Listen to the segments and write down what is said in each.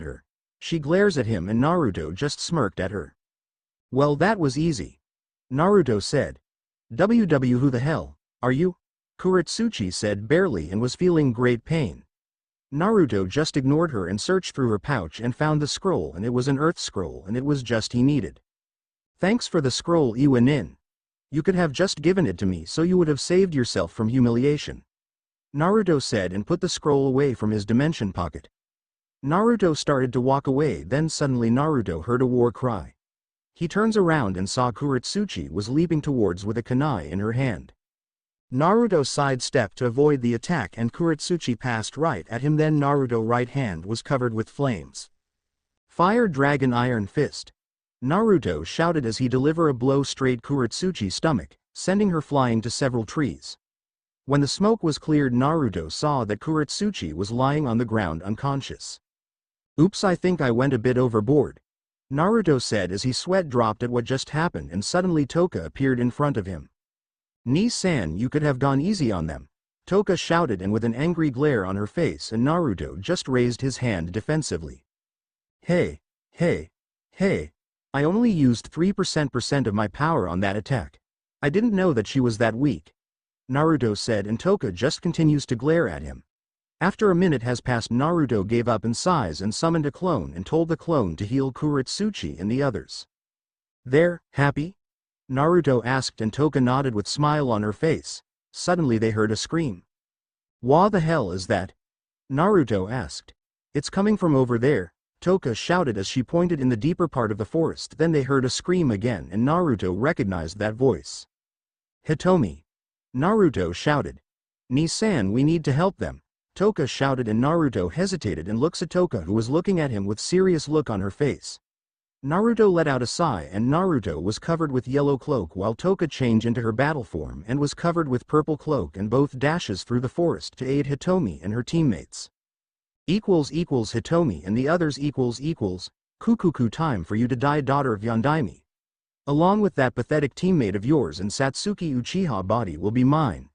her. She glares at him and Naruto just smirked at her. Well, that was easy. Naruto said. WW, who the hell are you? Kuretsuchi said barely and was feeling great pain. Naruto just ignored her and searched through her pouch and found the scroll, and it was an earth scroll, and it was just he needed. Thanks for the scroll, Iwa Nin. You could have just given it to me so you would have saved yourself from humiliation. Naruto said and put the scroll away from his dimension pocket. Naruto started to walk away, then suddenly Naruto heard a war cry. He turns around and saw Kuretsuchi was leaping towards with a kunai in her hand. Naruto sidestepped to avoid the attack and Kuretsuchi passed right at him, then Naruto's right hand was covered with flames. Fire Dragon Iron Fist. Naruto shouted as he delivered a blow straight Kuretsuchi's stomach, sending her flying to several trees. When the smoke was cleared, Naruto saw that Kuretsuchi was lying on the ground unconscious. Oops, I think I went a bit overboard, Naruto said as he sweat dropped at what just happened, and suddenly Toka appeared in front of him. Ni-san, you could have gone easy on them, Toka shouted, and with an angry glare on her face, and Naruto just raised his hand defensively. Hey, hey, hey. I only used 3% of my power on that attack. I didn't know that she was that weak, Naruto said, and Toka just continues to glare at him. After a minute has passed, Naruto gave up in size and summoned a clone and told the clone to heal Kuretsuchi and the others. There, happy? Naruto asked, and Toka nodded with smile on her face. Suddenly they heard a scream. What the hell is that? Naruto asked. It's coming from over there, Toka shouted as she pointed in the deeper part of the forest. Then they heard a scream again and Naruto recognized that voice. Hitomi. Naruto shouted. Ni-san, we need to help them, Toka shouted, and Naruto hesitated and looks at Toka, who was looking at him with serious look on her face. Naruto let out a sigh, and Naruto was covered with yellow cloak while Toka changed into her battle form and was covered with purple cloak, and both dashes through the forest to aid Hitomi and her teammates. Hitomi and the others Kukuku, time for you to die, daughter of Yondaime. Along with that pathetic teammate of yours, and Satsuki Uchiha body will be mine,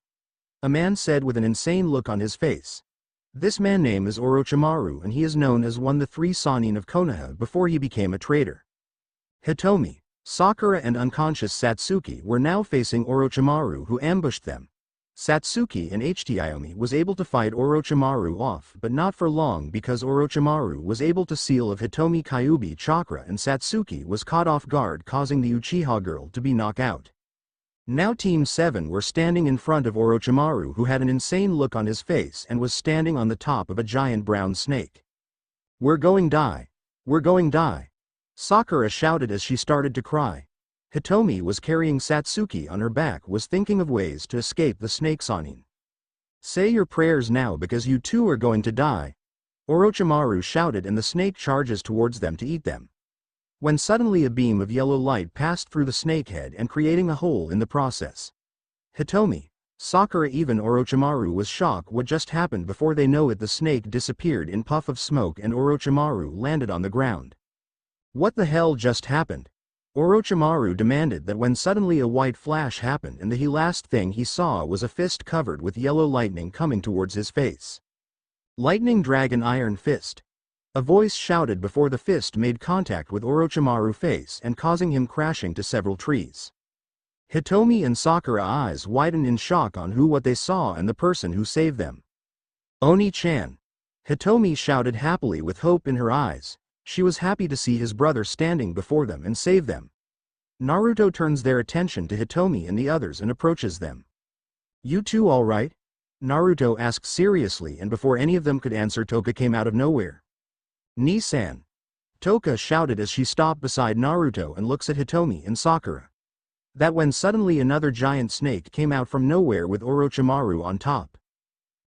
a man said with an insane look on his face. This man name is Orochimaru, and he is known as one of the 3 Sannin of Konoha before he became a traitor. Hitomi, Sakura and unconscious Satsuki were now facing Orochimaru, who ambushed them. Satsuki and Hitomi was able to fight Orochimaru off, but not for long, because Orochimaru was able to seal of Hitomi Kyuubi chakra and Satsuki was caught off guard, causing the Uchiha girl to be knocked out. Now Team 7 were standing in front of Orochimaru, who had an insane look on his face and was standing on the top of a giant brown snake. We're going die. We're going die. Sakura shouted as she started to cry. Hitomi was carrying Satsuki on her back, was thinking of ways to escape the snake Sannin. Say your prayers now, because you too are going to die, Orochimaru shouted, and the snake charges towards them to eat them. When suddenly a beam of yellow light passed through the snake head and creating a hole in the process. Hitomi, Sakura, even Orochimaru was shocked what just happened. Before they know it, the snake disappeared in puff of smoke and Orochimaru landed on the ground. What the hell just happened? Orochimaru demanded that, when suddenly a white flash happened and the last thing he saw was a fist covered with yellow lightning coming towards his face. Lightning Dragon Iron Fist. A voice shouted before the fist made contact with Orochimaru's face and causing him crashing to several trees. Hitomi and Sakura eyes widened in shock on what they saw and the person who saved them. Oni-chan. Hitomi shouted happily with hope in her eyes. She was happy to see his brother standing before them and save them. Naruto turns their attention to Hitomi and the others and approaches them. You two all right? Naruto asked seriously, and before any of them could answer, Toka came out of nowhere. Ni-san. Toka shouted as she stopped beside Naruto and looks at Hitomi and Sakura. That when suddenly another giant snake came out from nowhere with Orochimaru on top.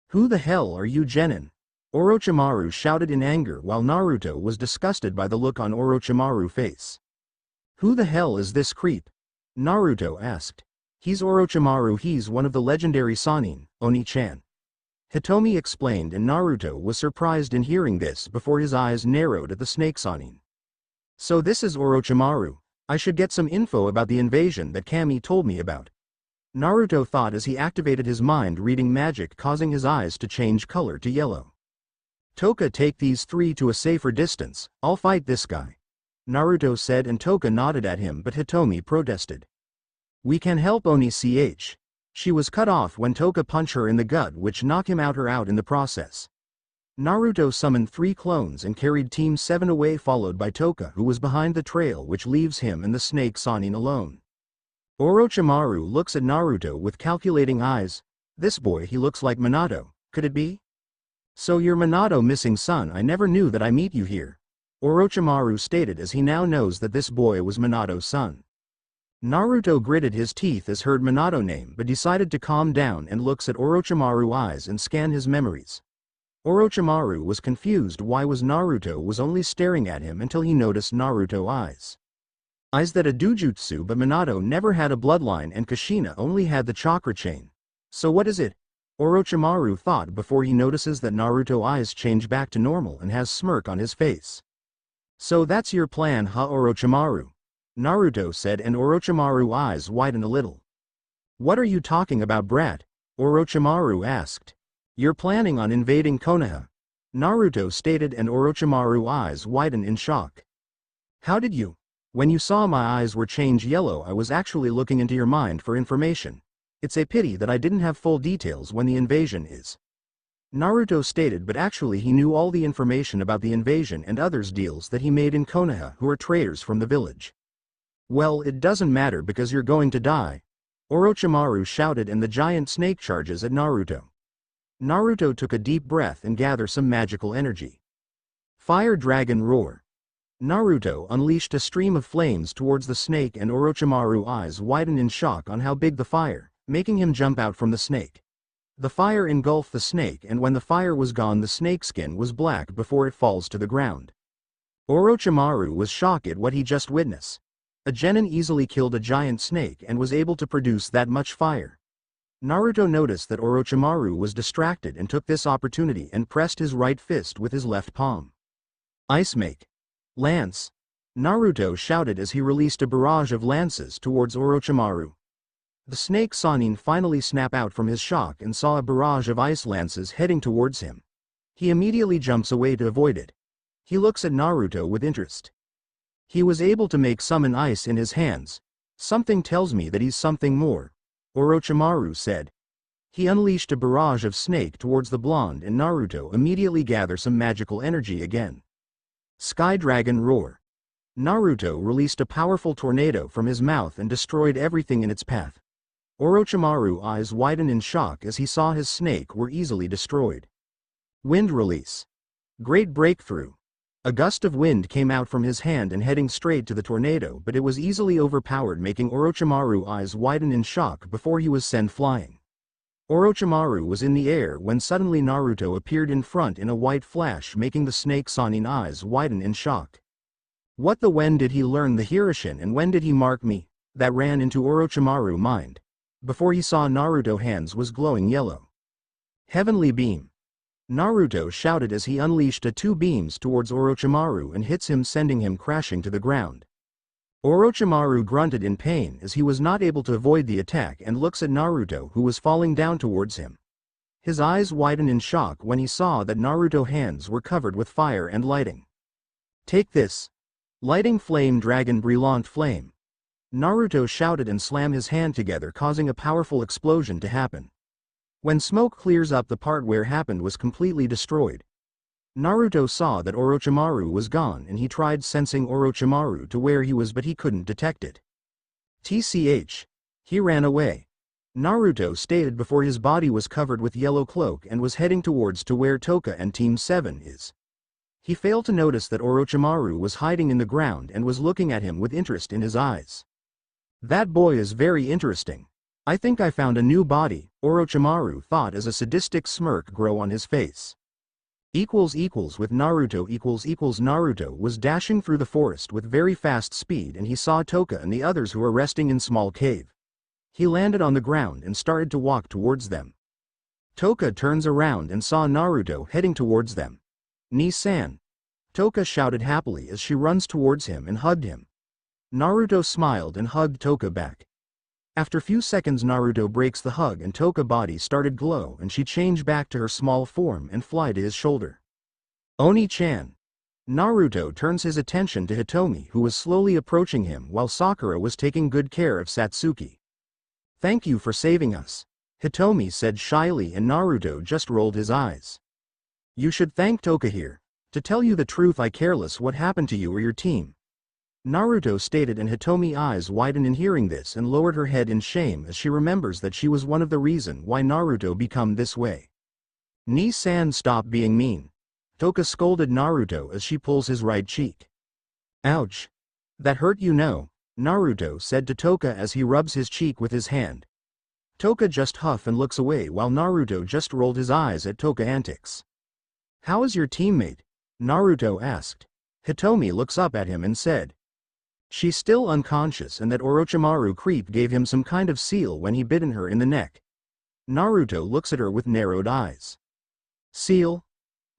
Who the hell are you, genin? Orochimaru shouted in anger while Naruto was disgusted by the look on Orochimaru's face. Who the hell is this creep? Naruto asked. He's Orochimaru, he's one of the legendary Sannin, Oni-chan. Hitomi explained, and Naruto was surprised in hearing this before his eyes narrowed at the snake Sannin. So this is Orochimaru. I should get some info about the invasion that Kami told me about. Naruto thought as he activated his mind reading magic, causing his eyes to change color to yellow. Toka, take these three to a safer distance, I'll fight this guy. Naruto said, and Toka nodded at him, but Hitomi protested. We can help Oni-ch. She was cut off when Toka punched her in the gut, which knocked him out in the process. Naruto summoned 3 clones and carried Team 7 away, followed by Toka, who was behind the trail, which leaves him and the snake Sannin alone. Orochimaru looks at Naruto with calculating eyes. This boy, he looks like Minato, could it be? So you're Minato missing son, I never knew that I meet you here. Orochimaru stated as he now knows that this boy was Minato's son. Naruto gritted his teeth as heard Minato name, but decided to calm down and looks at Orochimaru's eyes and scan his memories. Orochimaru was confused why Naruto was only staring at him until he noticed Naruto's eyes. Eyes that a dojutsu, but Minato never had a bloodline and Kushina only had the chakra chain. So what is it? Orochimaru thought before he notices that Naruto's eyes change back to normal and has smirk on his face. So that's your plan, huh, Orochimaru? Naruto said, and Orochimaru's eyes widened a little. What are you talking about, brat? Orochimaru asked. You're planning on invading Konoha, Naruto stated, and Orochimaru's eyes widened in shock. How did you? When you saw my eyes were change yellow, I was actually looking into your mind for information. It's a pity that I didn't have full details when the invasion is. Naruto stated, but actually he knew all the information about the invasion and others deals that he made in Konoha who are traitors from the village. Well, it doesn't matter because you're going to die, Orochimaru shouted, and the giant snake charges at Naruto. Naruto took a deep breath and gathered some magical energy. Fire Dragon Roar. Naruto unleashed a stream of flames towards the snake, and Orochimaru's eyes widened in shock on how big the fire, making him jump out from the snake. The fire engulfed the snake, and when the fire was gone, the snake's skin was black before it falls to the ground. Orochimaru was shocked at what he just witnessed. A genin easily killed a giant snake and was able to produce that much fire. Naruto noticed that Orochimaru was distracted and took this opportunity and pressed his right fist with his left palm. Ice Make. Lance. Naruto shouted as he released a barrage of lances towards Orochimaru. The snake Sannin finally snapped out from his shock and saw a barrage of ice lances heading towards him. He immediately jumps away to avoid it. He looks at Naruto with interest. He was able to make summon ice in his hands. Something tells me that he's something more, Orochimaru said. He unleashed a barrage of snake towards the blonde, and Naruto immediately gathered some magical energy again. Sky Dragon Roar. Naruto released a powerful tornado from his mouth and destroyed everything in its path. Orochimaru's eyes widened in shock as he saw his snake were easily destroyed. Wind Release. Great Breakthrough. A gust of wind came out from his hand and heading straight to the tornado, but it was easily overpowered, making Orochimaru's eyes widen in shock before he was sent flying. Orochimaru was in the air when suddenly Naruto appeared in front in a white flash, making the snake Sannin eyes widen in shock. What the when did he learn the Hirishin, and when did he mark me? That ran into Orochimaru's mind. Before he saw Naruto's hands was glowing yellow. Heavenly Beam. Naruto shouted as he unleashed 2 beams towards Orochimaru and hits him, sending him crashing to the ground. Orochimaru grunted in pain as he was not able to avoid the attack and looks at Naruto, who was falling down towards him. His eyes widened in shock when he saw that Naruto's hands were covered with fire and lighting. Take this. Lighting Flame Dragon Brilliant Flame. Naruto shouted and slammed his hand together, causing a powerful explosion to happen. When smoke clears up, the part where happened was completely destroyed. Naruto saw that Orochimaru was gone and he tried sensing Orochimaru to where he was, but he couldn't detect it. TCH. He ran away. Naruto stated before his body was covered with yellow cloak and was heading towards to where Toka and Team 7 is. He failed to notice that Orochimaru was hiding in the ground and was looking at him with interest in his eyes. That boy is very interesting. I think I found a new body, Orochimaru thought as a sadistic smirk grew on his face. With Naruto Naruto was dashing through the forest with very fast speed, and he saw Toka and the others who were resting in small cave. He landed on the ground and started to walk towards them. Toka turns around and saw Naruto heading towards them. Ni-san. Toka shouted happily as she runs towards him and hugged him. Naruto smiled and hugged Toka back. After few seconds, Naruto breaks the hug and Toka's body started glow and she changed back to her small form and fly to his shoulder. Oni-chan. Naruto turns his attention to Hitomi, who was slowly approaching him while Sakura was taking good care of Satsuki. Thank you for saving us, Hitomi said shyly, and Naruto just rolled his eyes. You should thank Toka here. To tell you the truth, I careless what happened to you or your team, Naruto stated, and Hitomi's eyes widened in hearing this and lowered her head in shame as she remembers that she was one of the reason why Naruto become this way. Ni-san, stop being mean, Toka scolded Naruto as she pulls his right cheek. Ouch. That hurt, you know, Naruto said to Toka as he rubs his cheek with his hand. Toka just huffs and looks away while Naruto just rolled his eyes at Toka's antics. How is your teammate? Naruto asked. Hitomi looks up at him and said, she's still unconscious and that Orochimaru creep gave him some kind of seal when he bitten her in the neck. Naruto looks at her with narrowed eyes. Seal?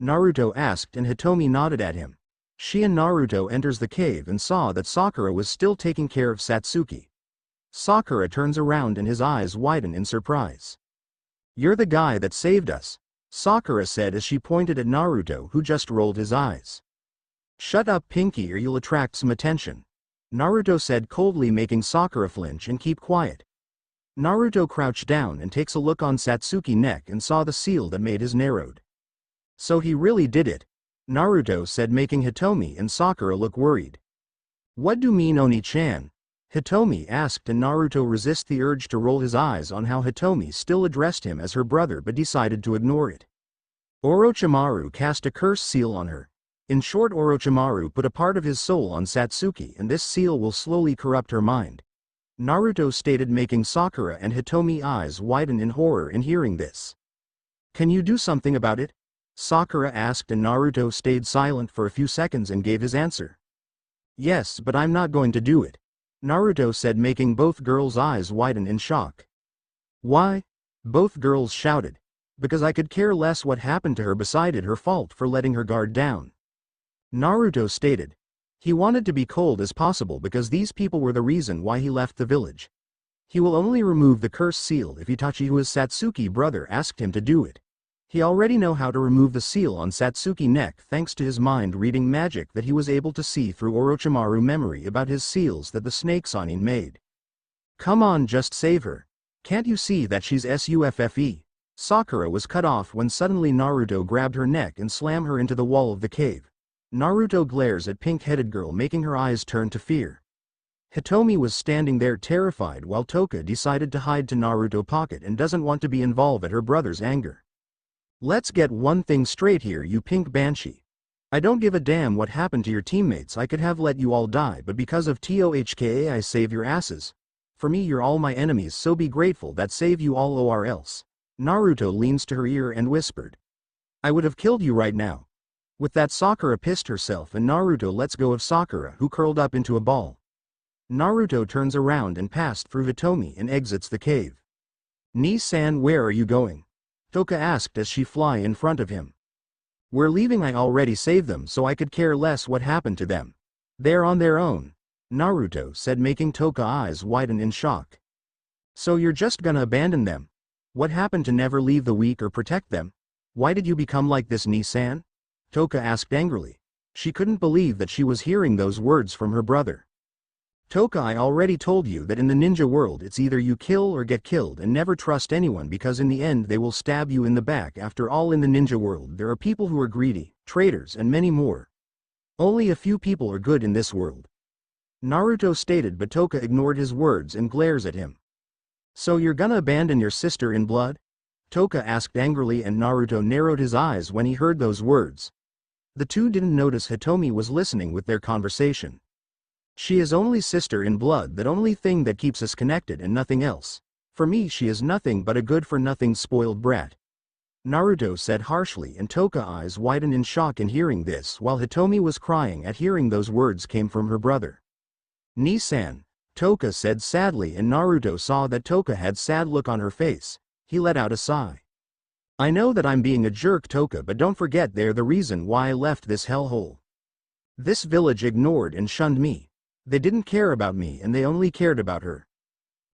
Naruto asked, and Hitomi nodded at him. She and Naruto enters the cave and saw that Sakura was still taking care of Satsuki. Sakura turns around and his eyes widen in surprise. You're the guy that saved us, Sakura said as she pointed at Naruto, who just rolled his eyes. Shut up, Pinky, or you'll attract some attention, Naruto said coldly, making Sakura flinch and keep quiet. Naruto crouched down and takes a look on Satsuki's neck and saw the seal that made his narrowed. So he really did it, Naruto said, making Hitomi and Sakura look worried. What do you mean, Oni-chan? Hitomi asked, and Naruto resisted the urge to roll his eyes on how Hitomi still addressed him as her brother but decided to ignore it. Orochimaru cast a curse seal on her. In short, Orochimaru put a part of his soul on Satsuki, and this seal will slowly corrupt her mind, Naruto stated, making Sakura and Hitomi's eyes widen in horror in hearing this. Can you do something about it? Sakura asked, and Naruto stayed silent for a few seconds and gave his answer. Yes, but I'm not going to do it, Naruto said, making both girls' eyes widen in shock. Why? Both girls shouted. Because I could care less what happened to her, besides her fault for letting her guard down, Naruto stated. He wanted to be cold as possible because these people were the reason why he left the village. He will only remove the cursed seal if Itachi, who is Satsuki's brother, asked him to do it. He already know how to remove the seal on Satsuki's neck thanks to his mind-reading magic that he was able to see through Orochimaru's memory about his seals that the snake Sanin made. Come on, just save her. Can't you see that she's SUFFE? Sakura was cut off when suddenly Naruto grabbed her neck and slammed her into the wall of the cave. Naruto glares at pink-headed girl, making her eyes turn to fear. Hitomi was standing there terrified while Toka decided to hide to Naruto's pocket and doesn't want to be involved at her brother's anger. Let's get one thing straight here, you pink banshee. I don't give a damn what happened to your teammates. I could have let you all die, but because of TOHKA I save your asses. For me, you're all my enemies, so be grateful that save you all or else. Naruto leans to her ear and whispered. I would have killed you right now. With that, Sakura pissed herself and Naruto lets go of Sakura, who curled up into a ball. Naruto turns around and passed through Hitomi and exits the cave. Ni-san, where are you going? Toka asked as she fly in front of him. We're leaving. I already saved them, so I could care less what happened to them. They're on their own, Naruto said, making Toka's eyes widen in shock. So you're just gonna abandon them? What happened to never leave the weak or protect them? Why did you become like this, Ni-san? Toka asked angrily. She couldn't believe that she was hearing those words from her brother. Toka, I already told you that in the ninja world it's either you kill or get killed, and never trust anyone because in the end they will stab you in the back. After all, in the ninja world there are people who are greedy, traitors, and many more. Only a few people are good in this world, Naruto stated, but Toka ignored his words and glares at him. So you're gonna abandon your sister in blood? Toka asked angrily, and Naruto narrowed his eyes when he heard those words. The two didn't notice Hitomi was listening with their conversation. She is only sister in blood, that only thing that keeps us connected and nothing else. For me she is nothing but a good-for-nothing spoiled brat, Naruto said harshly, and Toka's eyes widened in shock in hearing this while Hitomi was crying at hearing those words came from her brother. Ni-san, Toka said sadly, and Naruto saw that Toka had sad look on her face. He let out a sigh. I know that I'm being a jerk, Toka, but don't forget they're the reason why I left this hellhole. This village ignored and shunned me. They didn't care about me and they only cared about her,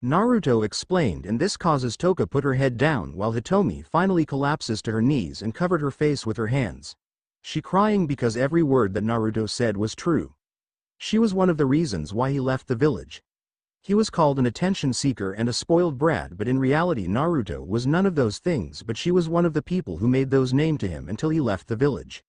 Naruto explained, and this causes Toka put her head down while Hitomi finally collapses to her knees and covered her face with her hands. she crying because every word that Naruto said was true. She was one of the reasons why he left the village. He was called an attention seeker and a spoiled brat, but in reality Naruto was none of those things, but she was one of the people who made those names to him until he left the village.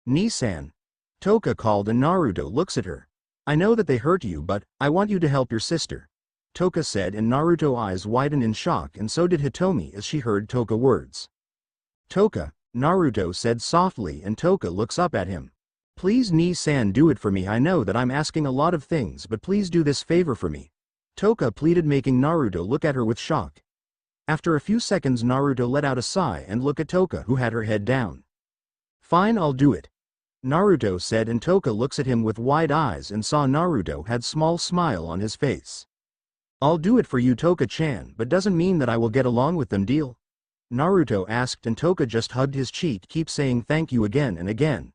"Ni-san," Toka called, and Naruto looks at her. "I know that they hurt you, but I want you to help your sister," Toka said, and Naruto's eyes widened in shock, and so did Hitomi as she heard Toka words. "Toka," Naruto said softly, and Toka looks up at him. "Please Ni-san, do it for me. I know that I'm asking a lot of things, but please do this favor for me," Toka pleaded, making Naruto look at her with shock. After a few seconds Naruto let out a sigh and looked at Toka, who had her head down. "Fine, I'll do it," Naruto said, and Toka looks at him with wide eyes and saw Naruto had small smile on his face. "I'll do it for you, Toka-chan, but doesn't mean that I will get along with them, deal?" Naruto asked, and Toka just hugged his cheek, keep saying thank you again and again.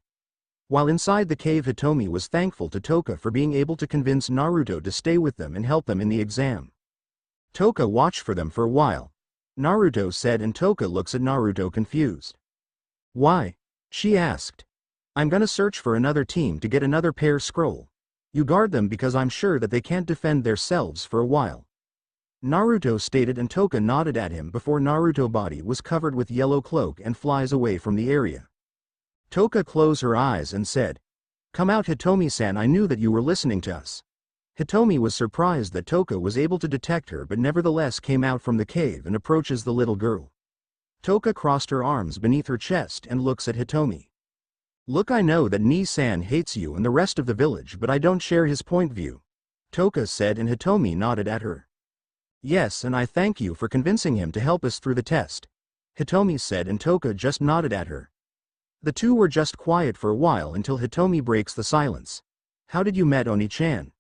While inside the cave, Hitomi was thankful to Toka for being able to convince Naruto to stay with them and help them in the exam. Toka watched for them for a while, Naruto said, and Toka looks at Naruto confused. "Why?" she asked. "I'm gonna search for another team to get another pair scroll. You guard them because I'm sure that they can't defend themselves for a while," Naruto stated, and Toka nodded at him before Naruto's body was covered with yellow cloak and flies away from the area. Toka closed her eyes and said, "Come out, Hitomi-san, I knew that you were listening to us." Hitomi was surprised that Toka was able to detect her, but nevertheless came out from the cave and approaches the little girl. Toka crossed her arms beneath her chest and looks at Hitomi. "Look, I know that Ni-san hates you and the rest of the village, but I don't share his point of view," Toka said, and Hitomi nodded at her. "Yes, and I thank you for convincing him to help us through the test," Hitomi said, and Toka just nodded at her. The two were just quiet for a while until Hitomi breaks the silence. "How did you met Oni-chan?"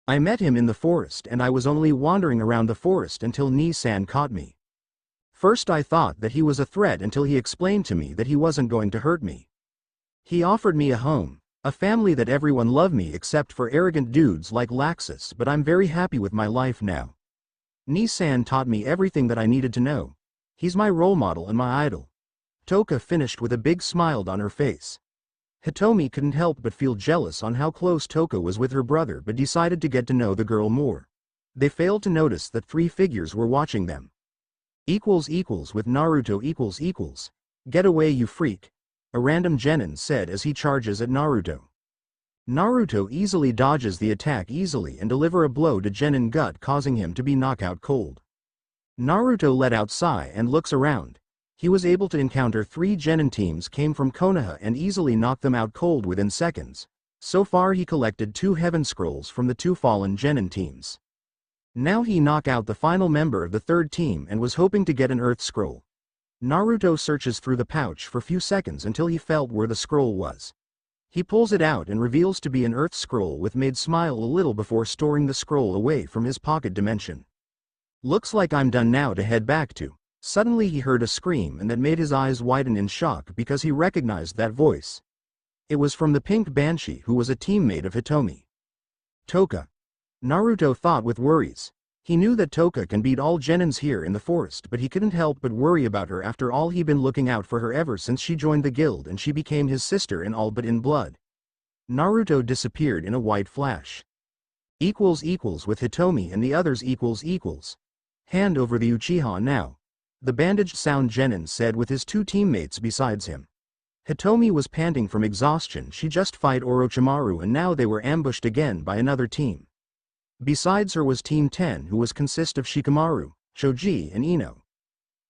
"I met him in the forest, and I was only wandering around the forest until Ni-san caught me. First I thought that he was a threat until he explained to me that he wasn't going to hurt me. He offered me a home, a family, that everyone loved me except for arrogant dudes like Laxus, but I'm very happy with my life now. Ni-san taught me everything that I needed to know. He's my role model and my idol." Toka finished with a big smile on her face. Hitomi couldn't help but feel jealous on how close Toka was with her brother, but decided to get to know the girl more. They failed to notice that three figures were watching them. With Naruto . "Get away, you freak," a random genin said as he charges at Naruto. Naruto easily dodges the attack and deliver a blow to genin gut, causing him to be knockout cold. Naruto let out sigh and looks around. He was able to encounter 3 genin teams came from Konoha and easily knocked them out cold within seconds. So far he collected 2 heaven scrolls from the 2 fallen genin teams. Now he knocked out the final member of the 3rd team and was hoping to get an earth scroll. Naruto searches through the pouch for few seconds until he felt where the scroll was. He pulls it out and reveals to be an earth scroll, with made smile a little before storing the scroll away from his pocket dimension. "Looks like I'm done now to head back to." Suddenly he heard a scream, and that made his eyes widen in shock because he recognized that voice. It was from the pink banshee, who was a teammate of Hitomi. "Toka," Naruto thought with worries. He knew that Toka can beat all genins here in the forest, but he couldn't help but worry about her. After all, he'd been looking out for her ever since she joined the guild and she became his sister in all but in blood. Naruto disappeared in a white flash. With Hitomi and the others . "Hand over the Uchiha now," the bandaged sound genin said with his 2 teammates besides him. Hitomi was panting from exhaustion. She just fight Orochimaru and now they were ambushed again by another team. Besides her was Team 10, who was consist of Shikamaru, Choji and Ino.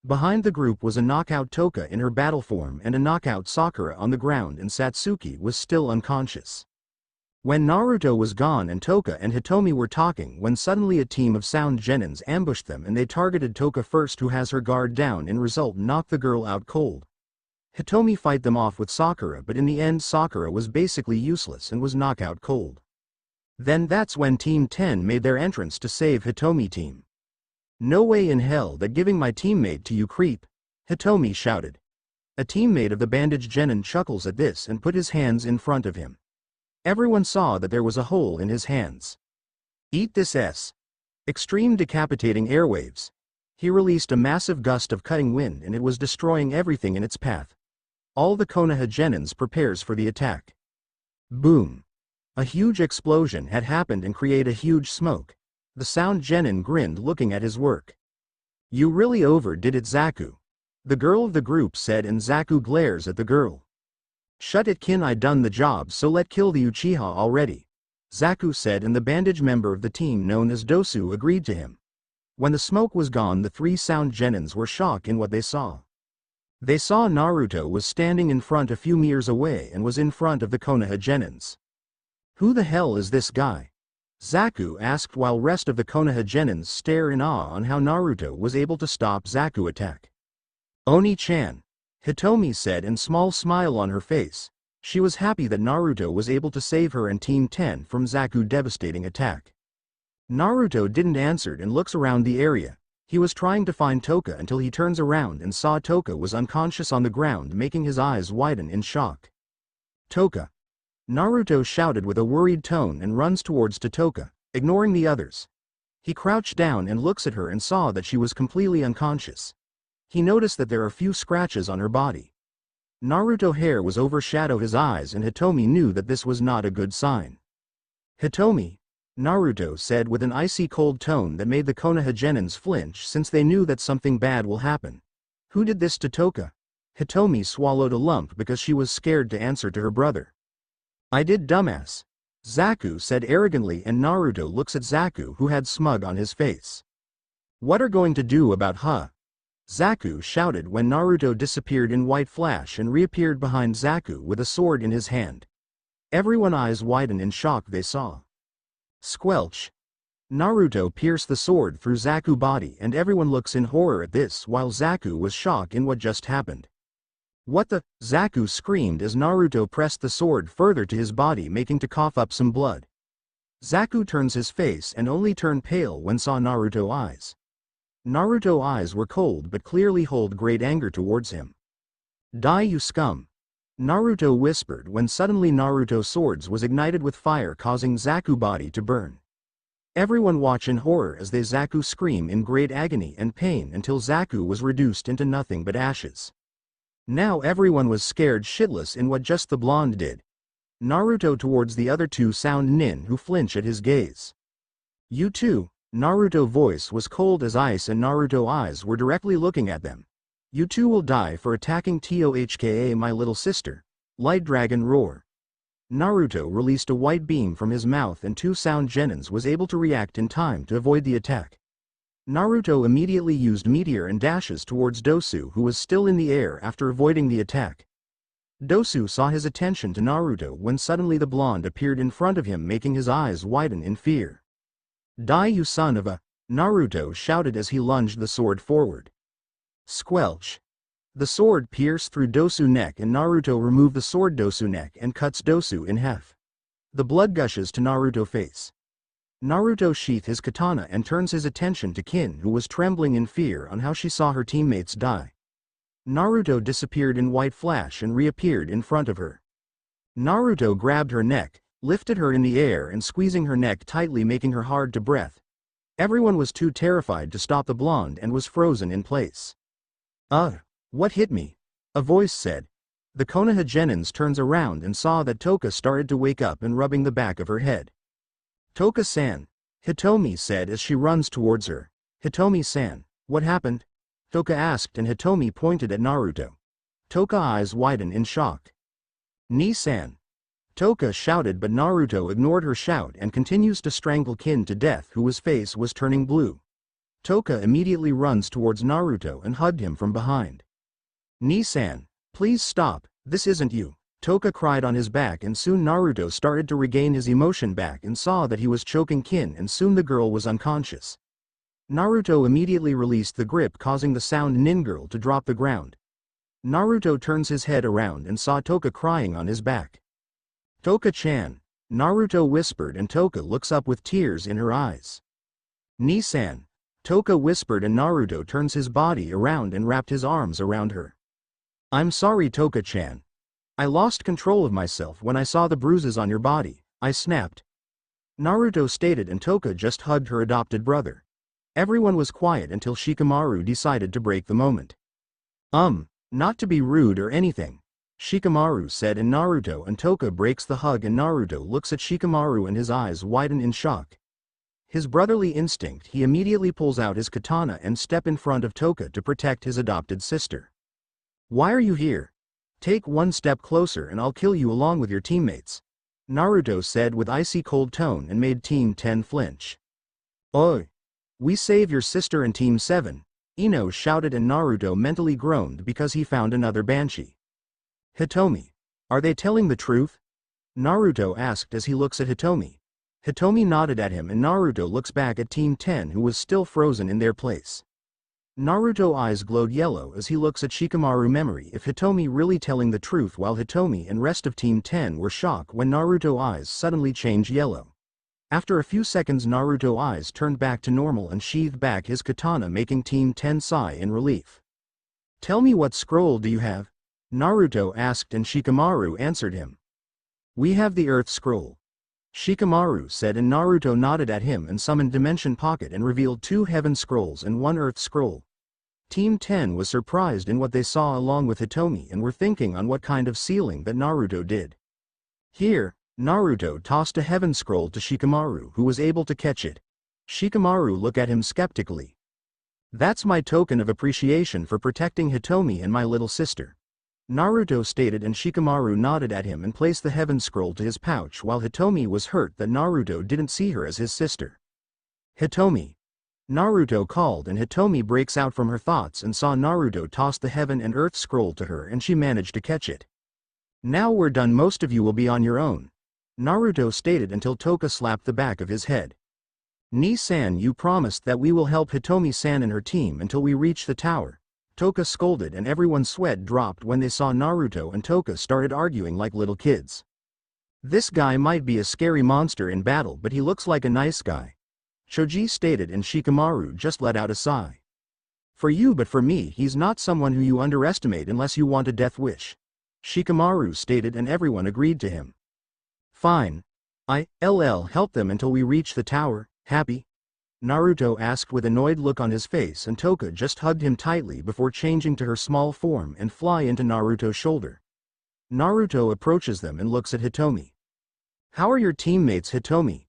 Behind the group was a knockout Toka in her battle form and a knockout Sakura on the ground, and Satsuki was still unconscious. When Naruto was gone and Toka and Hitomi were talking, when suddenly a team of sound genins ambushed them and they targeted Toka first, who has her guard down, and result knocked the girl out cold. Hitomi fight them off with Sakura, but in the end Sakura was basically useless and was knocked out cold. Then that's when Team 10 made their entrance to save Hitomi team. "No way in hell that giving my teammate to you, creep," Hitomi shouted. A teammate of the bandaged genin chuckles at this and put his hands in front of him. Everyone saw that there was a hole in his hands. "Eat this s." Extreme decapitating airwaves. He released a massive gust of cutting wind and it was destroying everything in its path. All the Konoha genins prepares for the attack. Boom. A huge explosion had happened and created a huge smoke. The sound genin grinned looking at his work. You really overdid it, Zaku. The girl of the group said, and Zaku glares at the girl. Shut it, Kin, I done the job, so let kill the Uchiha already, Zaku said, and the bandage member of the team known as Dosu agreed to him. When the smoke was gone, the three sound genins were shocked in what they saw. They saw Naruto was standing in front a few meters away and was in front of the Konoha genins. Who the hell is this guy? Zaku asked, while rest of the Konoha genins stare in awe on how Naruto was able to stop Zaku attack. Oni-chan, Hitomi said, and small smile on her face. She was happy that Naruto was able to save her and Team 10 from Zaku's devastating attack. Naruto didn't answer and looks around the area. He was trying to find Toka until he turns around and saw Toka was unconscious on the ground, making his eyes widen in shock. Toka! Naruto shouted with a worried tone and runs towards Toka, ignoring the others. He crouched down and looks at her and saw that she was completely unconscious. He noticed that there are few scratches on her body. Naruto's hair was overshadow his eyes, and Hitomi knew that this was not a good sign. Hitomi, Naruto said with an icy cold tone that made the Konoha genins flinch, since they knew that something bad will happen. Who did this to Toka? Hitomi swallowed a lump because she was scared to answer to her brother. I did, dumbass, Zaku said arrogantly, and Naruto looks at Zaku, who had smug on his face. What are going to do about her? Zaku shouted when Naruto disappeared in white flash and reappeared behind Zaku with a sword in his hand. Everyone's eyes widened in shock. They saw. Squelch. Naruto pierced the sword through Zaku's body, and everyone looks in horror at this, while Zaku was shocked in what just happened. What the? Zaku screamed as Naruto pressed the sword further to his body, making to cough up some blood. Zaku turns his face and only turned pale when saw Naruto's eyes. Naruto's eyes were cold but clearly hold great anger towards him. Die, you scum! Naruto whispered when suddenly Naruto's swords was ignited with fire, causing Zaku's body to burn. Everyone watched in horror as they Zaku scream in great agony and pain until Zaku was reduced into nothing but ashes. Now everyone was scared shitless in what just the blonde did. Naruto towards the other two sound nin who flinch at his gaze. You too, Naruto's voice was cold as ice and Naruto's eyes were directly looking at them. You two will die for attacking Tohka my little sister. Light Dragon roar. Naruto released a white beam from his mouth and two sound genins was able to react in time to avoid the attack. Naruto immediately used meteor and dashes towards Dosu, who was still in the air after avoiding the attack. Dosu saw his attention to Naruto when suddenly the blonde appeared in front of him, making his eyes widen in fear. Die, you son of a! Naruto shouted as he lunged the sword forward. Squelch. The sword pierced through Dosu's neck and Naruto removed the sword Dosu's neck and cuts Dosu in half. The blood gushes to Naruto's face. Naruto sheathed his katana and turns his attention to Kin, who was trembling in fear on how she saw her teammates die. Naruto disappeared in white flash and reappeared in front of her. Naruto grabbed her neck, lifted her in the air and squeezing her neck tightly, making her hard to breathe. Everyone was too terrified to stop the blonde and was frozen in place. What hit me? A voice said. The Konoha genins turns around and saw that Toka started to wake up and rubbing the back of her head. Toka-san, Hitomi said as she runs towards her. Hitomi-san, what happened? Toka asked and Hitomi pointed at Naruto. Toka's eyes widened in shock. Ni-san. Toka shouted, but Naruto ignored her shout and continues to strangle Kin to death, whose face was turning blue. Toka immediately runs towards Naruto and hugged him from behind. Ni-san, please stop, this isn't you. Toka cried on his back, and soon Naruto started to regain his emotion back and saw that he was choking Kin, and soon the girl was unconscious. Naruto immediately released the grip, causing the sound nin girl to drop the ground. Naruto turns his head around and saw Toka crying on his back. Toka-chan, Naruto whispered, and Toka looks up with tears in her eyes. Ni-san, Toka whispered, and Naruto turns his body around and wrapped his arms around her. I'm sorry, Toka-chan. I lost control of myself when I saw the bruises on your body, I snapped. Naruto stated, and Toka just hugged her adopted brother. Everyone was quiet until Shikamaru decided to break the moment. Not to be rude or anything, Shikamaru said, and Naruto and Toka breaks the hug and Naruto looks at Shikamaru and his eyes widen in shock. His brotherly instinct, he immediately pulls out his katana and step in front of Toka to protect his adopted sister. Why are you here? Take one step closer and I'll kill you along with your teammates, Naruto said with icy cold tone and made Team 10 flinch. Oi! We save your sister and Team 7, Ino shouted and Naruto mentally groaned because he found another Banshee. Hitomi. Are they telling the truth? Naruto asked as he looks at Hitomi. Hitomi nodded at him and Naruto looks back at Team 10 who was still frozen in their place. Naruto eyes glowed yellow as he looks at Shikamaru memory if Hitomi really telling the truth while Hitomi and rest of Team 10 were shocked when Naruto eyes suddenly changed yellow. After a few seconds Naruto eyes turned back to normal and sheathed back his katana making Team 10 sigh in relief. Tell me what scroll do you have? Naruto asked and Shikamaru answered him. We have the Earth Scroll, Shikamaru said and Naruto nodded at him and summoned Dimension Pocket and revealed 2 Heaven Scrolls and 1 Earth Scroll. Team 10 was surprised in what they saw along with Hitomi and were thinking on what kind of sealing that Naruto did. Here, Naruto tossed a Heaven Scroll to Shikamaru who was able to catch it. Shikamaru looked at him skeptically. That's my token of appreciation for protecting Hitomi and my little sister, Naruto stated and Shikamaru nodded at him and placed the Heaven Scroll to his pouch while Hitomi was hurt that Naruto didn't see her as his sister. Hitomi. Naruto called and Hitomi breaks out from her thoughts and saw Naruto toss the Heaven and Earth Scroll to her and she managed to catch it. Now we're done, most of you will be on your own, Naruto stated until Toka slapped the back of his head. Ni-san, you promised that we will help Hitomi-san and her team until we reach the tower, Toka scolded and everyone's sweat dropped when they saw Naruto and Toka started arguing like little kids. This guy might be a scary monster in battle but he looks like a nice guy, Choji stated and Shikamaru just let out a sigh. For you but for me he's not someone who you underestimate unless you want a death wish, Shikamaru stated and everyone agreed to him. Fine. I'll help them until we reach the tower, happy? Naruto asked with annoyed look on his face and Toka just hugged him tightly before changing to her small form and fly into Naruto's shoulder. Naruto approaches them and looks at Hitomi. How are your teammates, Hitomi?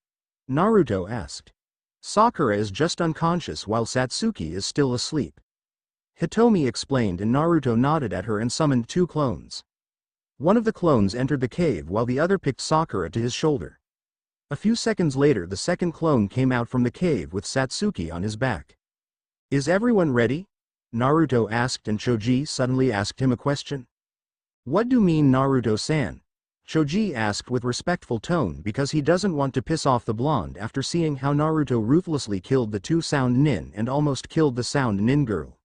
Naruto asked. Sakura is just unconscious while Satsuki is still asleep, Hitomi explained and Naruto nodded at her and summoned 2 clones. One of the clones entered the cave while the other picked Sakura to his shoulder. A few seconds later the second clone came out from the cave with Satsuki on his back. Is everyone ready? Naruto asked and Choji suddenly asked him a question. What do you mean, Naruto-san? Choji asked with respectful tone because he doesn't want to piss off the blonde after seeing how Naruto ruthlessly killed the 2 Sound Nin and almost killed the Sound Nin girl.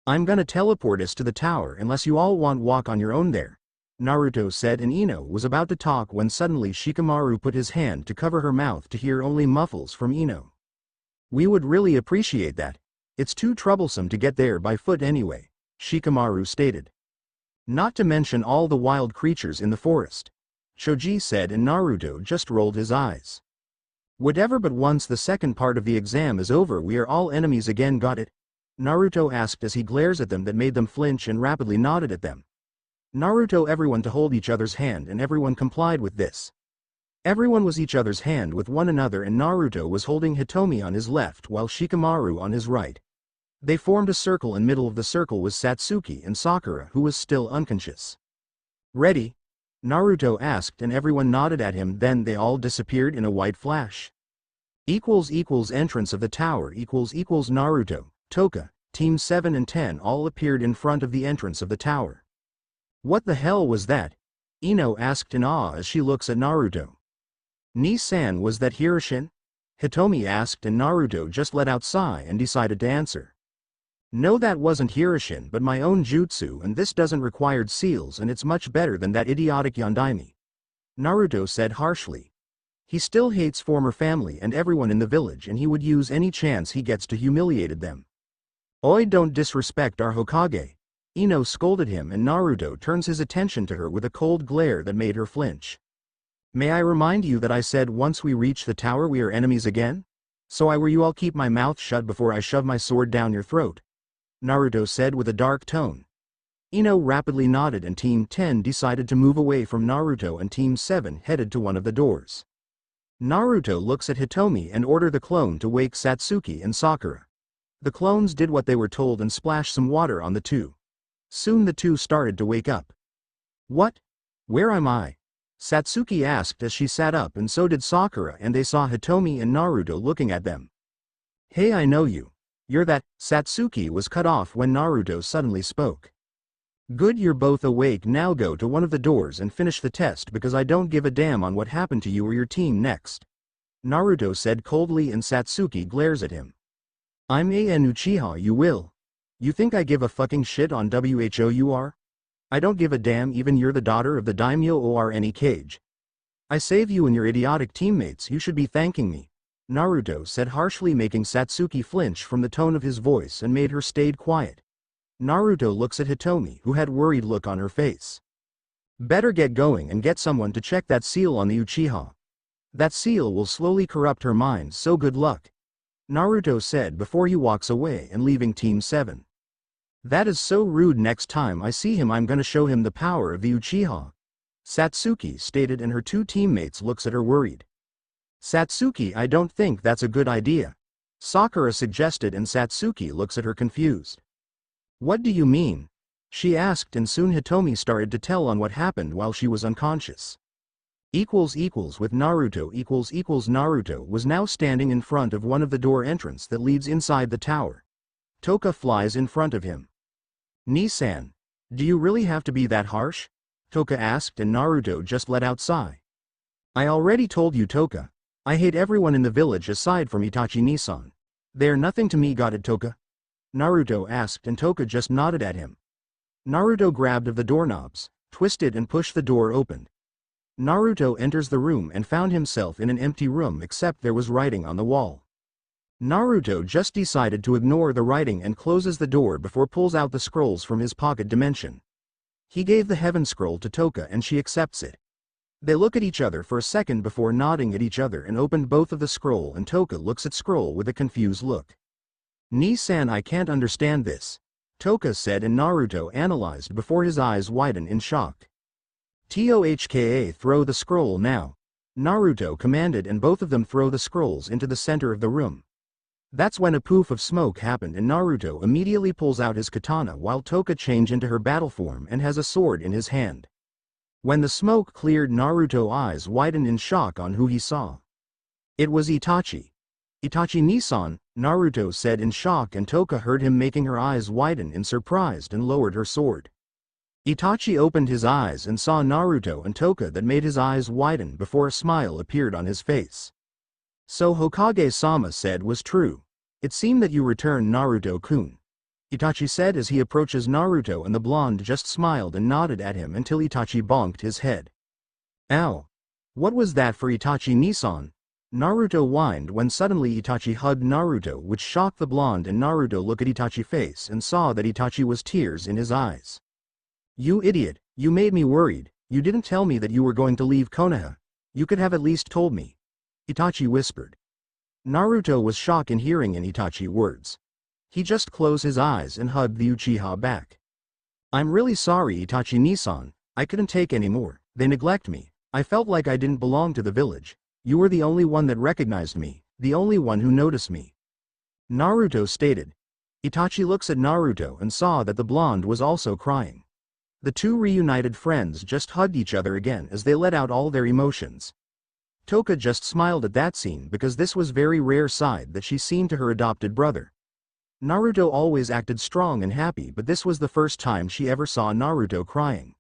I'm gonna teleport us to the tower unless you all want walk on your own there, Naruto said and Ino was about to talk when suddenly Shikamaru put his hand to cover her mouth to hear only muffles from Ino. We would really appreciate that. It's too troublesome to get there by foot anyway, Shikamaru stated. Not to mention all the wild creatures in the forest, Choji said and Naruto just rolled his eyes. Whatever, but once the second part of the exam is over we are all enemies again, got it? Naruto asked as he glares at them that made them flinch and rapidly nodded at them. Naruto everyone to hold each other's hand and everyone complied with this. Everyone was each other's hand with one another and Naruto was holding Hitomi on his left while Shikamaru on his right. They formed a circle and middle of the circle was Satsuki and Sakura who was still unconscious. Ready? Naruto asked and everyone nodded at him, then they all disappeared in a white flash. Entrance of the tower Naruto, Toka, Team 7 and 10 all appeared in front of the entrance of the tower. What the hell was that? Ino asked in awe as she looks at Naruto. Ni-san, was that Hirushин? Hitomi asked and Naruto just let out a sigh and decided to answer. No, that wasn't Hirushин but my own jutsu and this doesn't require seals and it's much better than that idiotic Yondaime, Naruto said harshly. He still hates former family and everyone in the village and he would use any chance he gets to humiliate them. Oi, don't disrespect our Hokage, Ino scolded him and Naruto turns his attention to her with a cold glare that made her flinch. May I remind you that I said once we reach the tower we are enemies again? So I were you all keep my mouth shut before I shove my sword down your throat, Naruto said with a dark tone. Ino rapidly nodded and Team 10 decided to move away from Naruto and Team 7 headed to one of the doors. Naruto looks at Hitomi and orders the clone to wake Satsuki and Sakura. The clones did what they were told and splashed some water on the two. Soon the two started to wake up. What? Where am I? Satsuki asked as she sat up, and so did Sakura, and they saw Hitomi and Naruto looking at them. Hey, I know you. You're that. Satsuki was cut off when Naruto suddenly spoke. Good, you're both awake now. Go to one of the doors and finish the test because I don't give a damn on what happened to you or your team next. Naruto said coldly, and Satsuki glares at him. I'm an Uchiha, you will. You think I give a fucking shit on who you are? I don't give a damn, even you're the daughter of the daimyo or any cage. I save you and your idiotic teammates, you should be thanking me. Naruto said harshly, making Satsuki flinch from the tone of his voice and made her stay quiet. Naruto looks at Hitomi, who had worried look on her face. Better get going and get someone to check that seal on the Uchiha. That seal will slowly corrupt her mind, so good luck. Naruto said before he walks away and leaving Team 7. That is so rude. Next time I see him I'm gonna show him the power of the Uchiha. Satsuki stated, and her two teammates looks at her worried. Satsuki, I don't think that's a good idea. Sakura suggested, and Satsuki looks at her confused. What do you mean? She asked, and soon Hitomi started to tell on what happened while she was unconscious. With Naruto Naruto was now standing in front of one of the door entrance that leads inside the tower. Toka flies in front of him. Nissan, do you really have to be that harsh? Toka asked, and Naruto just let out sigh. I already told you, Toka. I hate everyone in the village aside from Itachi Nissan. They're nothing to me, got it, Toka? Naruto asked, and Toka just nodded at him. Naruto grabbed of the doorknobs, twisted and pushed the door open. Naruto enters the room and found himself in an empty room except there was writing on the wall. Naruto just decided to ignore the writing and closes the door before pulls out the scrolls from his pocket dimension. He gave the heaven scroll to Toka and she accepts it. They look at each other for a second before nodding at each other and opened both of the scroll, and Toka looks at scroll with a confused look. Nissan, I can't understand this. Toka said, and Naruto analyzed before his eyes widen in shock. Tohka, throw the scroll now. Naruto commanded, and both of them throw the scrolls into the center of the room. That's when a poof of smoke happened, and Naruto immediately pulls out his katana while Toka changes into her battle form and has a sword in his hand. When the smoke cleared, Naruto's eyes widened in shock on who he saw. It was Itachi. Itachi Nissan, Naruto said in shock, and Toka heard him making her eyes widen in surprise and lowered her sword. Itachi opened his eyes and saw Naruto and Toka, that made his eyes widen before a smile appeared on his face. So Hokage-sama said was true. It seemed that you returned, Naruto-kun. Itachi said as he approaches Naruto, and the blonde just smiled and nodded at him until Itachi bonked his head. Ow! What was that for Itachi Nissan? Naruto whined when suddenly Itachi hugged Naruto, which shocked the blonde, and Naruto looked at Itachi's face and saw that Itachi was tears in his eyes. You idiot, you made me worried. You didn't tell me that you were going to leave Konoha. You could have at least told me. Itachi whispered. Naruto was shocked in hearing in Itachi's words. He just closed his eyes and hugged the Uchiha back. I'm really sorry, Itachi Nissan. I couldn't take any more. They neglect me. I felt like I didn't belong to the village. You were the only one that recognized me, the only one who noticed me. Naruto stated. Itachi looks at Naruto and saw that the blonde was also crying. The two reunited friends just hugged each other again as they let out all their emotions. Toka just smiled at that scene because this was very rare side that she seen to her adopted brother. Naruto always acted strong and happy, but this was the first time she ever saw Naruto crying.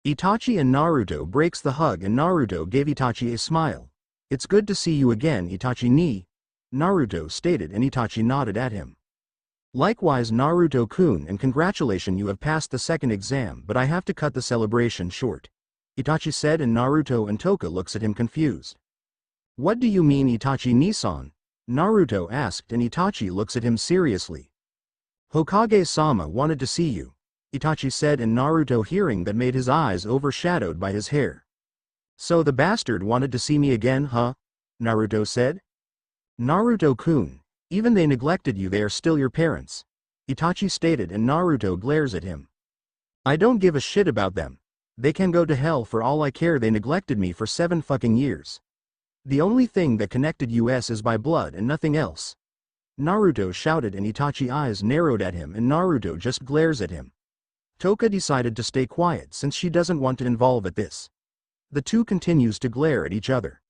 Itachi and Naruto breaks the hug, and Naruto gave Itachi a smile. It's good to see you again, Itachi ni. Naruto stated, and Itachi nodded at him. Likewise, Naruto-kun, and congratulations, you have passed the second exam, but I have to cut the celebration short. Itachi said, and Naruto and Toka looks at him confused. What do you mean, Itachi Nissan? Naruto asked, and Itachi looks at him seriously. Hokage-sama wanted to see you, Itachi said, and Naruto hearing that made his eyes overshadowed by his hair. So the bastard wanted to see me again, huh? Naruto said. Naruto-kun, even they neglected you, they are still your parents, Itachi stated, and Naruto glares at him. I don't give a shit about them. They can go to hell for all I care. They neglected me for 7 fucking years. The only thing that connected us is by blood and nothing else. Naruto shouted, and Itachi's eyes narrowed at him, and Naruto just glares at him. Toka decided to stay quiet since she doesn't want to involve at this. The two continues to glare at each other.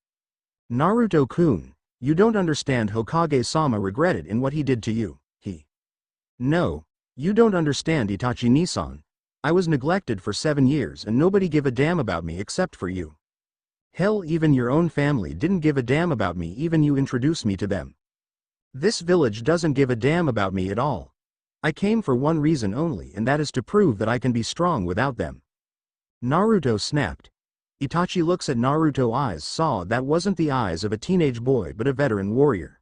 Naruto-kun, you don't understand. Hokage-sama regretted in what he did to you. No, you don't understand, Itachi-Nisan. I was neglected for 7 years and nobody gave a damn about me except for you. Hell, even your own family didn't give a damn about me, even you introduced me to them. This village doesn't give a damn about me at all. I came for one reason only, and that is to prove that I can be strong without them. Naruto snapped. Itachi looks at Naruto's eyes, saw that wasn't the eyes of a teenage boy but a veteran warrior.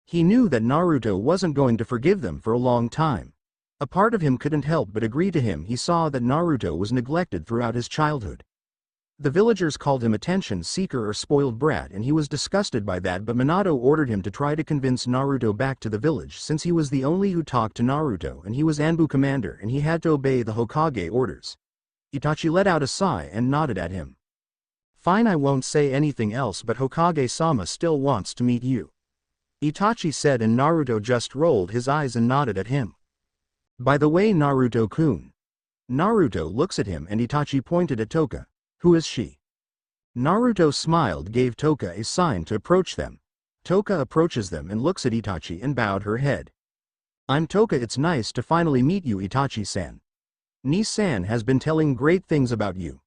He knew that Naruto wasn't going to forgive them for a long time. A part of him couldn't help but agree to him. He saw that Naruto was neglected throughout his childhood. The villagers called him attention seeker or spoiled brat, and he was disgusted by that, but Minato ordered him to try to convince Naruto back to the village since he was the only who talked to Naruto and he was Anbu commander and he had to obey the Hokage orders. Itachi let out a sigh and nodded at him. Fine, I won't say anything else, but Hokage-sama still wants to meet you. Itachi said, and Naruto just rolled his eyes and nodded at him. By the way, Naruto-kun. Naruto looks at him and Itachi pointed at Toka. Who is she? Naruto smiled, gave Toka a sign to approach them. Toka approaches them and looks at Itachi and bowed her head. I'm Toka. It's nice to finally meet you, Itachi-san. Ni-san has been telling great things about you.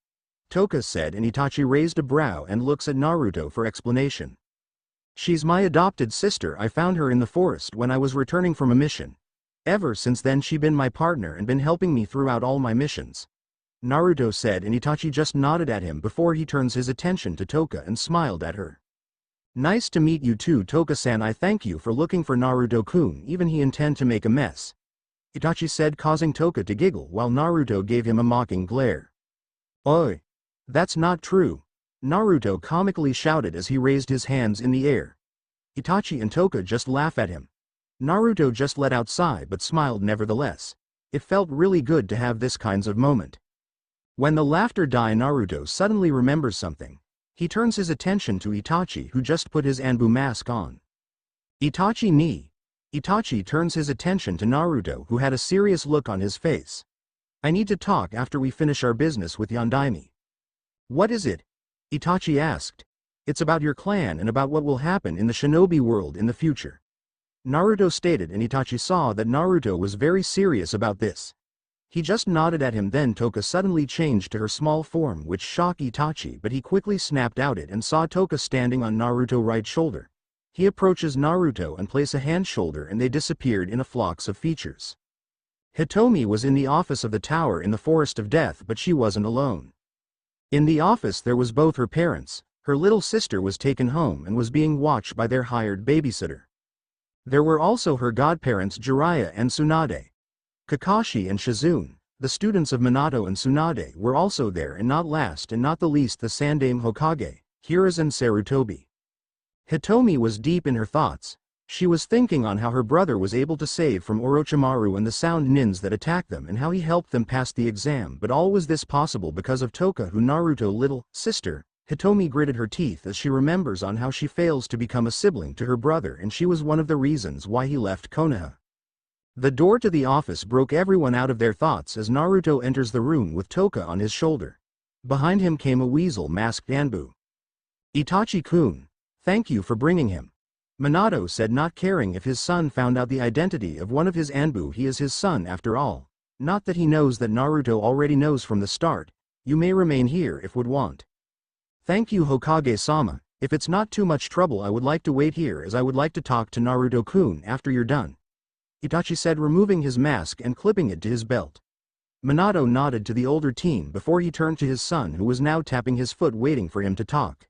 Toka said, and Itachi raised a brow and looks at Naruto for explanation. She's my adopted sister. I found her in the forest when I was returning from a mission. Ever since then she been my partner and been helping me throughout all my missions. Naruto said, and Itachi just nodded at him before he turns his attention to Toka and smiled at her. Nice to meet you too, Toka-san. I thank you for looking for Naruto-kun, even he intend to make a mess. Itachi said, causing Toka to giggle while Naruto gave him a mocking glare. Oi! That's not true. Naruto comically shouted as he raised his hands in the air. Itachi and Toka just laugh at him. Naruto just let out a sigh but smiled nevertheless. It felt really good to have this kinds of moment. When the laughter dies, Naruto suddenly remembers something. He turns his attention to Itachi, who just put his Anbu mask on. Itachi turns his attention to Naruto, who had a serious look on his face. I need to talk after we finish our business with Yondaime. What is it? Itachi asked. It's about your clan and about what will happen in the shinobi world in the future. Naruto stated, and Itachi saw that Naruto was very serious about this. He just nodded at him. Then Toka suddenly changed to her small form, which shocked Itachi, but he quickly snapped out it and saw Toka standing on Naruto's right shoulder. He approaches Naruto and places a hand shoulder and they disappeared in a flux of features. Hitomi was in the office of the tower in the Forest of Death, but she wasn't alone. In the office there was both her parents. Her little sister was taken home and was being watched by their hired babysitter. There were also her godparents Jiraiya and Tsunade. Kakashi and Shizune, the students of Minato and Tsunade, were also there, and not last and not the least the Sandaime Hokage, Hiruzen Sarutobi. Hitomi was deep in her thoughts. She was thinking on how her brother was able to save from Orochimaru and the sound nins that attacked them and how he helped them pass the exam, but all was this possible because of Toka, who Naruto's little sister. Hitomi gritted her teeth as she remembers on how she fails to become a sibling to her brother, and she was one of the reasons why he left Konoha. The door to the office broke everyone out of their thoughts as Naruto enters the room with Toka on his shoulder. Behind him came a weasel-masked Anbu. Itachi-kun, thank you for bringing him. Minato said, not caring if his son found out the identity of one of his Anbu. He is his son after all. Not that he knows that Naruto already knows from the start. You may remain here if would want. Thank you, Hokage-sama. If it's not too much trouble, I would like to wait here as I would like to talk to Naruto-kun after you're done. Itachi said, removing his mask and clipping it to his belt. Minato nodded to the older teen before he turned to his son, who was now tapping his foot waiting for him to talk.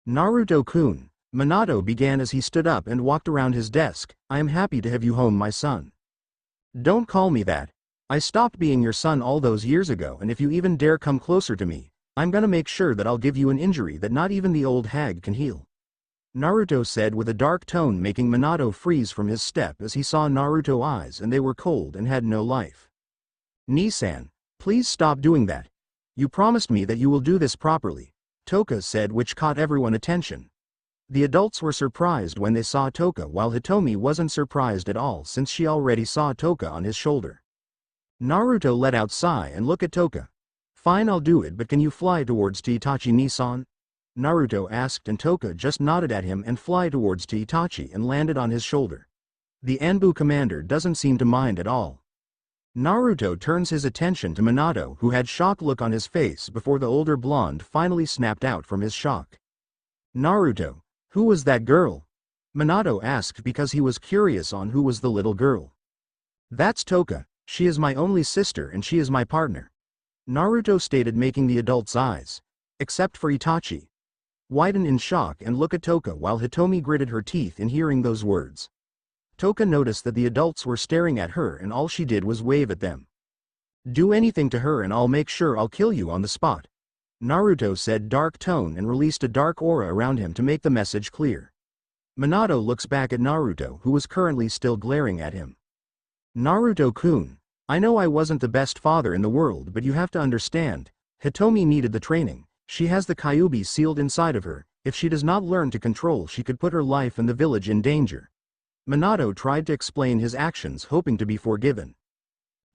Naruto-kun, Minato began as he stood up and walked around his desk. I am happy to have you home, my son. Don't call me that. I stopped being your son all those years ago, and if you even dare come closer to me, I'm gonna make sure that I'll give you an injury that not even the old hag can heal. Naruto said with a dark tone, making Minato freeze from his step as he saw Naruto's eyes, and they were cold and had no life. Ni-san, Please stop doing that. You promised me that you will do this properly, Toka said, which caught everyone's attention. The adults were surprised when they saw Toka, while Hitomi wasn't surprised at all since she already saw Toka on his shoulder. Naruto let out a sigh and looked at Toka. Fine, I'll do it, but can you fly towards Itachi-Nissan? Naruto asked, and Toka just nodded at him and flew towards Itachi and landed on his shoulder. The Anbu commander doesn't seem to mind at all. Naruto turns his attention to Minato, who had shock look on his face before the older blonde finally snapped out from his shock. Naruto, who was that girl? Minato asked because he was curious on who was the little girl. That's Toka, she is my only sister and she is my partner. Naruto stated, making the adults' eyes, except for Itachi, widen in shock and look at Toka, while Hitomi gritted her teeth in hearing those words. Toka noticed that the adults were staring at her and all she did was wave at them. Do anything to her and I'll make sure I'll kill you on the spot, Naruto said, dark tone, and released a dark aura around him to make the message clear. Minato looks back at Naruto, who was currently still glaring at him. Naruto-kun, I know I wasn't the best father in the world, but you have to understand, Hitomi needed the training. She has the Kyuubi sealed inside of her. If she does not learn to control, she could put her life and the village in danger. Minato tried to explain his actions, hoping to be forgiven.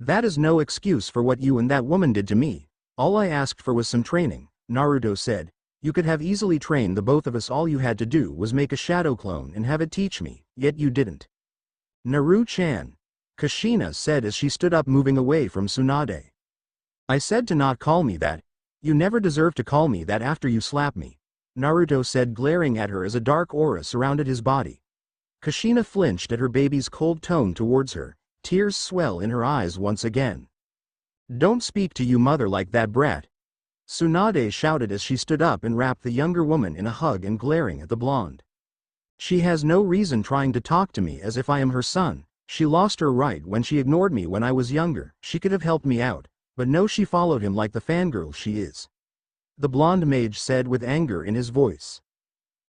That is no excuse for what you and that woman did to me. All I asked for was some training, Naruto said. You could have easily trained the both of us. All you had to do was make a shadow clone and have it teach me, yet you didn't. Naru-chan, Kushina said as she stood up, moving away from Tsunade. I said to not call me that. You never deserve to call me that after you slap me, Naruto said, glaring at her as a dark aura surrounded his body. Kushina flinched at her baby's cold tone towards her, tears swell in her eyes once again. Don't speak to your mother like that, brat, Tsunade shouted as she stood up and wrapped the younger woman in a hug and glaring at the blonde. She has no reason trying to talk to me as if I am her son. She lost her right when she ignored me when I was younger. She could have helped me out, but no, she followed him like the fangirl she is, the blonde mage said with anger in his voice.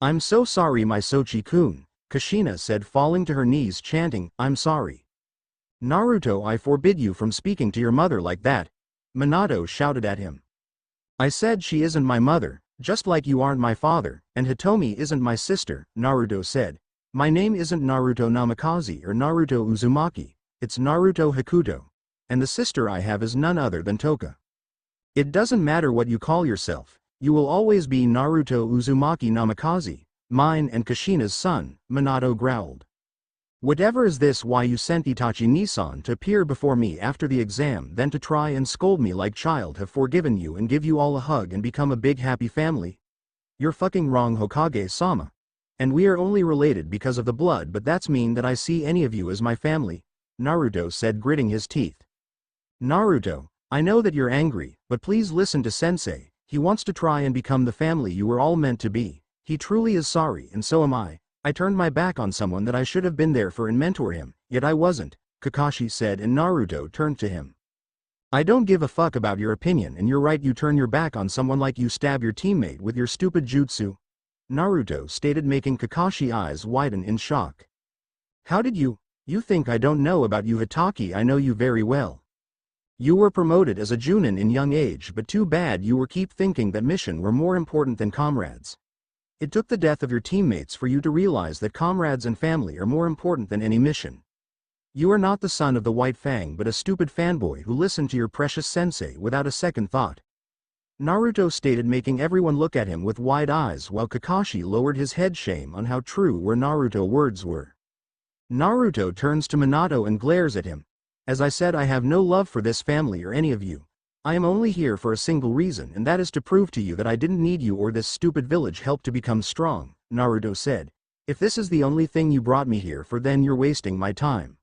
I'm so sorry, my Sochi-kun, Kushina said, falling to her knees chanting, I'm sorry. Naruto, I forbid you from speaking to your mother like that, Minato shouted at him. I said she isn't my mother, just like you aren't my father, and Hitomi isn't my sister, Naruto said. My name isn't Naruto Namikaze or Naruto Uzumaki, it's Naruto Hakuto, and the sister I have is none other than Toka. It doesn't matter what you call yourself, you will always be Naruto Uzumaki Namikaze, mine and Kushina's son, Minato growled. Whatever is this, why you sent Itachi-Nissan to appear before me after the exam, then to try and scold me like child? Have forgiven you and give you all a hug and become a big happy family? You're fucking wrong, Hokage-sama. And we are only related because of the blood, but that's mean that I see any of you as my family, Naruto said, gritting his teeth. Naruto, I know that you're angry, but please listen to sensei. He wants to try and become the family you were all meant to be. He truly is sorry, and so am I. I turned my back on someone that I should have been there for and mentor him, yet I wasn't, Kakashi said, and Naruto turned to him. I don't give a fuck about your opinion, and you're right, you turn your back on someone like you stab your teammate with your stupid jutsu, Naruto stated, making Kakashi eyes widen in shock. How did you think I don't know about you, Hitaki? I know you very well. You were promoted as a Junin in young age, but too bad you were keep thinking that mission were more important than comrades. It took the death of your teammates for you to realize that comrades and family are more important than any mission. You are not the son of the White Fang, but a stupid fanboy who listened to your precious sensei without a second thought, Naruto stated, making everyone look at him with wide eyes while Kakashi lowered his head. Shame on how true were Naruto words were. Naruto turns to Minato and glares at him. As I said, I have no love for this family or any of you. I am only here for a single reason, and that is to prove to you that I didn't need you or this stupid village help to become strong, Naruto said. If this is the only thing you brought me here for, then you're wasting my time.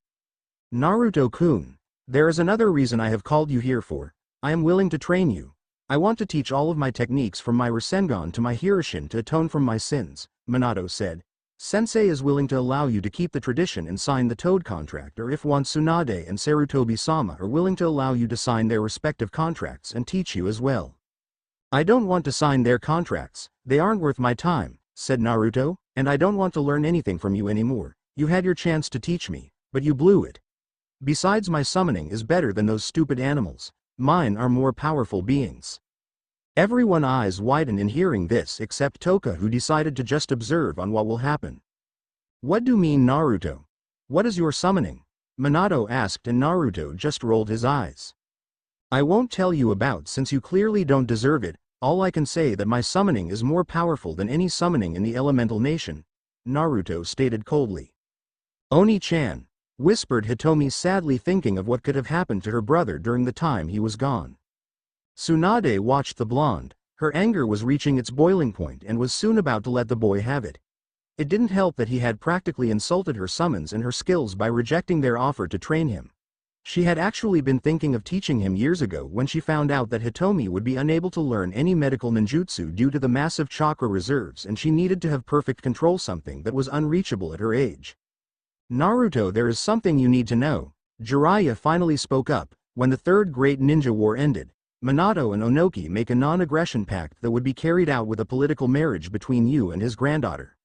Naruto-kun, there is another reason I have called you here for. I am willing to train you. I want to teach all of my techniques from my Rasengan to my Hiroshin to atone from my sins, Minato said. Sensei is willing to allow you to keep the tradition and sign the Toad contract, or if once Tsunade and Sarutobi-sama are willing to allow you to sign their respective contracts and teach you as well. I don't want to sign their contracts, they aren't worth my time, said Naruto, and I don't want to learn anything from you anymore. You had your chance to teach me, but you blew it. Besides, my summoning is better than those stupid animals, Mine are more powerful beings. Everyone's eyes widen in hearing this except Toka, who decided to just observe on what will happen. What do you mean, Naruto? What is your summoning? Minato asked, and Naruto just rolled his eyes. I won't tell you about, since you clearly don't deserve it. All I can say that my summoning is more powerful than any summoning in the elemental nation, Naruto stated coldly. Oni-chan, whispered Hitomi, sadly thinking of what could have happened to her brother during the time he was gone. Tsunade watched the blonde. Her anger was reaching its boiling point and was soon about to let the boy have it. It didn't help that he had practically insulted her summons and her skills by rejecting their offer to train him. She had actually been thinking of teaching him years ago when she found out that Hitomi would be unable to learn any medical ninjutsu due to the massive chakra reserves, and she needed to have perfect control, something that was unreachable at her age. Naruto, there is something you need to know. Jiraiya finally spoke up. When the Third Great Ninja War ended, Minato and Onoki make a non-aggression pact that would be carried out with a political marriage between you and his granddaughter.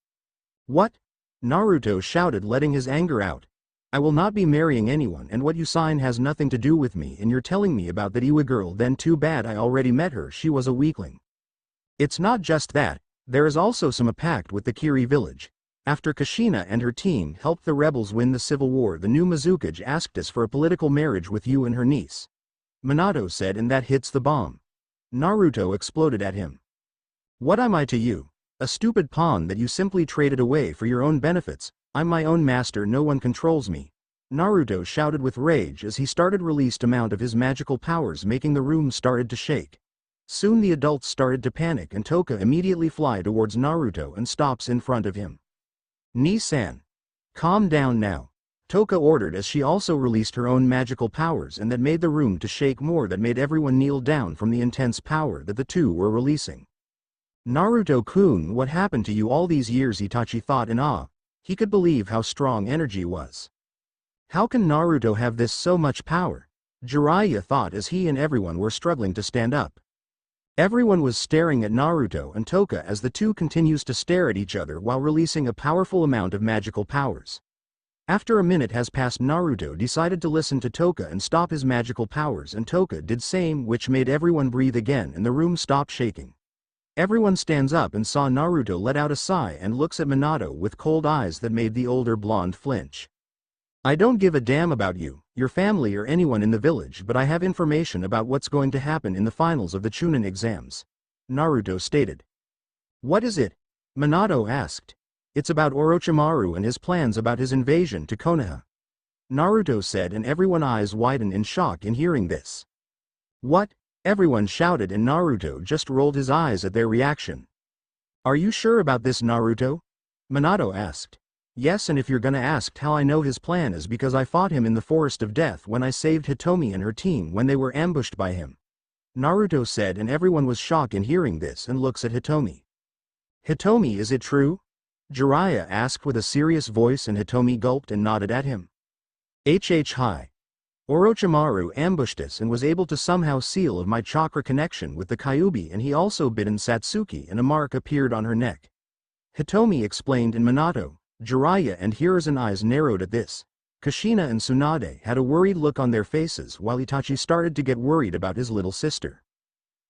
What? Naruto shouted, letting his anger out. I will not be marrying anyone, and what you sign has nothing to do with me, and you're telling me about that Iwa girl? Then too bad, I already met her, she was a weakling. It's not just that, there is also some pact with the Kiri village. After Kushina and her team helped the rebels win the civil war, the new Mizukage asked us for a political marriage with you and her niece. Minato said, and that hits the bomb. Naruto exploded at him. What am I to you? A stupid pawn that you simply traded away for your own benefits. I'm my own master, no one controls me. Naruto shouted with rage as he started released amount of his magical powers, making the room started to shake. Soon the adults started to panic, and Toka immediately fly towards Naruto and stops in front of him. Ni-san. Calm down now. Toka ordered as she also released her own magical powers, and that made the room to shake more, that made everyone kneel down from the intense power that the two were releasing. Naruto-kun, what happened to you all these years? Itachi thought in awe. He could believe how strong energy was. How can Naruto have this so much power? Jiraiya thought as he and everyone were struggling to stand up. Everyone was staring at Naruto and Toka as the two continues to stare at each other while releasing a powerful amount of magical powers. After a minute has passed, Naruto decided to listen to Toka and stop his magical powers, and Toka did same, which made everyone breathe again and the room stopped shaking. Everyone stands up and saw Naruto let out a sigh and looks at Minato with cold eyes that made the older blonde flinch. I don't give a damn about you, your family, or anyone in the village, but I have information about what's going to happen in the finals of the Chunin exams, Naruto stated. What is it? Minato asked. It's about Orochimaru and his plans about his invasion to Konoha, Naruto said, and everyone's eyes widened in shock in hearing this. What? Everyone shouted, and Naruto just rolled his eyes at their reaction. Are you sure about this, Naruto? Minato asked. Yes, and if you're gonna ask how I know his plan, is because I fought him in the Forest of Death when I saved Hitomi and her team when they were ambushed by him, Naruto said, and everyone was shocked in hearing this and looks at Hitomi. Hitomi, is it true? Jiraiya asked with a serious voice, and Hitomi gulped and nodded at him. Hi. Orochimaru ambushed us and was able to somehow seal of my chakra connection with the Kyuubi, and he also bitten Satsuki and a mark appeared on her neck, Hitomi explained, and Minato, Jiraiya and Hiruzen eyes narrowed at this. Kushina and Tsunade had a worried look on their faces while Itachi started to get worried about his little sister.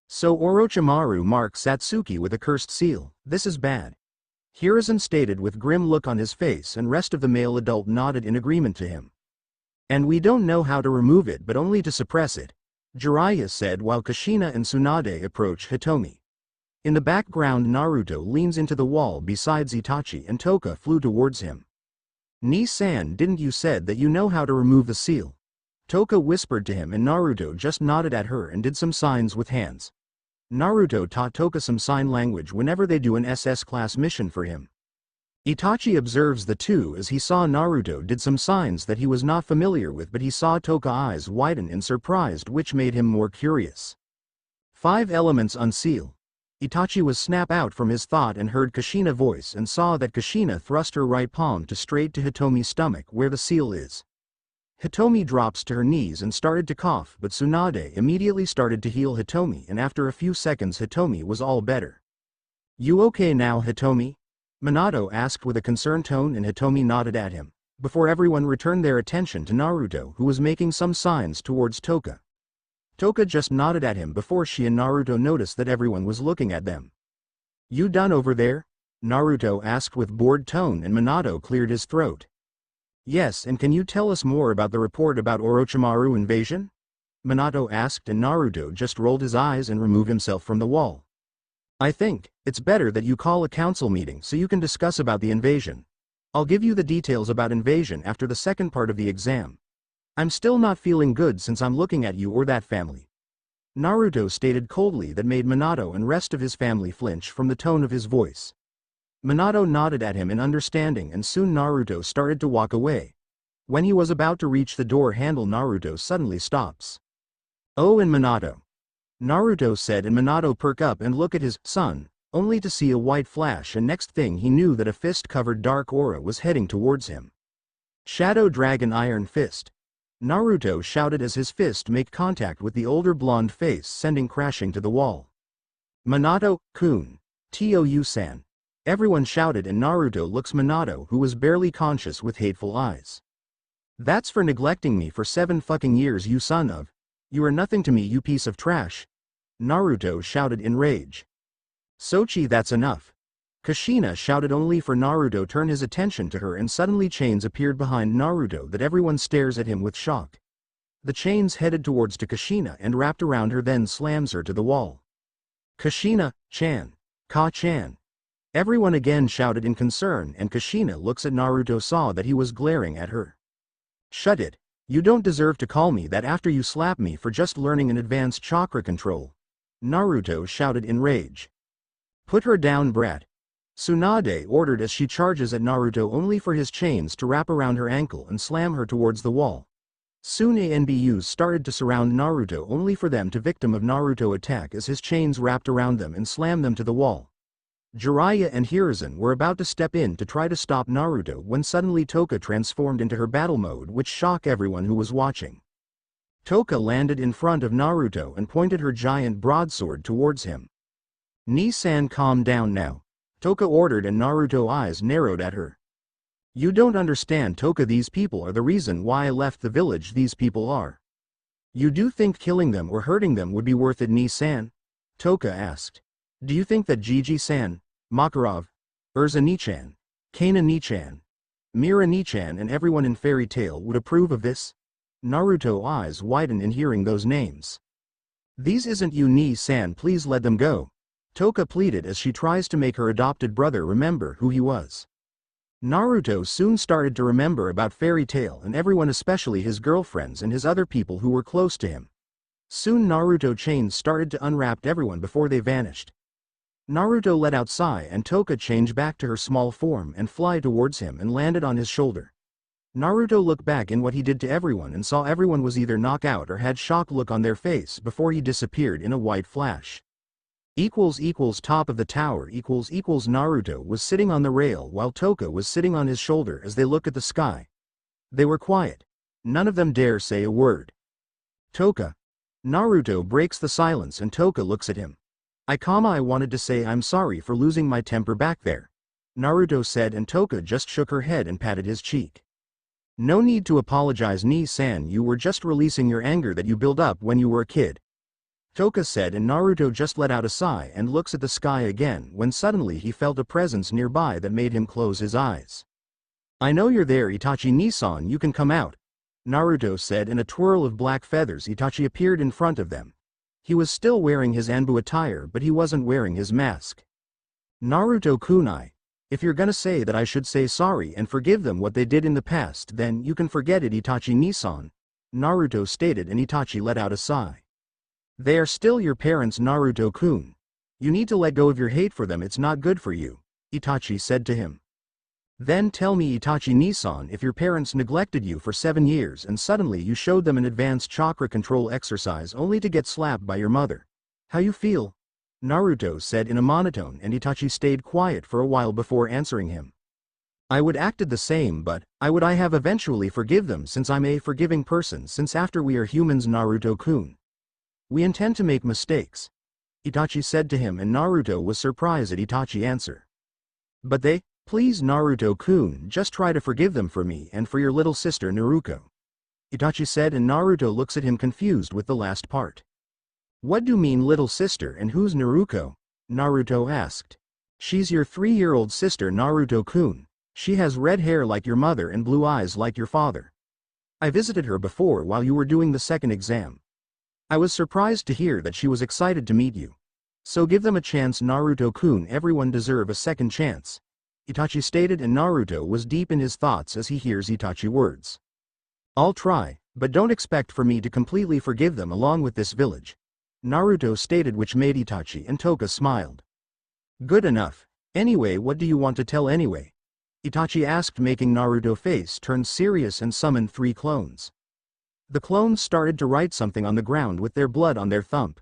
So Orochimaru marked Satsuki with a cursed seal, this is bad, Hiruzen stated with grim look on his face, and rest of the male adult nodded in agreement to him. And we don't know how to remove it but only to suppress it, Jiraiya said while Kushina and Tsunade approach Hitomi. In the background, Naruto leans into the wall besides Itachi, and Toka flew towards him. Ni-san, didn't you said that you know how to remove the seal? Toka whispered to him, and Naruto just nodded at her and did some signs with hands. Naruto taught Toka some sign language whenever they do an SS class mission for him. Itachi observes the two as he saw Naruto did some signs that he was not familiar with, but he saw Toka's eyes widen in surprise, which made him more curious. 5 elements unseal. Itachi was snap out from his thought and heard Kushina's voice and saw that Kushina thrust her right palm to straight to Hitomi's stomach where the seal is. Hitomi drops to her knees and started to cough, but Tsunade immediately started to heal Hitomi, and after a few seconds Hitomi was all better. You okay now, Hitomi? Minato asked with a concerned tone, and Hitomi nodded at him, before everyone returned their attention to Naruto, who was making some signs towards Toka. Toka just nodded at him before she and Naruto noticed that everyone was looking at them. You done over there? Naruto asked with bored tone, and Minato cleared his throat. Yes, and can you tell us more about the report about Orochimaru invasion? Minato asked, and Naruto just rolled his eyes and removed himself from the wall. I think it's better that you call a council meeting so you can discuss about the invasion. I'll give you the details about invasion after the second part of the exam. I'm still not feeling good since I'm looking at you or that family. Naruto stated coldly, that made Minato and rest of his family flinch from the tone of his voice. Minato nodded at him in understanding, and soon Naruto started to walk away. When he was about to reach the door handle, Naruto suddenly stops. Oh, and Minato, Naruto said, and Minato perked up and looked at his son, only to see a white flash, and next thing he knew that a fist-covered dark aura was heading towards him. Shadow Dragon Iron Fist. Naruto shouted as his fist made contact with the older blonde face, sending crashing to the wall. Minato-kun. Tou-san. Everyone shouted, and Naruto looks Minato, who was barely conscious, with hateful eyes. That's for neglecting me for 7 fucking years, you son of. You are nothing to me, you piece of trash. Naruto shouted in rage. Sochi, that's enough. Kushina shouted, only for Naruto turn his attention to her, and suddenly chains appeared behind Naruto that everyone stares at him with shock. The chains headed towards to Kushina and wrapped around her, then slams her to the wall. Kushina-chan. Ka-chan. Everyone again shouted in concern, and Kushina looks at Naruto, saw that he was glaring at her. Shut it. You don't deserve to call me that after you slap me for just learning an advanced chakra control. Naruto shouted in rage. Put her down, brat. Tsunade ordered as she charges at Naruto, only for his chains to wrap around her ankle and slam her towards the wall. Soon ANBUs started to surround Naruto, only for them to victim of Naruto attack as his chains wrapped around them and slammed them to the wall. Jiraiya and Hiruzen were about to step in to try to stop Naruto when suddenly Toka transformed into her battle mode, which shocked everyone who was watching. Toka landed in front of Naruto and pointed her giant broadsword towards him. Ni-san, calm down now. Toka ordered, and Naruto's eyes narrowed at her. You don't understand, Toka, these people are the reason why I left the village. These people are. You do think killing them or hurting them would be worth it, Ni-san? Toka asked. Do you think that Gigi-san, Makarov, Urza Ni-chan, Kana Ni-chan, Mira Ni-chan and everyone in Fairy Tail would approve of this? Naruto's eyes widened in hearing those names. These isn't you, Ni-san, please let them go. Toka pleaded as she tries to make her adopted brother remember who he was. Naruto soon started to remember about Fairy Tail and everyone, especially his girlfriends and his other people who were close to him. Soon Naruto's chains started to unwrap everyone before they vanished. Naruto let out a sigh, and Toka changed back to her small form and fly towards him and landed on his shoulder. Naruto looked back in what he did to everyone and saw everyone was either knocked out or had shock look on their face before he disappeared in a white flash. Top of the tower Naruto was sitting on the rail while Toka was sitting on his shoulder as they looked at the sky. They were quiet. None of them dare say a word. Toka. Naruto breaks the silence, and Toka looks at him. I wanted to say I'm sorry for losing my temper back there, Naruto said, and Toka just shook her head and patted his cheek. No need to apologize, Ni-san, you were just releasing your anger that you built up when you were a kid, Toka said, and Naruto just let out a sigh and looks at the sky again when suddenly he felt a presence nearby that made him close his eyes. I know you're there, Itachi. Ni-san, you can come out, Naruto said. In a twirl of black feathers, Itachi appeared in front of them. He was still wearing his Anbu attire, but he wasn't wearing his mask. Naruto-kunai, if you're gonna say that I should say sorry and forgive them what they did in the past, then you can forget it, Itachi. Ni-san, Naruto stated, and Itachi let out a sigh. They are still your parents, Naruto-kun. You need to let go of your hate for them, it's not good for you, Itachi said to him. Then tell me, Itachi Ni-san, if your parents neglected you for 7 years and suddenly you showed them an advanced chakra control exercise only to get slapped by your mother, how you feel? Naruto said in a monotone, and Itachi stayed quiet for a while before answering him. I would acted the same, but I have eventually forgive them, since I'm a forgiving person, since after we are humans, Naruto-kun. We intend to make mistakes, Itachi said to him, and Naruto was surprised at Itachi's answer. But they, please Naruto-kun, just try to forgive them for me and for your little sister Naruko, Itachi said, and Naruto looks at him confused with the last part. What do you mean little sister, and who's Naruko? Naruto asked. She's your 3-year-old sister, Naruto-kun. She has red hair like your mother and blue eyes like your father. I visited her before while you were doing the second exam. I was surprised to hear that she was excited to meet you. So give them a chance, Naruto-kun. Everyone deserve a second chance. Itachi stated, and Naruto was deep in his thoughts as he hears Itachi words. I'll try, but don't expect for me to completely forgive them along with this village. Naruto stated, which made Itachi and Toka smiled. Good enough. Anyway, what do you want to tell anyway? Itachi asked, making Naruto's face turn serious, and summoned 3 clones. The clones started to write something on the ground with their blood on their thumb.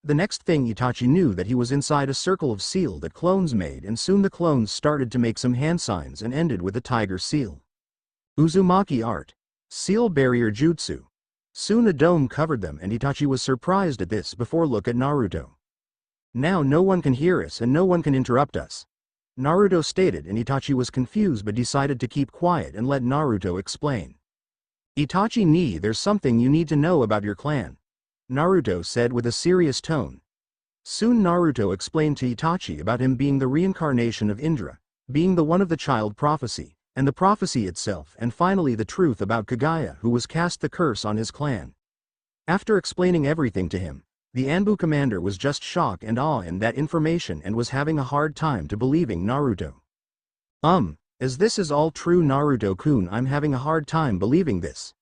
The next thing Itachi knew that he was inside a circle of seal that clones made, and soon the clones started to make some hand signs and ended with a tiger seal. Uzumaki art. Seal barrier jutsu. Soon a dome covered them, and Itachi was surprised at this before look at Naruto. Now no one can hear us and no one can interrupt us. Naruto stated, and Itachi was confused but decided to keep quiet and let Naruto explain. Itachi, there's something you need to know about your clan. Naruto said with a serious tone. Soon Naruto explained to Itachi about him being the reincarnation of Indra, being the one of the child prophecy, and the prophecy itself, and finally the truth about Kagaya, who was cast the curse on his clan. After explaining everything to him, the Anbu commander was just shocked and awe in that information and was having a hard time to believing Naruto. As this is all true, Naruto-kun, I'm having a hard time believing this.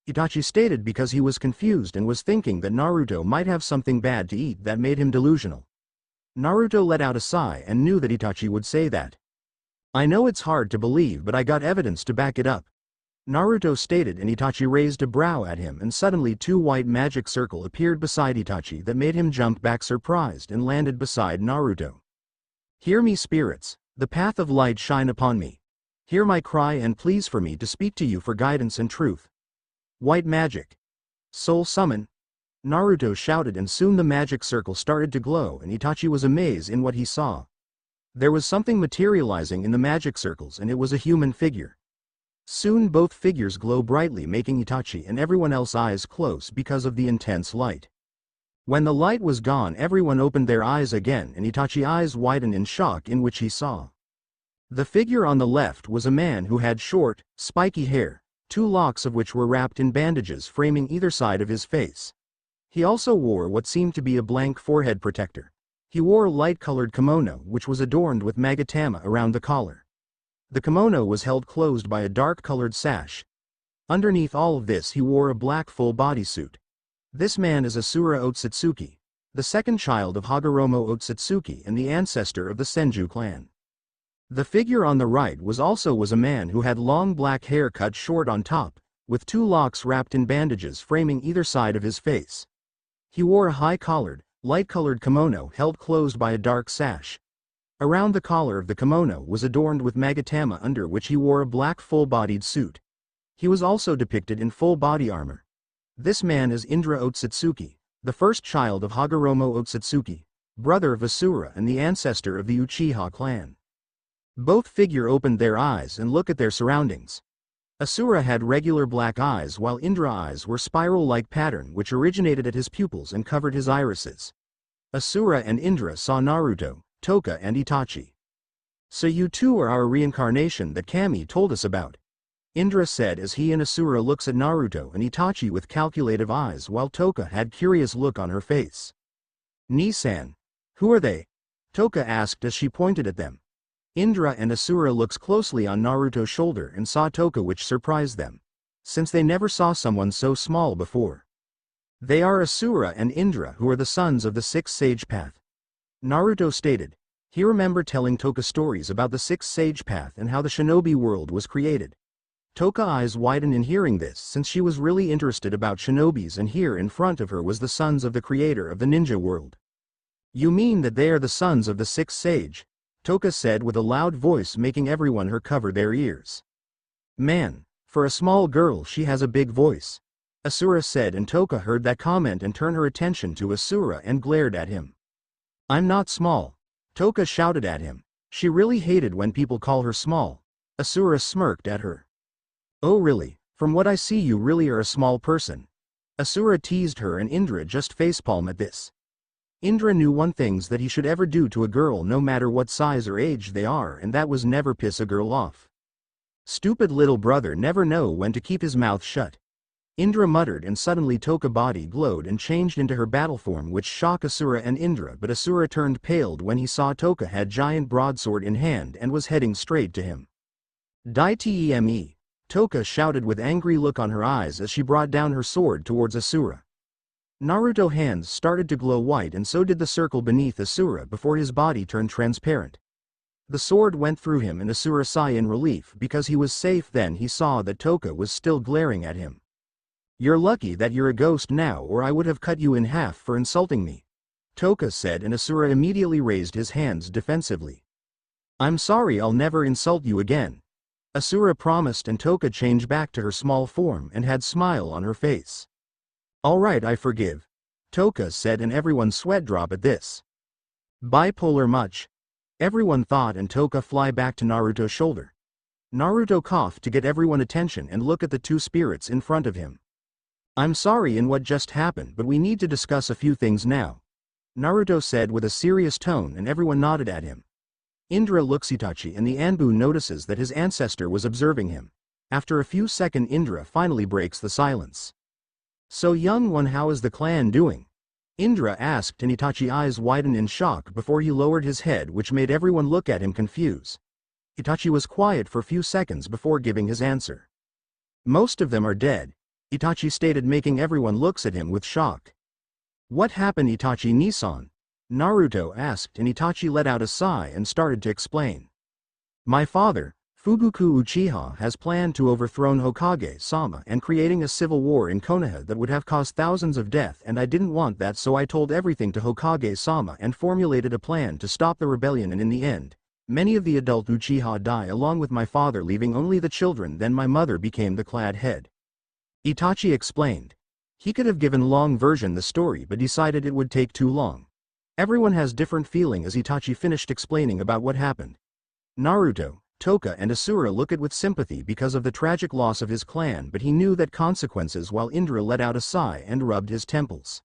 Itachi stated because he was confused and was thinking that Naruto might have something bad to eat that made him delusional. Naruto let out a sigh and knew that Itachi would say that. I know it's hard to believe, but I got evidence to back it up. Naruto stated, and Itachi raised a brow at him, and suddenly 2 white magic circles appeared beside Itachi that made him jump back surprised and landed beside Naruto. Hear me, spirits, the path of light shine upon me. Hear my cry and please for me to speak to you for guidance and truth. White magic. Soul summon. Naruto shouted, and soon the magic circle started to glow, and Itachi was amazed in what he saw. There was something materializing in the magic circles, and it was a human figure. Soon both figures glow brightly, making Itachi and everyone else eyes close because of the intense light. When the light was gone, everyone opened their eyes again, and Itachi's eyes widened in shock in which he saw. The figure on the left was a man who had short, spiky hair, 2 locks of which were wrapped in bandages framing either side of his face. He also wore what seemed to be a blank forehead protector. He wore a light-colored kimono which was adorned with magatama around the collar. The kimono was held closed by a dark-colored sash. Underneath all of this he wore a black full bodysuit. This man is Asura Otsutsuki, the second child of Hagoromo Otsutsuki and the ancestor of the Senju clan. The figure on the right was a man who had long black hair cut short on top, with 2 locks wrapped in bandages framing either side of his face. He wore a high-collared, light-colored kimono held closed by a dark sash. Around the collar of the kimono was adorned with magatama, under which he wore a black full-bodied suit. He was also depicted in full body armor. This man is Indra Otsutsuki, the first child of Hagoromo Otsutsuki, brother of Asura and the ancestor of the Uchiha clan. Both figures opened their eyes and looked at their surroundings. Asura had regular black eyes while Indra's eyes were spiral-like pattern which originated at his pupils and covered his irises. Asura and Indra saw Naruto, Toka and Itachi. So you two are our reincarnation that Kami told us about. Indra said as he and Asura looks at Naruto and Itachi with calculative eyes while Toka had curious look on her face. Nisan. Who are they? Toka asked as she pointed at them. Indra and Asura looks closely on Naruto's shoulder and saw Toka, which surprised them, since they never saw someone so small before. They are Asura and Indra, who are the sons of the 6th Sage Path. Naruto stated. He remembered telling Toka stories about the 6th Sage Path and how the shinobi world was created. Toka's eyes widened in hearing this, since she was really interested about shinobis, and here in front of her was the sons of the creator of the ninja world. You mean that they are the sons of the 6th Sage? Toka said with a loud voice, making everyone her cover their ears. Man, for a small girl she has a big voice. Asura said, and Toka heard that comment and turned her attention to Asura and glared at him. I'm not small. Toka shouted at him. She really hated when people call her small. Asura smirked at her. Oh really, from what I see you really are a small person. Asura teased her and Indra just facepalm at this. Indra knew one thing that he should ever do to a girl no matter what size or age they are, and that was never piss a girl off. Stupid little brother never know when to keep his mouth shut. Indra muttered, and suddenly Toka body glowed and changed into her battle form, which shocked Asura and Indra, but Asura turned pale when he saw Toka had giant broadsword in hand and was heading straight to him. Die Teme! Toka shouted with angry look on her eyes as she brought down her sword towards Asura. Naruto's hands started to glow white, and so did the circle beneath Asura before his body turned transparent. The sword went through him, and Asura sighed in relief because he was safe. Then he saw that Toka was still glaring at him. "You're lucky that you're a ghost now, or I would have cut you in half for insulting me," Toka said, and Asura immediately raised his hands defensively. "I'm sorry, I'll never insult you again," Asura promised, and Toka changed back to her small form and had smile on her face. "Alright, I forgive," Toka said, and everyone sweat drop at this. "Bipolar much?" everyone thought, and Toka fly back to Naruto's shoulder. Naruto coughed to get everyone's attention and look at the two spirits in front of him. "I'm sorry in what just happened, but we need to discuss a few things now," Naruto said with a serious tone, and everyone nodded at him. Indra looks Itachi, and the Anbu notices that his ancestor was observing him. After a few seconds, Indra finally breaks the silence. "So young one, how is the clan doing?" Indra asked, and Itachi's eyes widened in shock before he lowered his head, which made everyone look at him confused. Itachi was quiet for a few seconds before giving his answer. "Most of them are dead," Itachi stated, making everyone looks at him with shock. "What happened, Itachi Nisan?" Naruto asked, and Itachi let out a sigh and started to explain. "My father, Fugoku Uchiha, has planned to overthrow Hokage-sama and creating a civil war in Konoha that would have caused thousands of deaths, and I didn't want that, so I told everything to Hokage-sama and formulated a plan to stop the rebellion, and in the end, many of the adult Uchiha die along with my father, leaving only the children. Then my mother became the clad head," Itachi explained. He could have given long version the story but decided it would take too long. Everyone has different feeling as Itachi finished explaining about what happened. Naruto, Toka and Asura look at with sympathy because of the tragic loss of his clan, but he knew that consequences, while Indra let out a sigh and rubbed his temples.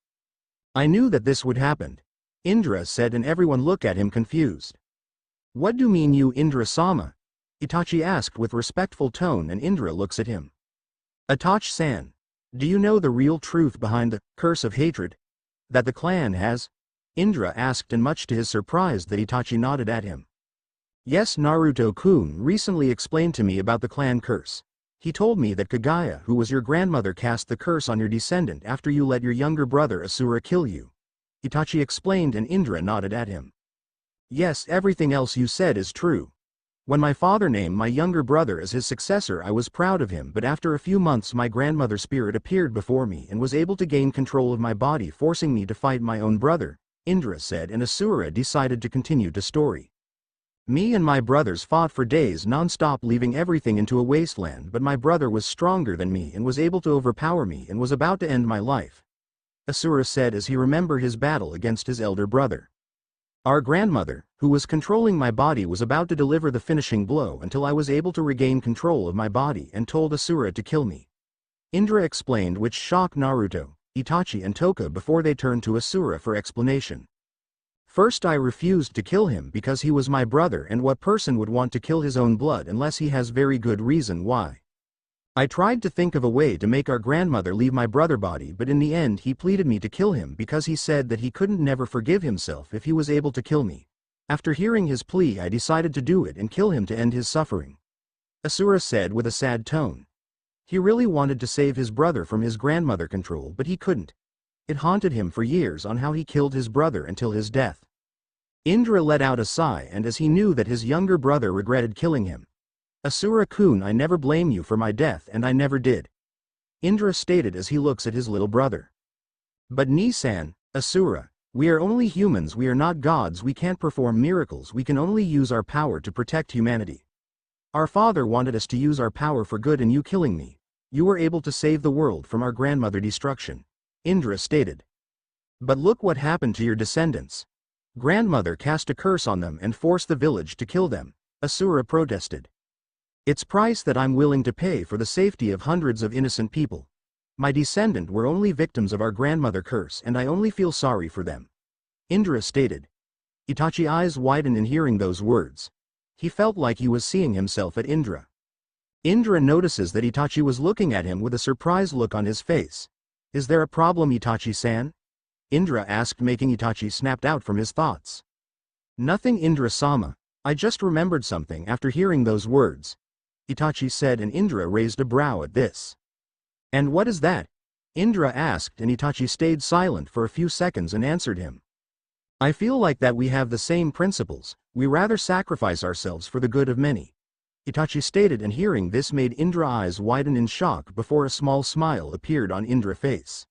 "I knew that this would happen," Indra said, and everyone looked at him confused. "What do you mean, you Indra-sama?" Itachi asked with respectful tone, and Indra looks at him. "Itachi-san, do you know the real truth behind the curse of hatred that the clan has?" Indra asked, and much to his surprise that Itachi nodded at him. "Yes, Naruto-kun recently explained to me about the clan curse. He told me that Kagaya, who was your grandmother, cast the curse on your descendant after you let your younger brother Asura kill you," Itachi explained, and Indra nodded at him. "Yes, everything else you said is true. When my father named my younger brother as his successor, I was proud of him, but after a few months my grandmother's spirit appeared before me and was able to gain control of my body, forcing me to fight my own brother," Indra said, and Asura decided to continue the story. "Me and my brothers fought for days non-stop, leaving everything into a wasteland, but my brother was stronger than me and was able to overpower me and was about to end my life," Asura said as he remembered his battle against his elder brother. "Our grandmother, who was controlling my body, was about to deliver the finishing blow until I was able to regain control of my body and told Asura to kill me," Indra explained, which shocked Naruto, Itachi and Toka before they turned to Asura for explanation. "First, I refused to kill him because he was my brother, and what person would want to kill his own blood unless he has very good reason why? I tried to think of a way to make our grandmother leave my brother body, but in the end he pleaded me to kill him because he said that he couldn't never forgive himself if he was able to kill me. After hearing his plea, I decided to do it and kill him to end his suffering," Asura said with a sad tone. He really wanted to save his brother from his grandmother control, but he couldn't. It haunted him for years on how he killed his brother until his death. Indra let out a sigh, and as he knew that his younger brother regretted killing him. "Asura-kun, I never blame you for my death, and I never did," Indra stated as he looks at his little brother. "But Nisan, Asura, we are only humans, we are not gods, we can't perform miracles, we can only use our power to protect humanity. Our father wanted us to use our power for good, and you killing me, you were able to save the world from our grandmother destruction," Indra stated. "But look what happened to your descendants. Grandmother cast a curse on them and forced the village to kill them," Asura protested. "It's price that I'm willing to pay for the safety of hundreds of innocent people," My descendant were only victims of our grandmother curse and I only feel sorry for them. Indra stated. Itachi's eyes widened in hearing those words. He felt like he was seeing himself at Indra. Indra notices that Itachi was looking at him with a surprised look on his face. Is there a problem, Itachi-san? Indra asked, making Itachi snapped out from his thoughts. Nothing, Indra-sama. I just remembered something after hearing those words, Itachi said, and Indra raised a brow at this. And what is that? Indra asked, and Itachi stayed silent for a few seconds and answered him. I feel like that we have the same principles, we rather sacrifice ourselves for the good of many, Itachi stated, and hearing this made Indra's eyes widen in shock before a small smile appeared on Indra's face.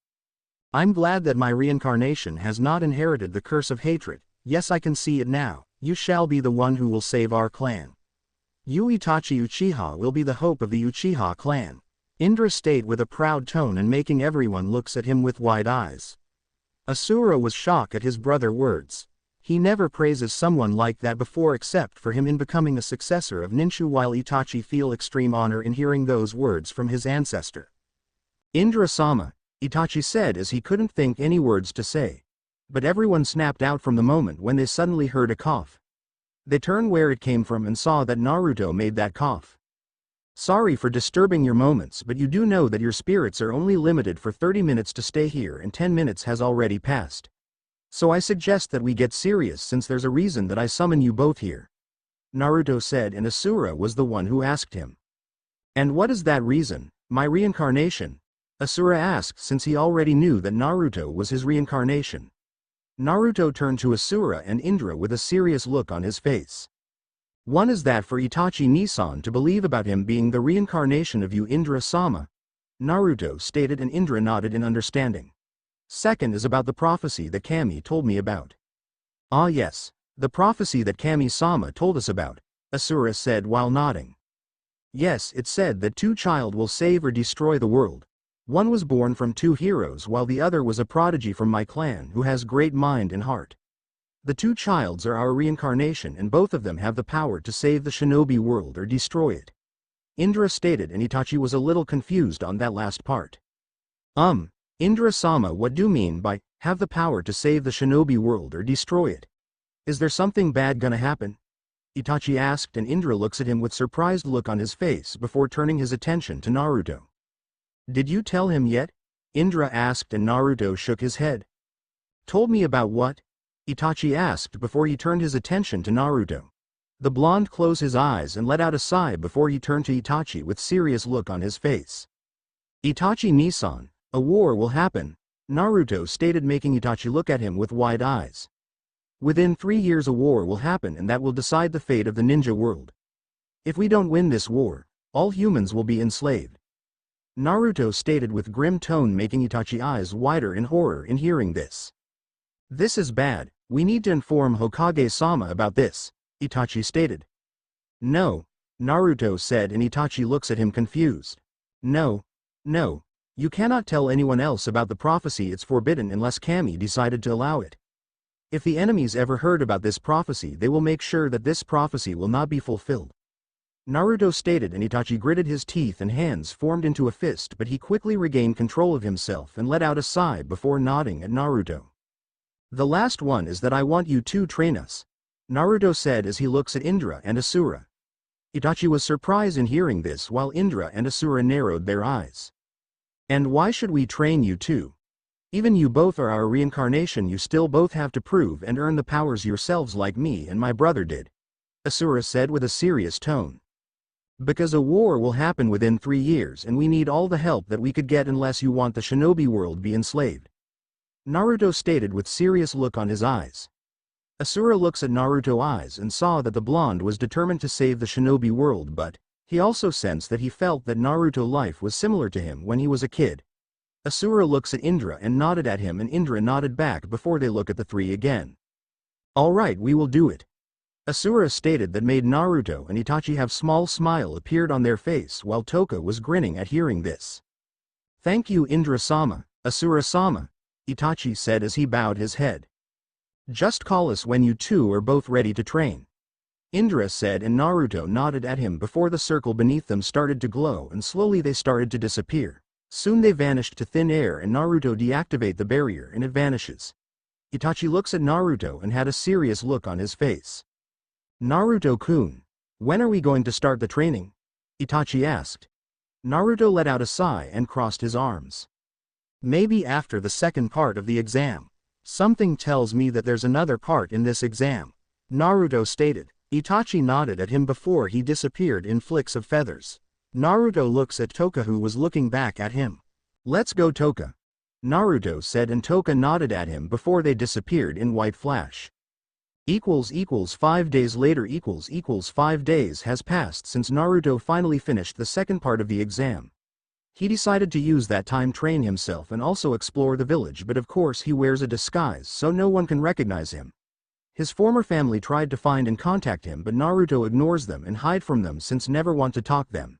I'm glad that my reincarnation has not inherited the curse of hatred. Yes, I can see it now. You shall be the one who will save our clan. You, Itachi Uchiha, will be the hope of the Uchiha clan, Indra stated with a proud tone and making everyone looks at him with wide eyes. Asura was shocked at his brother's words. He never praises someone like that before except for him in becoming a successor of Ninshu, while Itachi feel extreme honor in hearing those words from his ancestor. Indra-sama, Itachi said as he couldn't think any words to say. But everyone snapped out from the moment when they suddenly heard a cough. They turned where it came from and saw that Naruto made that cough. Sorry for disturbing your moments, but you do know that your spirits are only limited for 30 minutes to stay here and 10 minutes has already passed. So I suggest that we get serious since there's a reason that I summon you both here, Naruto said, and Asura was the one who asked him. And what is that reason? My reincarnation? Asura asked, since he already knew that Naruto was his reincarnation. Naruto turned to Asura and Indra with a serious look on his face. One is that for Itachi Nisan to believe about him being the reincarnation of you, Indra-sama, Naruto stated, and Indra nodded in understanding. Second is about the prophecy that Kami told me about. Ah yes, the prophecy that Kami-sama told us about, Asura said while nodding. Yes, it said that two child will save or destroy the world. One was born from two heroes while the other was a prodigy from my clan who has great mind and heart. The two childs are our reincarnation and both of them have the power to save the shinobi world or destroy it, Indra stated, and Itachi was a little confused on that last part. Indra-sama, what do you mean by, have the power to save the shinobi world or destroy it? Is there something bad gonna happen? Itachi asked, and Indra looks at him with surprised look on his face before turning his attention to Naruto. Did you tell him yet? Indra asked, and Naruto shook his head. Told me about what? Itachi asked before he turned his attention to Naruto. The blonde closed his eyes and let out a sigh before he turned to Itachi with serious look on his face. Itachi Nisan, a war will happen, Naruto stated, making Itachi look at him with wide eyes. Within 3 years a war will happen and that will decide the fate of the ninja world. If we don't win this war, all humans will be enslaved, Naruto stated with grim tone, making Itachi's eyes wider in horror in hearing this. This is bad, we need to inform Hokage-sama about this, Itachi stated. No, Naruto said, and Itachi looks at him confused. No, you cannot tell anyone else about the prophecy, it's forbidden unless Kami decided to allow it. If the enemies ever heard about this prophecy they will make sure that this prophecy will not be fulfilled, Naruto stated, and Itachi gritted his teeth and hands formed into a fist, but he quickly regained control of himself and let out a sigh before nodding at Naruto. The last one is that I want you to train us, Naruto said as he looks at Indra and Asura. Itachi was surprised in hearing this while Indra and Asura narrowed their eyes. And why should we train you two? Even you both are our reincarnation, you still both have to prove and earn the powers yourselves like me and my brother did, Asura said with a serious tone. Because a war will happen within 3 years and we need all the help that we could get unless you want the shinobi world be enslaved, Naruto stated with serious look on his eyes. Asura looks at Naruto's eyes and saw that the blonde was determined to save the shinobi world, but he also sensed that he felt that Naruto's life was similar to him when he was a kid. Asura looks at Indra and nodded at him, and Indra nodded back before they look at the three again. Alright, we will do it, Asura stated, that made Naruto and Itachi have small smile appeared on their face while Toka was grinning at hearing this. Thank you Indra-sama, Asura-sama, Itachi said as he bowed his head. Just call us when you two are both ready to train, Indra said, and Naruto nodded at him before the circle beneath them started to glow and slowly they started to disappear, Soon they vanished to thin air and Naruto deactivate the barrier and it vanishes. Itachi looks at Naruto and had a serious look on his face. Naruto-kun, when are we going to start the training? Itachi asked. Naruto let out a sigh and crossed his arms. Maybe after the second part of the exam. Something tells me that there's another part in this exam. Naruto stated. Itachi nodded at him before he disappeared in flicks of feathers. Naruto looks at Toka who was looking back at him. Let's go Toka. Naruto said and Toka nodded at him before they disappeared in white flash. 5 days later 5 days has passed since Naruto finally finished the second part of the exam. He decided to use that time train himself and also explore the village, but of course he wears a disguise so no one can recognize him. His former family tried to find and contact him but Naruto ignores them and hide from them since never want to talk them.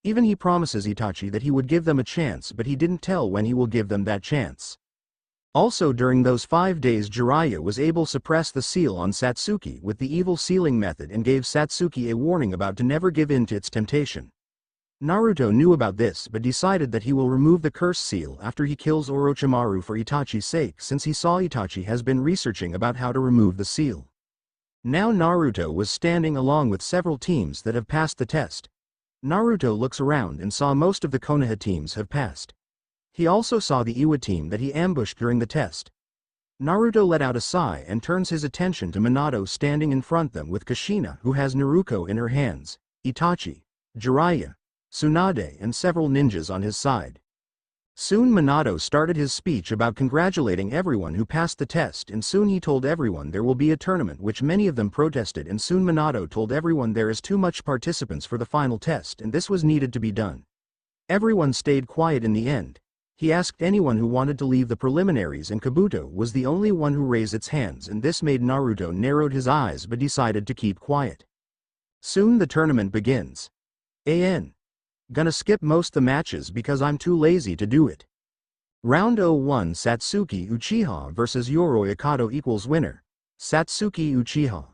Even he promises Itachi that he would give them a chance but he didn't tell when he will give them that chance. Also during those 5 days Jiraiya was able to suppress the seal on Satsuki with the evil sealing method and gave Satsuki a warning about to never give in to its temptation. Naruto knew about this but decided that he will remove the curse seal after he kills Orochimaru for Itachi's sake since he saw Itachi has been researching about how to remove the seal. Now Naruto was standing along with several teams that have passed the test. Naruto looks around and saw most of the Konoha teams have passed. He also saw the Iwa team that he ambushed during the test. Naruto let out a sigh and turns his attention to Minato standing in front of them with Kushina who has Naruto in her hands, Itachi, Jiraiya, Tsunade and several ninjas on his side. Soon Minato started his speech about congratulating everyone who passed the test and soon he told everyone there will be a tournament which many of them protested and soon Minato told everyone there is too much participants for the final test and this was needed to be done. Everyone stayed quiet in the end. He asked anyone who wanted to leave the preliminaries and Kabuto was the only one who raised its hands and this made Naruto narrowed his eyes but decided to keep quiet. Soon the tournament begins. Gonna skip most the matches because I'm too lazy to do it. Round 01 Satsuki Uchiha vs Yoroi Akato equals winner. Satsuki Uchiha.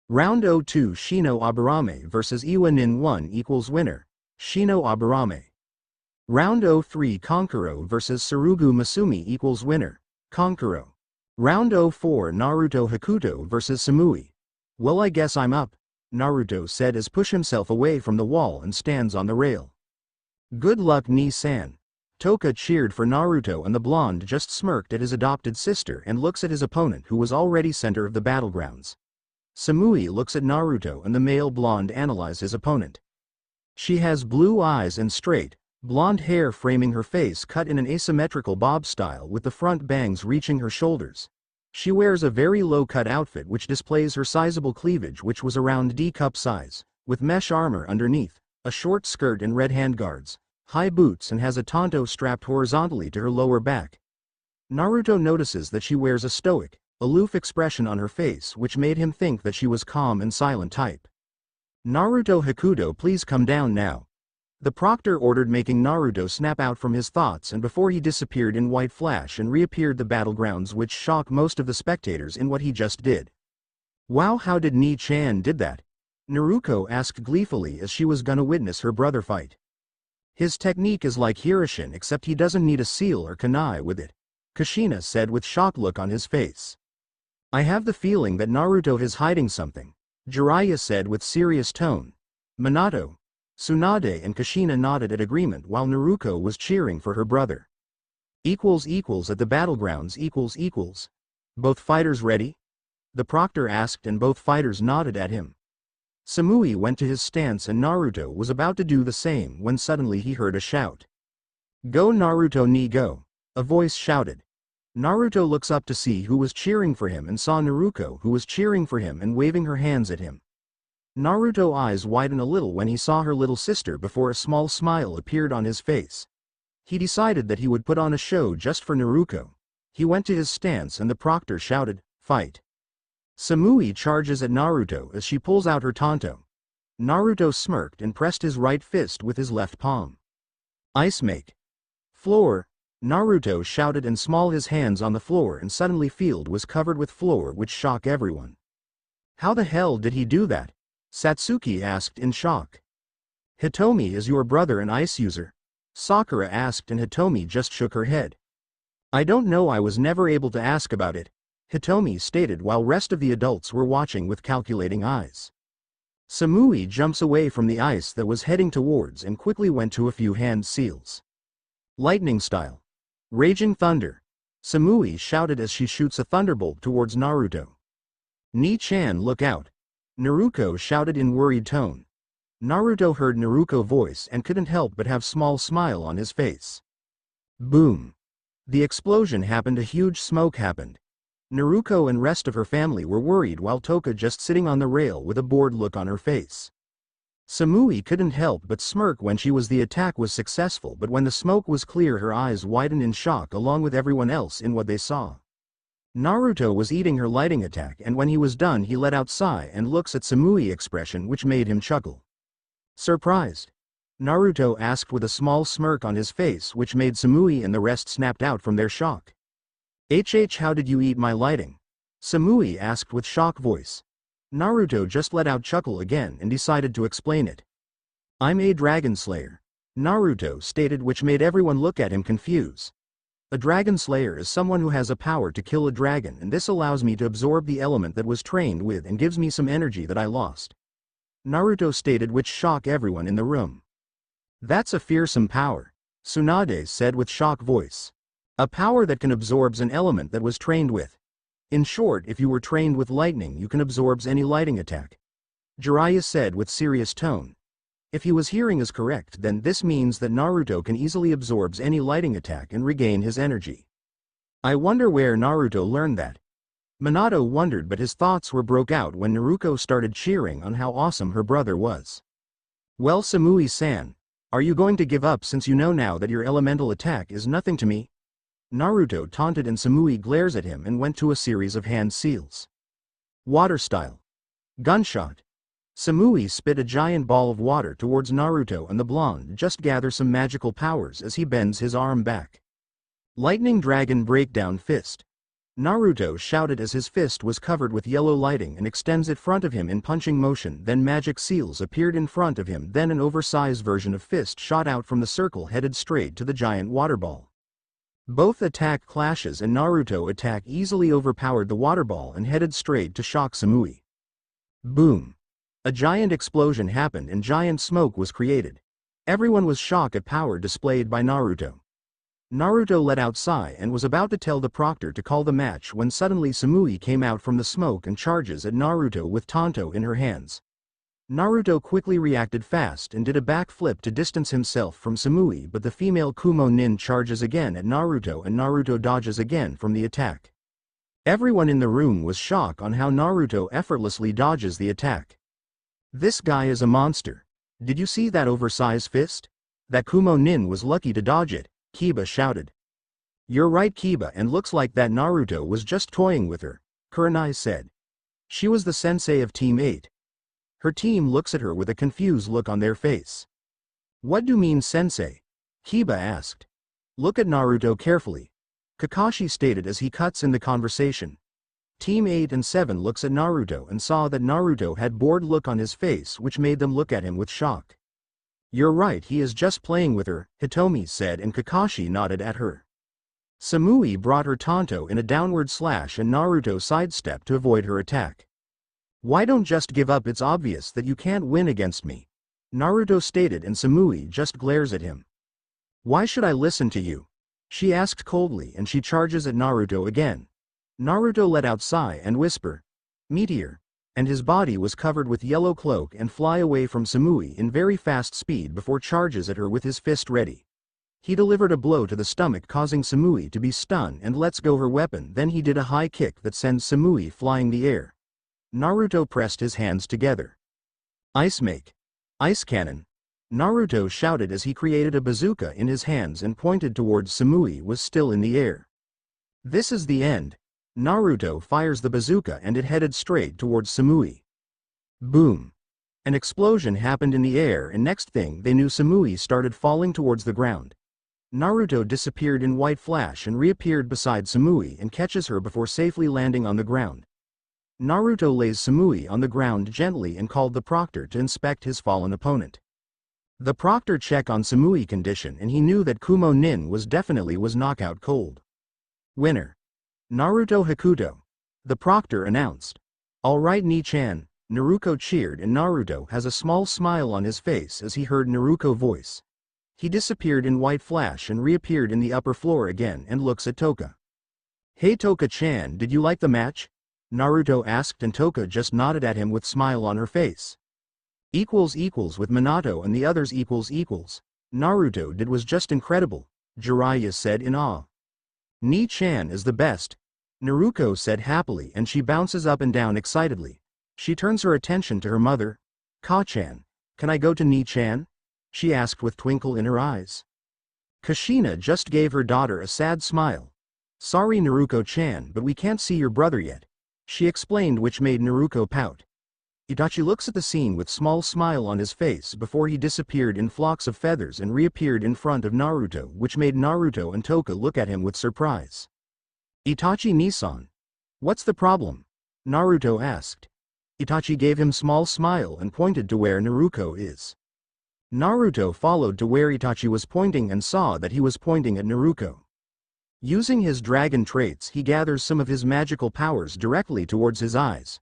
Round 02 Shino Aburame vs Iwa Nin 1 equals winner. Shino Aburame. Round 03 Kankuro vs Tsurugu Masumi equals winner. Kankuro. Round 04 Naruto Hakuto vs Samui. Well I guess I'm up, Naruto said as push himself away from the wall and stands on the rail. Good luck Ni-san. Toka cheered for Naruto and the blonde just smirked at his adopted sister and looks at his opponent who was already center of the battlegrounds. Samui looks at Naruto and the male blonde analyze his opponent. She has blue eyes and straight, blonde hair framing her face cut in an asymmetrical bob style with the front bangs reaching her shoulders. She wears a very low-cut outfit which displays her sizable cleavage which was around D-cup size, with mesh armor underneath, a short skirt and red handguards, high boots and has a tanto strapped horizontally to her lower back. Naruto notices that she wears a stoic, aloof expression on her face which made him think that she was calm and silent type. Naruto Hakuto please come down now. The proctor ordered making Naruto snap out from his thoughts and before he disappeared in white flash and reappeared the battlegrounds which shocked most of the spectators in what he just did. Wow, how did Ni-chan did that? Naruko asked gleefully as she was gonna witness her brother fight. His technique is like Hirishin except he doesn't need a seal or kunai with it, Kushina said with shocked look on his face. I have the feeling that Naruto is hiding something, Jiraiya said with serious tone. Minato, Tsunade and Kushina nodded at agreement while Naruko was cheering for her brother. At the battlegrounds . Both fighters ready? The proctor asked and both fighters nodded at him. Samui went to his stance and Naruto was about to do the same when suddenly he heard a shout. Go Naruto ni go, a voice shouted. Naruto looks up to see who was cheering for him and saw Naruko who was cheering for him and waving her hands at him. Naruto's eyes widened a little when he saw her little sister before a small smile appeared on his face. He decided that he would put on a show just for Naruko. He went to his stance and the proctor shouted, fight. Samui charges at Naruto as she pulls out her tanto. Naruto smirked and pressed his right fist with his left palm. Ice make. Floor. Naruto shouted and small his hands on the floor and suddenly field was covered with floor which shocked everyone. How the hell did he do that? Satsuki asked in shock. Hitomi is your brother an ice user? Sakura asked and Hitomi just shook her head. I don't know, I was never able to ask about it, Hitomi stated while rest of the adults were watching with calculating eyes. Samui jumps away from the ice that was heading towards and quickly went to a few hand seals. Lightning style. Raging thunder. Samui shouted as she shoots a thunderbolt towards Naruto. Ni-chan, look out. Naruto shouted in worried tone. Naruto heard Naruto's voice and couldn't help but have small smile on his face. Boom. The explosion happened, a huge smoke happened. Naruto and rest of her family were worried while Toka just sitting on the rail with a bored look on her face. Samui couldn't help but smirk when the attack was successful, but when the smoke was clear her eyes widened in shock along with everyone else in what they saw. Naruto was eating her lighting attack and when he was done he let out sigh and looks at Samui expression which made him chuckle. Surprised? Naruto asked with a small smirk on his face which made Samui and the rest snapped out from their shock. How did you eat my lighting? Samui asked with shock voice. Naruto just let out chuckle again and decided to explain it. I'm a dragon slayer. Naruto stated which made everyone look at him confused. A dragon slayer is someone who has a power to kill a dragon and this allows me to absorb the element that was trained with and gives me some energy that I lost. Naruto stated which shocked everyone in the room. That's a fearsome power, Tsunade said with shock voice. A power that can absorb an element that was trained with. In short, if you were trained with lightning you can absorb any lighting attack. Jiraiya said with serious tone. If he was hearing is correct then this means that Naruto can easily absorb any lighting attack and regain his energy. I wonder where Naruto learned that. Minato wondered but his thoughts were broke out when Naruto started cheering on how awesome her brother was. Well Samui-san, are you going to give up since you know now that your elemental attack is nothing to me? Naruto taunted and Samui glares at him and went to a series of hand seals. Water style. Gunshot. Samui spit a giant ball of water towards Naruto and the blonde just gathers some magical powers as he bends his arm back. Lightning Dragon Breakdown Fist. Naruto shouted as his fist was covered with yellow lighting and extends in front of him in punching motion, then magic seals appeared in front of him, then an oversized version of fist shot out from the circle headed straight to the giant water ball. Both attack clashes and Naruto attack easily overpowered the water ball and headed straight to shock Samui. Boom. A giant explosion happened and giant smoke was created. Everyone was shocked at power displayed by Naruto. Naruto let out sigh and was about to tell the proctor to call the match when suddenly Samui came out from the smoke and charges at Naruto with Tonto in her hands. Naruto quickly reacted fast and did a backflip to distance himself from Samui, but the female Kumo Nin charges again at Naruto and Naruto dodges again from the attack. Everyone in the room was shocked on how Naruto effortlessly dodges the attack. This guy is a monster. Did you see that oversized fist? That Kumo Nin was lucky to dodge it, Kiba shouted. You're right Kiba, and looks like that Naruto was just toying with her, Kurenai said. She was the sensei of Team 8. Her team looks at her with a confused look on their face. What do you mean sensei? Kiba asked. Look at Naruto carefully, Kakashi stated as he cuts in the conversation. Team 8 and 7 looks at Naruto and saw that Naruto had bored look on his face which made them look at him with shock. You're right, he is just playing with her, Hitomi said, and Kakashi nodded at her. Samui brought her Tonto in a downward slash and Naruto sidestepped to avoid her attack. Why don't just give up, it's obvious that you can't win against me, Naruto stated, and Samui just glares at him. Why should I listen to you? She asked coldly and she charges at Naruto again. Naruto let out sigh and whisper, Meteor, and his body was covered with yellow cloak and fly away from Samui in very fast speed before charges at her with his fist ready. He delivered a blow to the stomach causing Samui to be stunned and lets go her weapon, then he did a high kick that sends Samui flying the air. Naruto pressed his hands together. Ice make. Ice cannon. Naruto shouted as he created a bazooka in his hands and pointed towards Samui was still in the air. This is the end. Naruto fires the bazooka and it headed straight towards Samui. Boom. An explosion happened in the air and next thing they knew Samui started falling towards the ground. Naruto disappeared in white flash and reappeared beside Samui and catches her before safely landing on the ground. Naruto lays Samui on the ground gently and called the proctor to inspect his fallen opponent. The proctor checked on Samui condition and he knew that Kumo Nin was knockout cold. Winner. Naruto Hakuto. The proctor announced. Alright Ni-chan, Naruto cheered and Naruto has a small smile on his face as he heard Naruto's voice. He disappeared in white flash and reappeared in the upper floor again and looks at Toka. Hey Toka-chan, did you like the match? Naruto asked and Toka just nodded at him with smile on her face. With Minato and the others . Naruto did was just incredible, Jiraiya said in awe. Ni-chan is the best, Naruto said happily and she bounces up and down excitedly. She turns her attention to her mother. Ka-chan, can I go to Ni-chan? She asked with twinkle in her eyes. Kushina just gave her daughter a sad smile. Sorry Naruto-chan, but we can't see your brother yet, she explained, which made Naruto pout. Itachi looks at the scene with small smile on his face before he disappeared in flocks of feathers and reappeared in front of Naruto, which made Naruto and Toka look at him with surprise. Itachi Nissan. What's the problem? Naruto asked. Itachi gave him small smile and pointed to where Naruto is. Naruto followed to where Itachi was pointing and saw that he was pointing at Naruto. Using his dragon traits, he gathers some of his magical powers directly towards his eyes.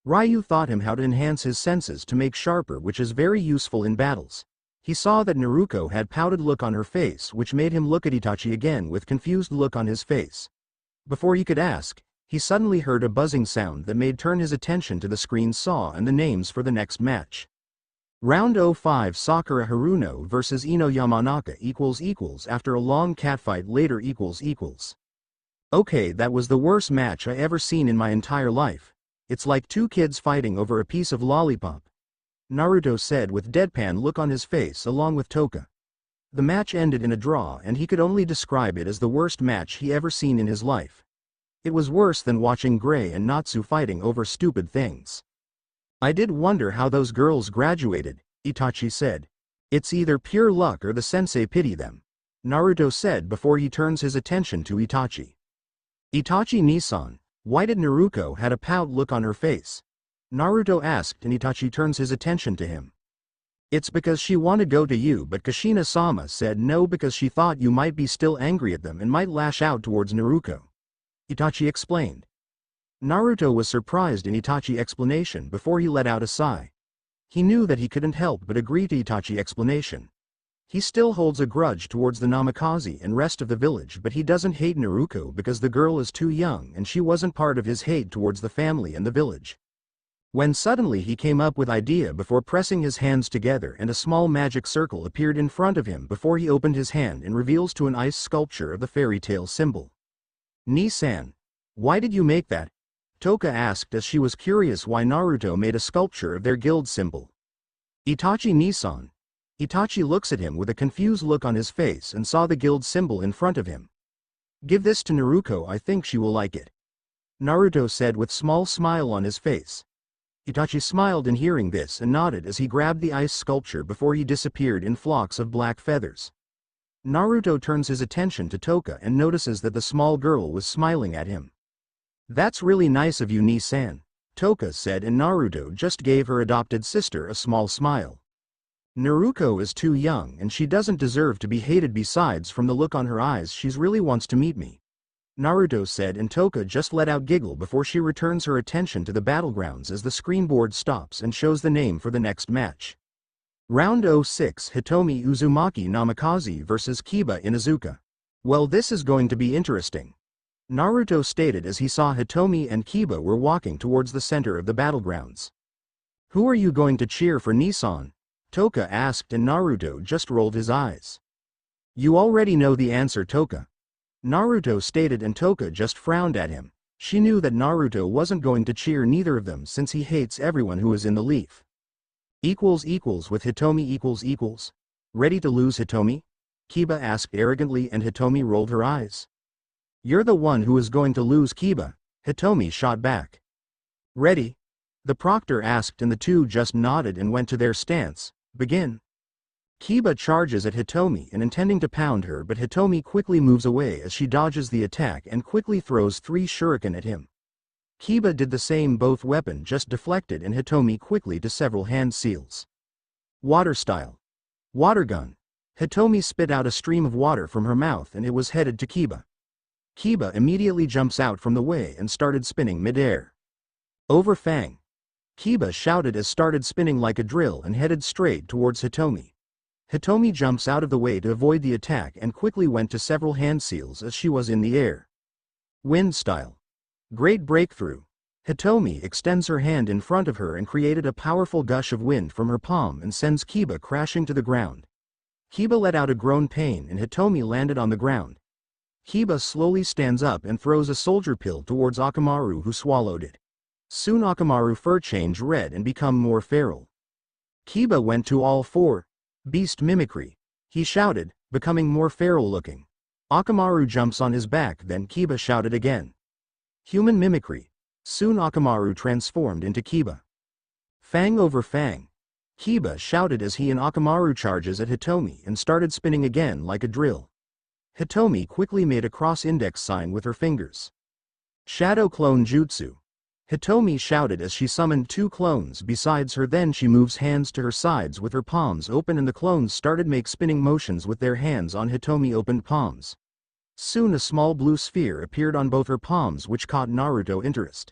Ryu taught him how to enhance his senses to make sharper, which is very useful in battles. He saw that Naruto had pouted look on her face, which made him look at Itachi again with confused look on his face. Before he could ask, he suddenly heard a buzzing sound that made turn his attention to the screen saw and the names for the next match. Round 05 Sakura Haruno vs Ino Yamanaka after a long catfight later . Okay, that was the worst match I ever seen in my entire life. It's like two kids fighting over a piece of lollipop, Naruto said with deadpan look on his face along with Toka. The match ended in a draw and he could only describe it as the worst match he ever seen in his life. It was worse than watching Gray and Natsu fighting over stupid things. I did wonder how those girls graduated, Itachi said. It's either pure luck or the sensei pity them, Naruto said before he turns his attention to Itachi. Itachi Nissan, why did Naruto had a pout look on her face? Naruto asked and Itachi turns his attention to him. It's because she wanted to go to you, but Kushina-sama said no because she thought you might be still angry at them and might lash out towards Naruto, Itachi explained. Naruto was surprised in Itachi's explanation before he let out a sigh. He knew that he couldn't help but agree to Itachi's explanation. He still holds a grudge towards the Namikaze and rest of the village, but he doesn't hate Naruto because the girl is too young and she wasn't part of his hate towards the family and the village. When suddenly he came up with idea before pressing his hands together and a small magic circle appeared in front of him before he opened his hand and reveals to an ice sculpture of the fairy tale symbol. Ni-san, why did you make that? Toka asked as she was curious why Naruto made a sculpture of their guild symbol. Itachi Nissan. Itachi looks at him with a confused look on his face and saw the guild symbol in front of him. Give this to Naruto, I think she will like it, Naruto said with small smile on his face. Itachi smiled in hearing this and nodded as he grabbed the ice sculpture before he disappeared in flocks of black feathers. Naruto turns his attention to Toka and notices that the small girl was smiling at him. That's really nice of you, Ni-san, Toka said, and Naruto just gave her adopted sister a small smile. Naruto is too young and she doesn't deserve to be hated, besides from the look on her eyes she really wants to meet me, Naruto said, and Toka just let out giggle before she returns her attention to the battlegrounds as the screenboard stops and shows the name for the next match. Round 06 Hitomi Uzumaki Namikaze vs Kiba Inuzuka. Well, this is going to be interesting, Naruto stated as he saw Hitomi and Kiba were walking towards the center of the battlegrounds. Who are you going to cheer for, Nissan? Toka asked, and Naruto just rolled his eyes. You already know the answer, Toka, Naruto stated, and Toka just frowned at him. She knew that Naruto wasn't going to cheer neither of them since he hates everyone who is in the leaf. With Hitomi . Ready to lose, Hitomi? Kiba asked arrogantly, and Hitomi rolled her eyes. You're the one who is going to lose, Kiba, Hitomi shot back. Ready? The proctor asked, and the two just nodded and went to their stance. Begin. Kiba charges at Hitomi and intending to pound her, but Hitomi quickly moves away as she dodges the attack and quickly throws 3 shuriken at him. Kiba did the same, both weapon just deflected, and Hitomi quickly to several hand seals. Water style. Water gun. Hitomi spit out a stream of water from her mouth and it was headed to Kiba. Kiba immediately jumps out from the way and started spinning mid-air. Over Fang. Kiba shouted as started spinning like a drill and headed straight towards Hitomi. Hitomi jumps out of the way to avoid the attack and quickly went to several hand seals as she was in the air. Wind style. Great breakthrough. Hitomi extends her hand in front of her and created a powerful gush of wind from her palm and sends Kiba crashing to the ground. Kiba let out a groan pain and Hitomi landed on the ground. Kiba slowly stands up and throws a soldier pill towards Akamaru who swallowed it. Soon Akamaru fur change red and become more feral. Kiba went to all four. Beast mimicry. He shouted, becoming more feral looking. Akamaru jumps on his back then Kiba shouted again. Human mimicry. Soon Akamaru transformed into Kiba. Fang over Fang. Kiba shouted as he and Akamaru charges at Hitomi and started spinning again like a drill. Hitomi quickly made a cross-index sign with her fingers. Shadow clone jutsu. Hitomi shouted as she summoned two clones besides her then she moves hands to her sides with her palms open and the clones started make spinning motions with their hands on Hitomi opened palms. Soon a small blue sphere appeared on both her palms which caught Naruto interest.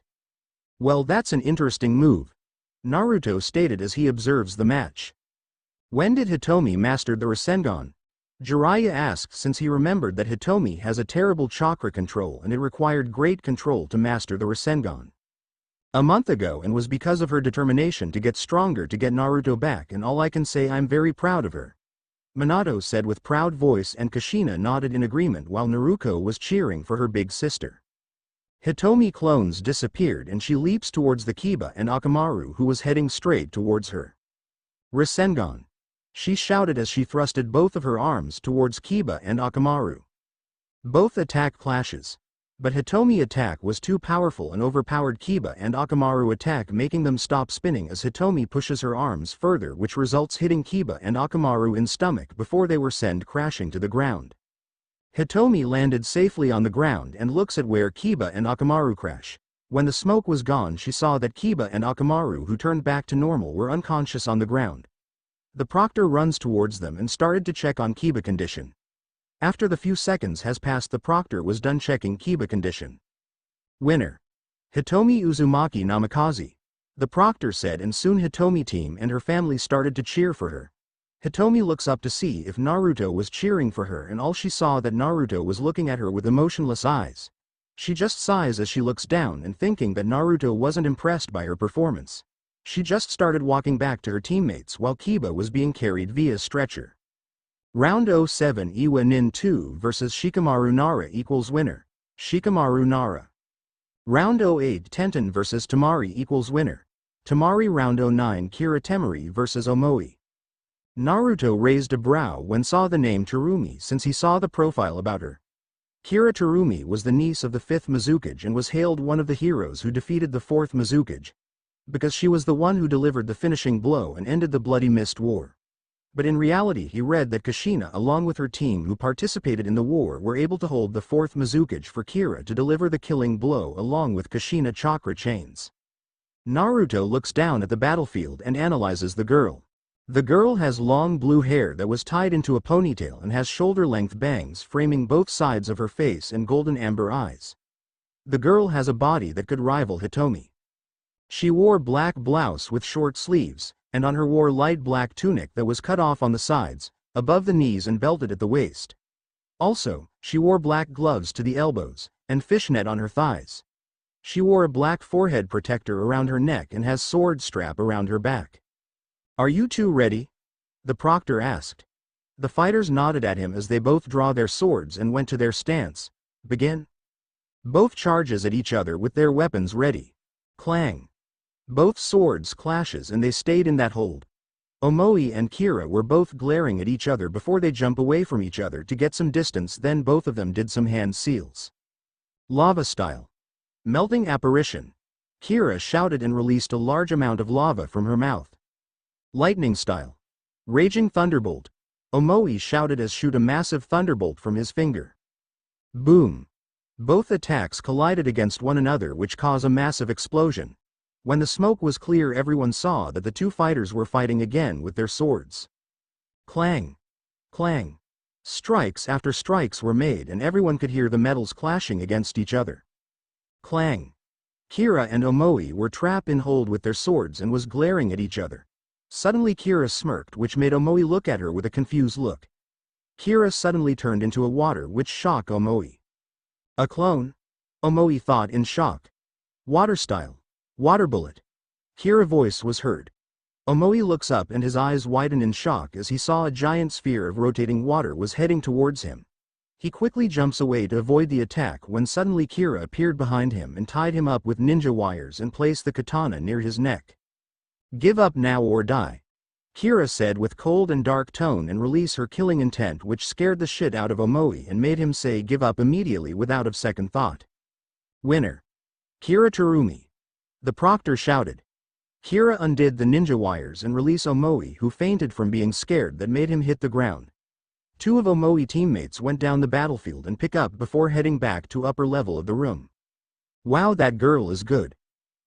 Well, that's an interesting move, Naruto stated as he observes the match. When did Hitomi master the Rasengan? Jiraiya asked since he remembered that Hitomi has a terrible chakra control and it required great control to master the Rasengan. A month ago and was because of her determination to get stronger to get Naruto back and all I can say I'm very proud of her. Minato said with proud voice and Kushina nodded in agreement while Naruko was cheering for her big sister. Hitomi clones disappeared and she leaps towards the Kiba and Akamaru who was heading straight towards her. Rasengan. She shouted as she thrusted both of her arms towards Kiba and Akamaru. Both attack clashes. But Hitomi attack was too powerful and overpowered Kiba and Akamaru attack making them stop spinning as Hitomi pushes her arms further which results hitting Kiba and Akamaru in stomach before they were sent crashing to the ground. Hitomi landed safely on the ground and looks at where Kiba and Akamaru crash. When the smoke was gone she saw that Kiba and Akamaru who turned back to normal were unconscious on the ground. The proctor runs towards them and started to check on Kiba condition. After the few seconds has passed the proctor was done checking Kiba condition. Winner. Hitomi Uzumaki Namikaze. The proctor said and soon Hitomi team and her family started to cheer for her. Hitomi looks up to see if Naruto was cheering for her and all she saw that Naruto was looking at her with emotionless eyes. She just sighs as she looks down and thinking that Naruto wasn't impressed by her performance. She just started walking back to her teammates while Kiba was being carried via stretcher. Round 07 Iwa Nin 2 vs Shikamaru Nara equals winner. Shikamaru Nara. Round 08 Tenten vs Tamari equals winner. Tamari. Round 09 Kira Temari vs Omoi. Naruto raised a brow when saw the name Terumi since he saw the profile about her. Kira Terumi was the niece of the 5th Mizukage and was hailed one of the heroes who defeated the 4th Mizukage, because she was the one who delivered the finishing blow and ended the Bloody Mist War. But in reality he read that Kushina along with her team who participated in the war were able to hold the 4th Mizukage for Kira to deliver the killing blow along with Kushina chakra chains. Naruto looks down at the battlefield and analyzes the girl. The girl has long blue hair that was tied into a ponytail and has shoulder-length bangs framing both sides of her face and golden amber eyes. The girl has a body that could rival Hitomi. She wore black blouse with short sleeves, and on her wore light black tunic that was cut off on the sides, above the knees and belted at the waist. Also, she wore black gloves to the elbows, and fishnet on her thighs. She wore a black forehead protector around her neck and has sword strap around her back. "Are you two ready?" the proctor asked. The fighters nodded at him as they both draw their swords and went to their stance. Begin. Both charges at each other with their weapons ready. Clang. Both swords clashes and they stayed in that hold. Omoi and Kira were both glaring at each other before they jump away from each other to get some distance, then both of them did some hand seals. Lava style. Melting apparition. Kira shouted and released a large amount of lava from her mouth. Lightning style. Raging thunderbolt. Omoi shouted as shoot a massive thunderbolt from his finger. Boom. Both attacks collided against one another which caused a massive explosion. When the smoke was clear everyone saw that the two fighters were fighting again with their swords. Clang! Clang! Strikes after strikes were made and everyone could hear the metals clashing against each other. Clang! Kira and Omoi were trapped in hold with their swords and was glaring at each other. Suddenly Kira smirked, which made Omoi look at her with a confused look. Kira suddenly turned into a water, which shocked Omoi. A clone? Omoi thought in shock. Water style. Water bullet. Kira's voice was heard. Omoi looks up and his eyes widen in shock as he saw a giant sphere of rotating water was heading towards him. He quickly jumps away to avoid the attack when suddenly Kira appeared behind him and tied him up with ninja wires and placed the katana near his neck. Give up now or die. Kira said with cold and dark tone and release her killing intent, which scared the shit out of Omoi and made him say give up immediately without a second thought. Winner. Kira Terumi. The proctor shouted. Kira undid the ninja wires and released Omoi, who fainted from being scared that made him hit the ground. Two of Omoi teammates went down the battlefield and pick up before heading back to upper level of the room. Wow, that girl is good.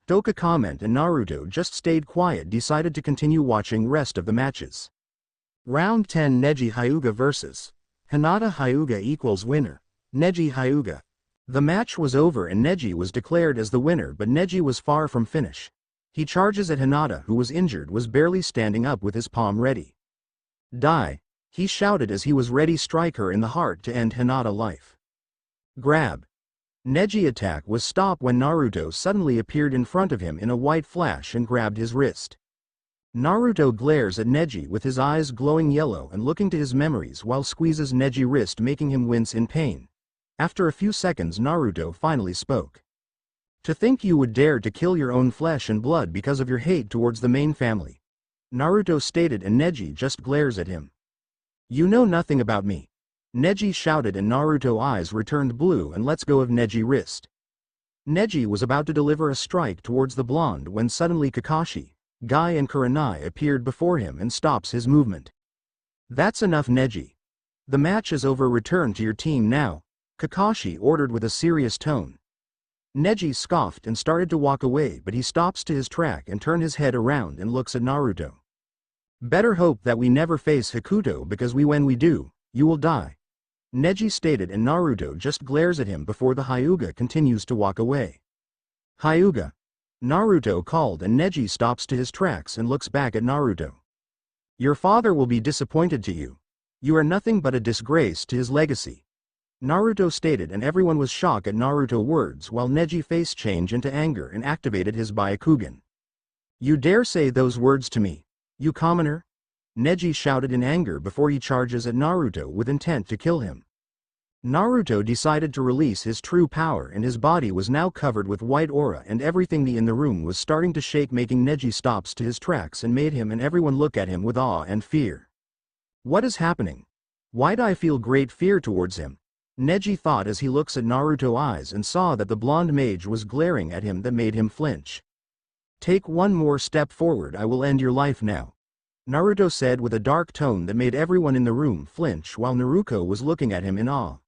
Doka comment and Naruto just stayed quiet, decided to continue watching rest of the matches. Round 10 Neji Hyuga vs. Hinata Hyuga equals winner. Neji Hyuga. The match was over and Neji was declared as the winner, but Neji was far from finish. He charges at Hinata, who was injured, was barely standing up with his palm ready. Die. He shouted as he was ready strike her in the heart to end Hinata life. Grab. Neji attack was stopped when Naruto suddenly appeared in front of him in a white flash and grabbed his wrist. Naruto glares at Neji with his eyes glowing yellow and looking to his memories while squeezes Neji's wrist, making him wince in pain. After a few seconds Naruto finally spoke. To think you would dare to kill your own flesh and blood because of your hate towards the main family. Naruto stated and Neji just glares at him. You know nothing about me. Neji shouted and Naruto's eyes returned blue and lets go of Neji's wrist. Neji was about to deliver a strike towards the blonde when suddenly Kakashi, Guy and Kurenai appeared before him and stops his movement. That's enough, Neji. The match is over, return to your team now, Kakashi ordered with a serious tone. Neji scoffed and started to walk away, but he stops to his track and turns his head around and looks at Naruto. Better hope that we never face Hakuto, because when we do, you will die. Neji stated and Naruto just glares at him before the Hyuga continues to walk away. Hyuga. Naruto called and Neji stops to his tracks and looks back at Naruto. Your father will be disappointed to you. You are nothing but a disgrace to his legacy. Naruto stated and everyone was shocked at Naruto's words while Neji face changed into anger and activated his Byakugan. You dare say those words to me, you commoner? Neji shouted in anger before he charges at Naruto with intent to kill him. Naruto decided to release his true power and his body was now covered with white aura and everything in the room was starting to shake, making Neji stops to his tracks and made him and everyone look at him with awe and fear. What is happening? Why do I feel great fear towards him? Neji thought as he looks at Naruto's eyes and saw that the blonde mage was glaring at him that made him flinch. Take one more step forward, I will end your life now. Naruto said with a dark tone that made everyone in the room flinch while Naruto was looking at him in awe.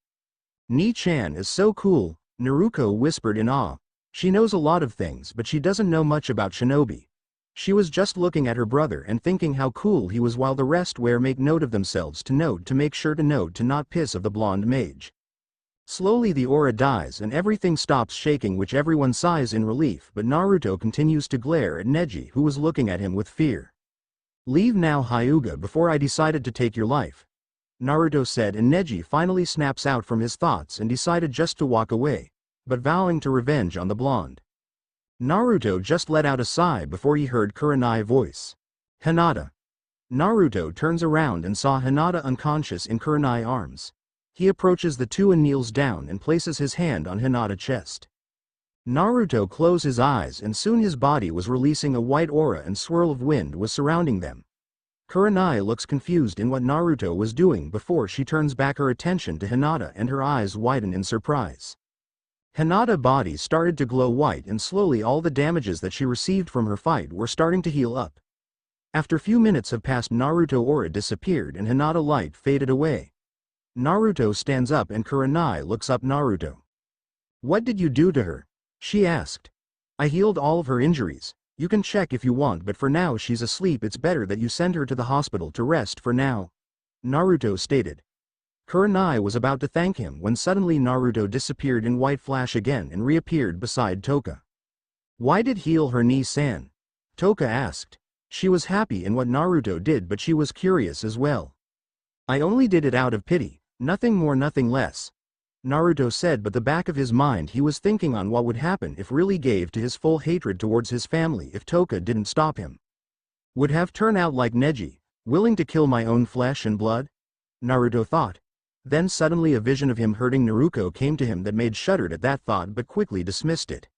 Ni-chan is so cool, Naruto whispered in awe. She knows a lot of things but she doesn't know much about shinobi. She was just looking at her brother and thinking how cool he was while the rest were make note of themselves to make sure to note to not piss of the blonde mage. Slowly the aura dies and everything stops shaking, which everyone sighs in relief, but Naruto continues to glare at Neji, who was looking at him with fear. Leave now, Hyuga, before I decided to take your life, Naruto said, and Neji finally snaps out from his thoughts and decided just to walk away, but vowing to revenge on the blonde. Naruto just let out a sigh before he heard Kurenai's voice. Hinata. Naruto turns around and saw Hinata unconscious in Kurenai's arms. He approaches the two and kneels down and places his hand on Hinata's chest. Naruto closed his eyes and soon his body was releasing a white aura and swirl of wind was surrounding them. Kurenai looks confused in what Naruto was doing before she turns back her attention to Hinata and her eyes widen in surprise. Hinata's body started to glow white and slowly all the damages that she received from her fight were starting to heal up. After few minutes have passed, Naruto's aura disappeared and Hinata's light faded away. Naruto stands up and Kurenai looks up Naruto. What did you do to her? She asked. I healed all of her injuries. You can check if you want, but for now she's asleep. It's better that you send her to the hospital to rest for now, Naruto stated. Kurenai was about to thank him when suddenly Naruto disappeared in white flash again and reappeared beside Toka. Why did heal her Nii-san? Toka asked. She was happy in what Naruto did, but she was curious as well. I only did it out of pity, nothing more, nothing less, Naruto said, but the back of his mind he was thinking on what would happen if really gave to his full hatred towards his family if Toka didn't stop him. Would have turned out like Neji, willing to kill my own flesh and blood? Naruto thought. Then suddenly a vision of him hurting Naruto came to him that made shuddered at that thought but quickly dismissed it.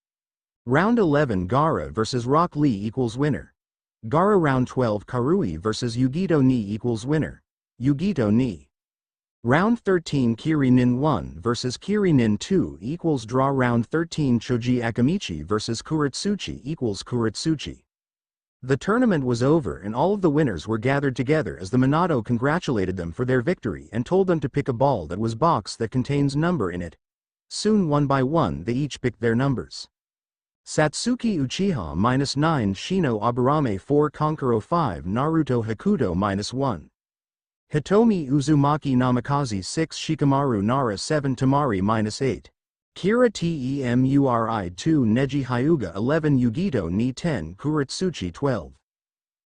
Round 11 Gaara vs Rock Lee equals winner. Gaara. Round 12 Karui vs Yugito Ni equals winner. Yugito Ni. Round 13 Kiri Nin 1 vs Kiri Nin 2 equals draw. Round 13 Choji Akamichi vs Kuretsuchi equals Kuretsuchi. The tournament was over and all of the winners were gathered together as the Minato congratulated them for their victory and told them to pick a ball that was box that contains number in it. Soon one by one they each picked their numbers. Satsuki Uchiha -9 Shino Aburame 4 Kankuro 5 Naruto Hakuto -1. Hitomi Uzumaki Namikaze 6 Shikamaru Nara 7 Tamari -8. Kira Temuri 2 Neji Hyuga 11 Yugito Ni 10 Kuretsuchi 12.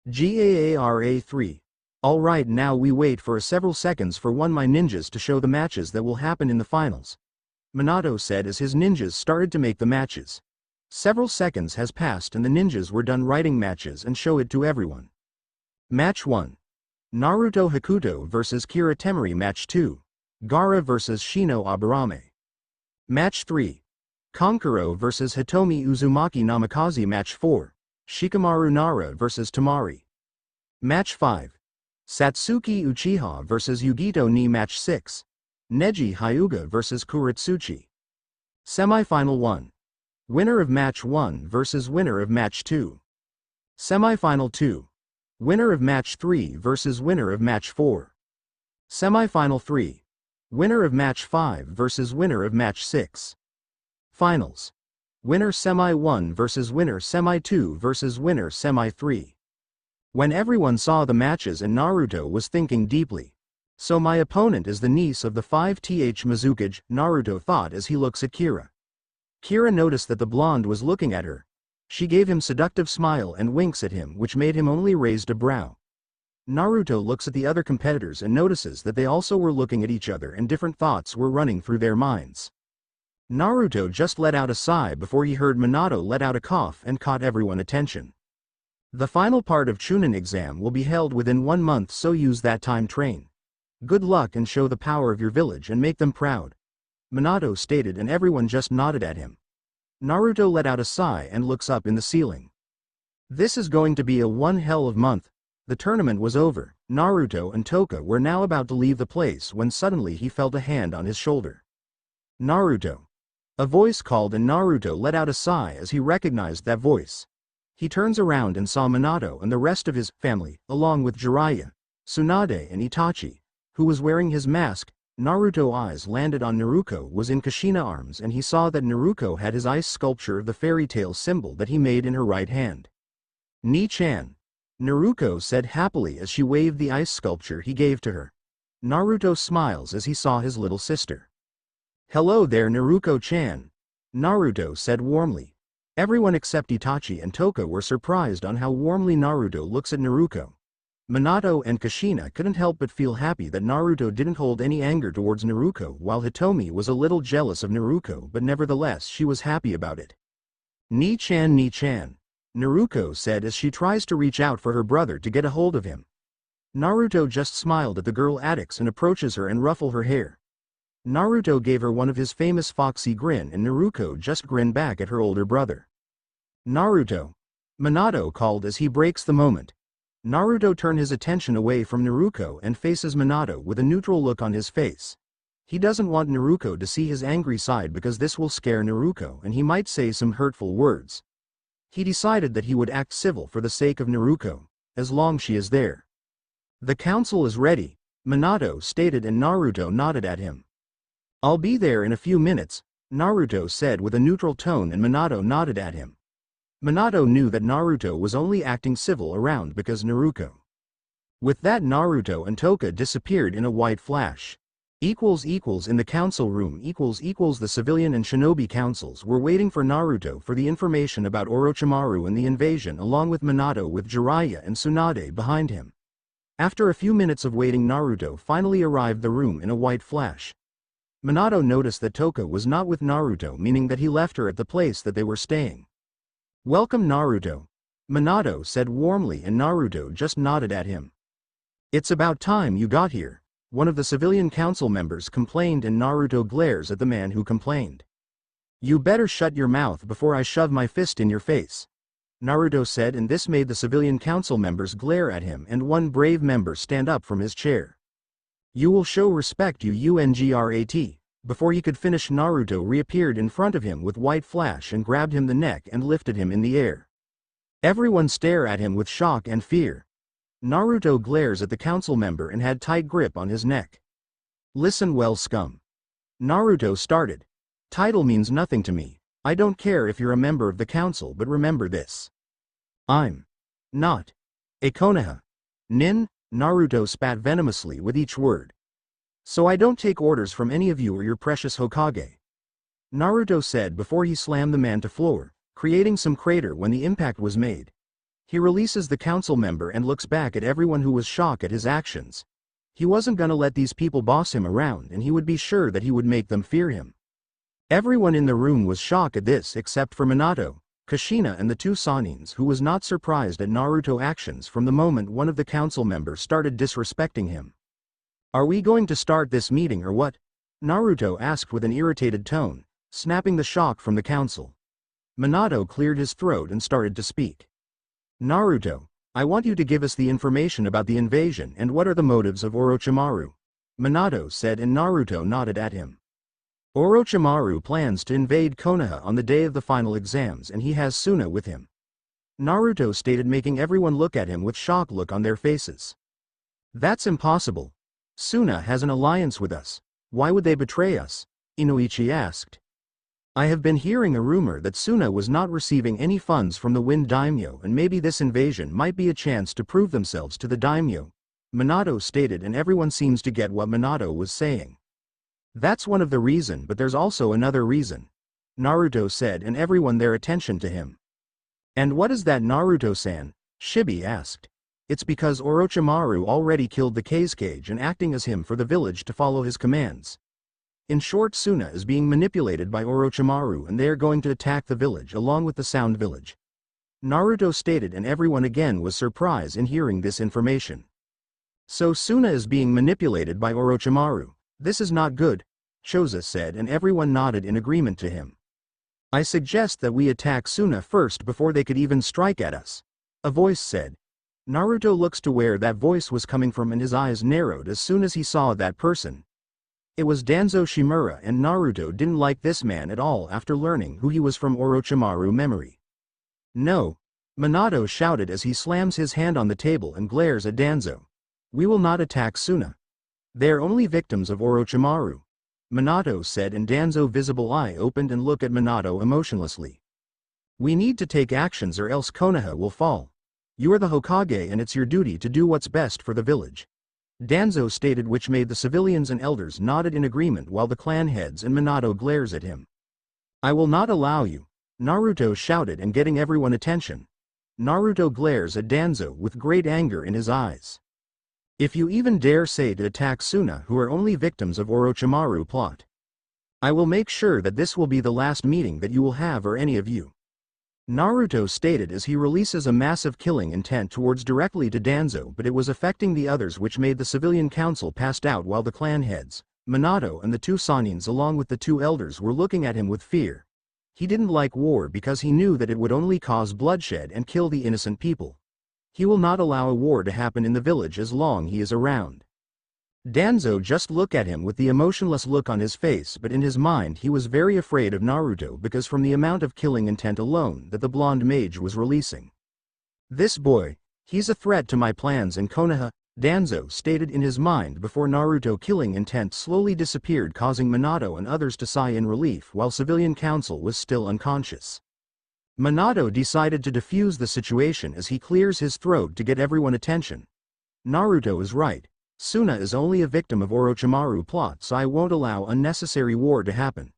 Gaara 3. Alright, now we wait for several seconds for my ninjas to show the matches that will happen in the finals. Minato said as his ninjas started to make the matches. Several seconds has passed and the ninjas were done writing matches and show it to everyone. Match 1. Naruto Hakuto vs Kira Temuri. Match 2. Gaara vs Shino Aburame. Match 3. Kankuro vs Hitomi Uzumaki Namikaze. Match 4. Shikamaru Nara vs Tamari. Match 5. Satsuki Uchiha vs Yugito Ni. Match 6. Neji Hyuga vs Kuretsuchi. Semifinal 1. Winner of Match 1 vs winner of Match 2. Semifinal 2. Winner of Match 3 vs winner of Match 4. Semifinal 3. Winner of Match 5 vs winner of Match 6. Finals. Winner Semi 1 vs winner Semi 2 vs winner Semi 3. When everyone saw the matches and Naruto was thinking deeply. So my opponent is the niece of the 5th Mizukage, Naruto thought as he looks at Kira. Kira noticed that the blonde was looking at her. She gave him seductive smile and winks at him which made him only raised a brow. Naruto looks at the other competitors and notices that they also were looking at each other and different thoughts were running through their minds. Naruto just let out a sigh before he heard Minato let out a cough and caught everyone's attention. The final part of Chunin exam will be held within 1 month, so use that time train. Good luck and show the power of your village and make them proud. Minato stated and everyone just nodded at him. Naruto let out a sigh and looks up in the ceiling. This is going to be a one hell of month. The tournament was over. Naruto and Toka were now about to leave the place when suddenly he felt a hand on his shoulder. Naruto. A voice called and Naruto let out a sigh as he recognized that voice. He turns around and saw Minato and the rest of his family, along with Jiraiya, Tsunade and Itachi, who was wearing his mask. Naruto's eyes landed on Naruto was in Kushina arms and he saw that Naruto had his ice sculpture of the fairy tale symbol that he made in her right hand. Ni-chan. Naruto said happily as she waved the ice sculpture he gave to her. Naruto smiles as he saw his little sister. Hello there Naruto-chan. Naruto said warmly. Everyone except Itachi and Toka were surprised on how warmly Naruto looks at Naruto. Minato and Kushina couldn't help but feel happy that Naruto didn't hold any anger towards Naruto, while Hitomi was a little jealous of Naruto, but nevertheless she was happy about it. Ni-chan, Ni-chan. Naruto said as she tries to reach out for her brother to get a hold of him. Naruto just smiled at the girl Adix and approaches her and ruffle her hair. Naruto gave her one of his famous foxy grin and Naruto just grinned back at her older brother. Naruto. Minato called as he breaks the moment. Naruto turned his attention away from Naruto and faces Minato with a neutral look on his face. He doesn't want Naruto to see his angry side because this will scare Naruto and he might say some hurtful words. He decided that he would act civil for the sake of Naruto, as long she is there. The council is ready, Minato stated and Naruto nodded at him. I'll be there in a few minutes, Naruto said with a neutral tone and Minato nodded at him. Minato knew that Naruto was only acting civil around because Naruto. With that, Naruto and Toka disappeared in a white flash. In the council room, the civilian and shinobi councils were waiting for Naruto for the information about Orochimaru and the invasion, along with Minato with Jiraiya and Tsunade behind him. After a few minutes of waiting, Naruto finally arrived the room in a white flash. Minato noticed that Toka was not with Naruto, meaning that he left her at the place that they were staying. "Welcome, Naruto," Minato said warmly, and Naruto just nodded at him. "It's about time you got here," one of the civilian council members complained, and Naruto glares at the man who complained. "You better shut your mouth before I shove my fist in your face," Naruto said, and this made the civilian council members glare at him and one brave member stand up from his chair. "You will show respect, you Ungrat." Before he could finish, Naruto reappeared in front of him with white flash and grabbed him the neck and lifted him in the air. Everyone stare at him with shock and fear. Naruto glares at the council member and had tight grip on his neck. "Listen well, scum," Naruto started. "Title means nothing to me. I don't care if you're a member of the council, but remember this. I'm not a Konoha. Nin," Naruto spat venomously with each word. "So I don't take orders from any of you or your precious Hokage," Naruto said before he slammed the man to floor, creating some crater when the impact was made. He releases the council member and looks back at everyone who was shocked at his actions. He wasn't gonna let these people boss him around, and he would be sure that he would make them fear him. Everyone in the room was shocked at this except for Minato, Kushina and the two Sanins, who was not surprised at Naruto's actions from the moment one of the council members started disrespecting him. "Are we going to start this meeting or what?" Naruto asked with an irritated tone, snapping the shock from the council. Minato cleared his throat and started to speak. "Naruto, I want you to give us the information about the invasion and what are the motives of Orochimaru," Minato said, and Naruto nodded at him. "Orochimaru plans to invade Konoha on the day of the final exams, and he has Suna with him," Naruto stated, making everyone look at him with shock look on their faces. "That's impossible. Suna has an alliance with us. Why would they betray us?" Inoichi asked. "I have been hearing a rumor that Suna was not receiving any funds from the Wind Daimyo, and maybe this invasion might be a chance to prove themselves to the Daimyo," Minato stated, and everyone seems to get what Minato was saying. "That's one of the reasons, but there's also another reason," Naruto said, and everyone their attention to him. "And what is that, Naruto-san?" Shibi asked. "It's because Orochimaru already killed the Kazekage and acting as him for the village to follow his commands. In short, Suna is being manipulated by Orochimaru and they are going to attack the village along with the Sound Village," Naruto stated, and everyone again was surprised in hearing this information. "So Suna is being manipulated by Orochimaru. This is not good," Choza said, and everyone nodded in agreement to him. "I suggest that we attack Suna first before they could even strike at us," a voice said. Naruto looks to where that voice was coming from and his eyes narrowed as soon as he saw that person. It was Danzo Shimura, and Naruto didn't like this man at all after learning who he was from Orochimaru memory. "No," Minato shouted as he slams his hand on the table and glares at Danzo. "We will not attack Suna. They are only victims of Orochimaru," Minato said, and Danzo's visible eye opened and looked at Minato emotionlessly. "We need to take actions or else Konoha will fall. You are the Hokage and it's your duty to do what's best for the village," Danzo stated, which made the civilians and elders nodded in agreement while the clan heads and Minato glares at him. "I will not allow you," Naruto shouted, and getting everyone attention. Naruto glares at Danzo with great anger in his eyes. "If you even dare say to attack Suna, who are only victims of Orochimaru plot, I will make sure that this will be the last meeting that you will have, or any of you," Naruto stated as he releases a massive killing intent towards directly to Danzo, but it was affecting the others, which made the civilian council passed out while the clan heads, Minato and the two Sanins along with the two elders, were looking at him with fear. He didn't like war because he knew that it would only cause bloodshed and kill the innocent people. He will not allow a war to happen in the village as long he is around. Danzo just looked at him with the emotionless look on his face, but in his mind he was very afraid of Naruto because from the amount of killing intent alone that the blonde mage was releasing. "This boy, he's a threat to my plans in Konoha," Danzo stated in his mind before Naruto killing intent slowly disappeared, causing Minato and others to sigh in relief while civilian council was still unconscious. Minato decided to defuse the situation as he clears his throat to get everyone attention. Naruto is right. Suna is only a victim of Orochimaru plot, so I won't allow unnecessary war to happen.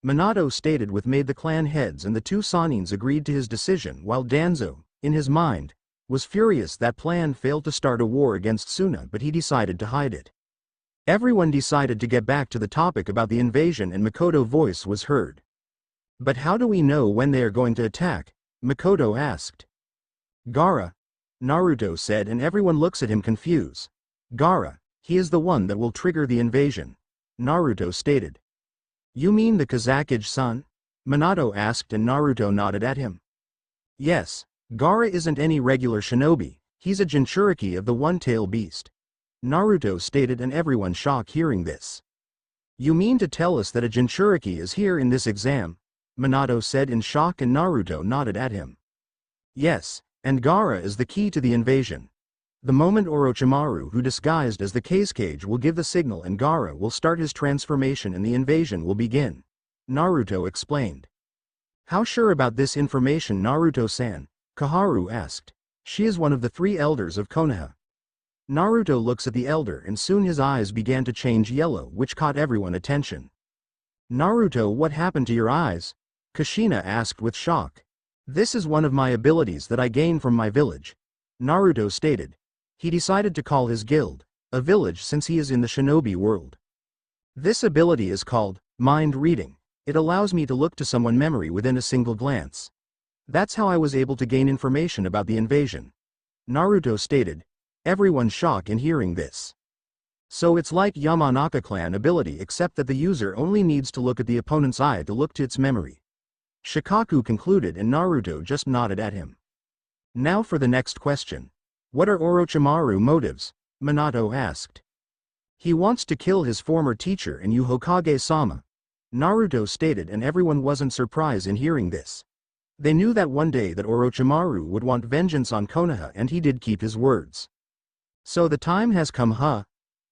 Minato stated with made the clan heads, and the two Sanins agreed to his decision, while Danzo, in his mind, was furious that plan failed to start a war against Suna, but he decided to hide it. Everyone decided to get back to the topic about the invasion, and Makoto's voice was heard. But how do we know when they are going to attack? Makoto asked. Gaara, Naruto said, and everyone looks at him confused. Gaara, he is the one that will trigger the invasion, Naruto stated. You mean the Kazakage son? Minato asked, and Naruto nodded at him. Yes, Gaara isn't any regular shinobi, he's a Jinchuriki of the one-tail beast, Naruto stated, and everyone shocked hearing this. You mean to tell us that a Jinchuriki is here in this exam? Minato said in shock, and Naruto nodded at him. Yes, and Gaara is the key to the invasion. The moment Orochimaru, who disguised as the Kazakage, will give the signal, and Gaara will start his transformation and the invasion will begin, Naruto explained. How sure about this information, Naruto-san? Koharu asked. She is one of the 3 elders of Konoha. Naruto looks at the elder, and soon his eyes began to change yellow, which caught everyone's attention. Naruto, what happened to your eyes? Kushina asked with shock. This is one of my abilities that I gained from my village, Naruto stated. He decided to call his guild a village since he is in the shinobi world. This ability is called mind reading. It allows me to look to someone's memory within a single glance. That's how I was able to gain information about the invasion, Naruto stated. Everyone shocked in hearing this. So it's like Yamanaka clan ability, except that the user only needs to look at the opponent's eye to look to its memory, Shikaku concluded, and Naruto just nodded at him. Now for the next question. What are Orochimaru's motives? Minato asked. He wants to kill his former teacher and you, Hokage-sama, Naruto stated, and everyone wasn't surprised in hearing this. They knew that one day that Orochimaru would want vengeance on Konoha, and he did keep his words. So the time has come, huh?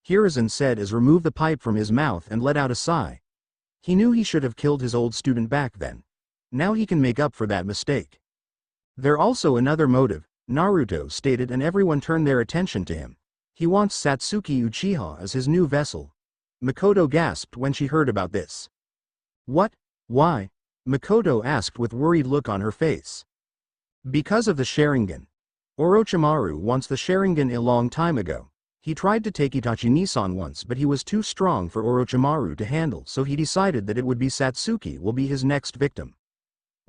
Hiruzen said as removed the pipe from his mouth and let out a sigh. He knew he should have killed his old student back then. Now he can make up for that mistake. There also another motive, Naruto stated, and everyone turned their attention to him. He wants Satsuki Uchiha as his new vessel. Makoto gasped when she heard about this. What? Why? Makoto asked with worried look on her face. Because of the Sharingan. Orochimaru wants the Sharingan a long time ago. He tried to take Itachi Nissan once, but he was too strong for Orochimaru to handle, so he decided that it would be Satsuki will be his next victim,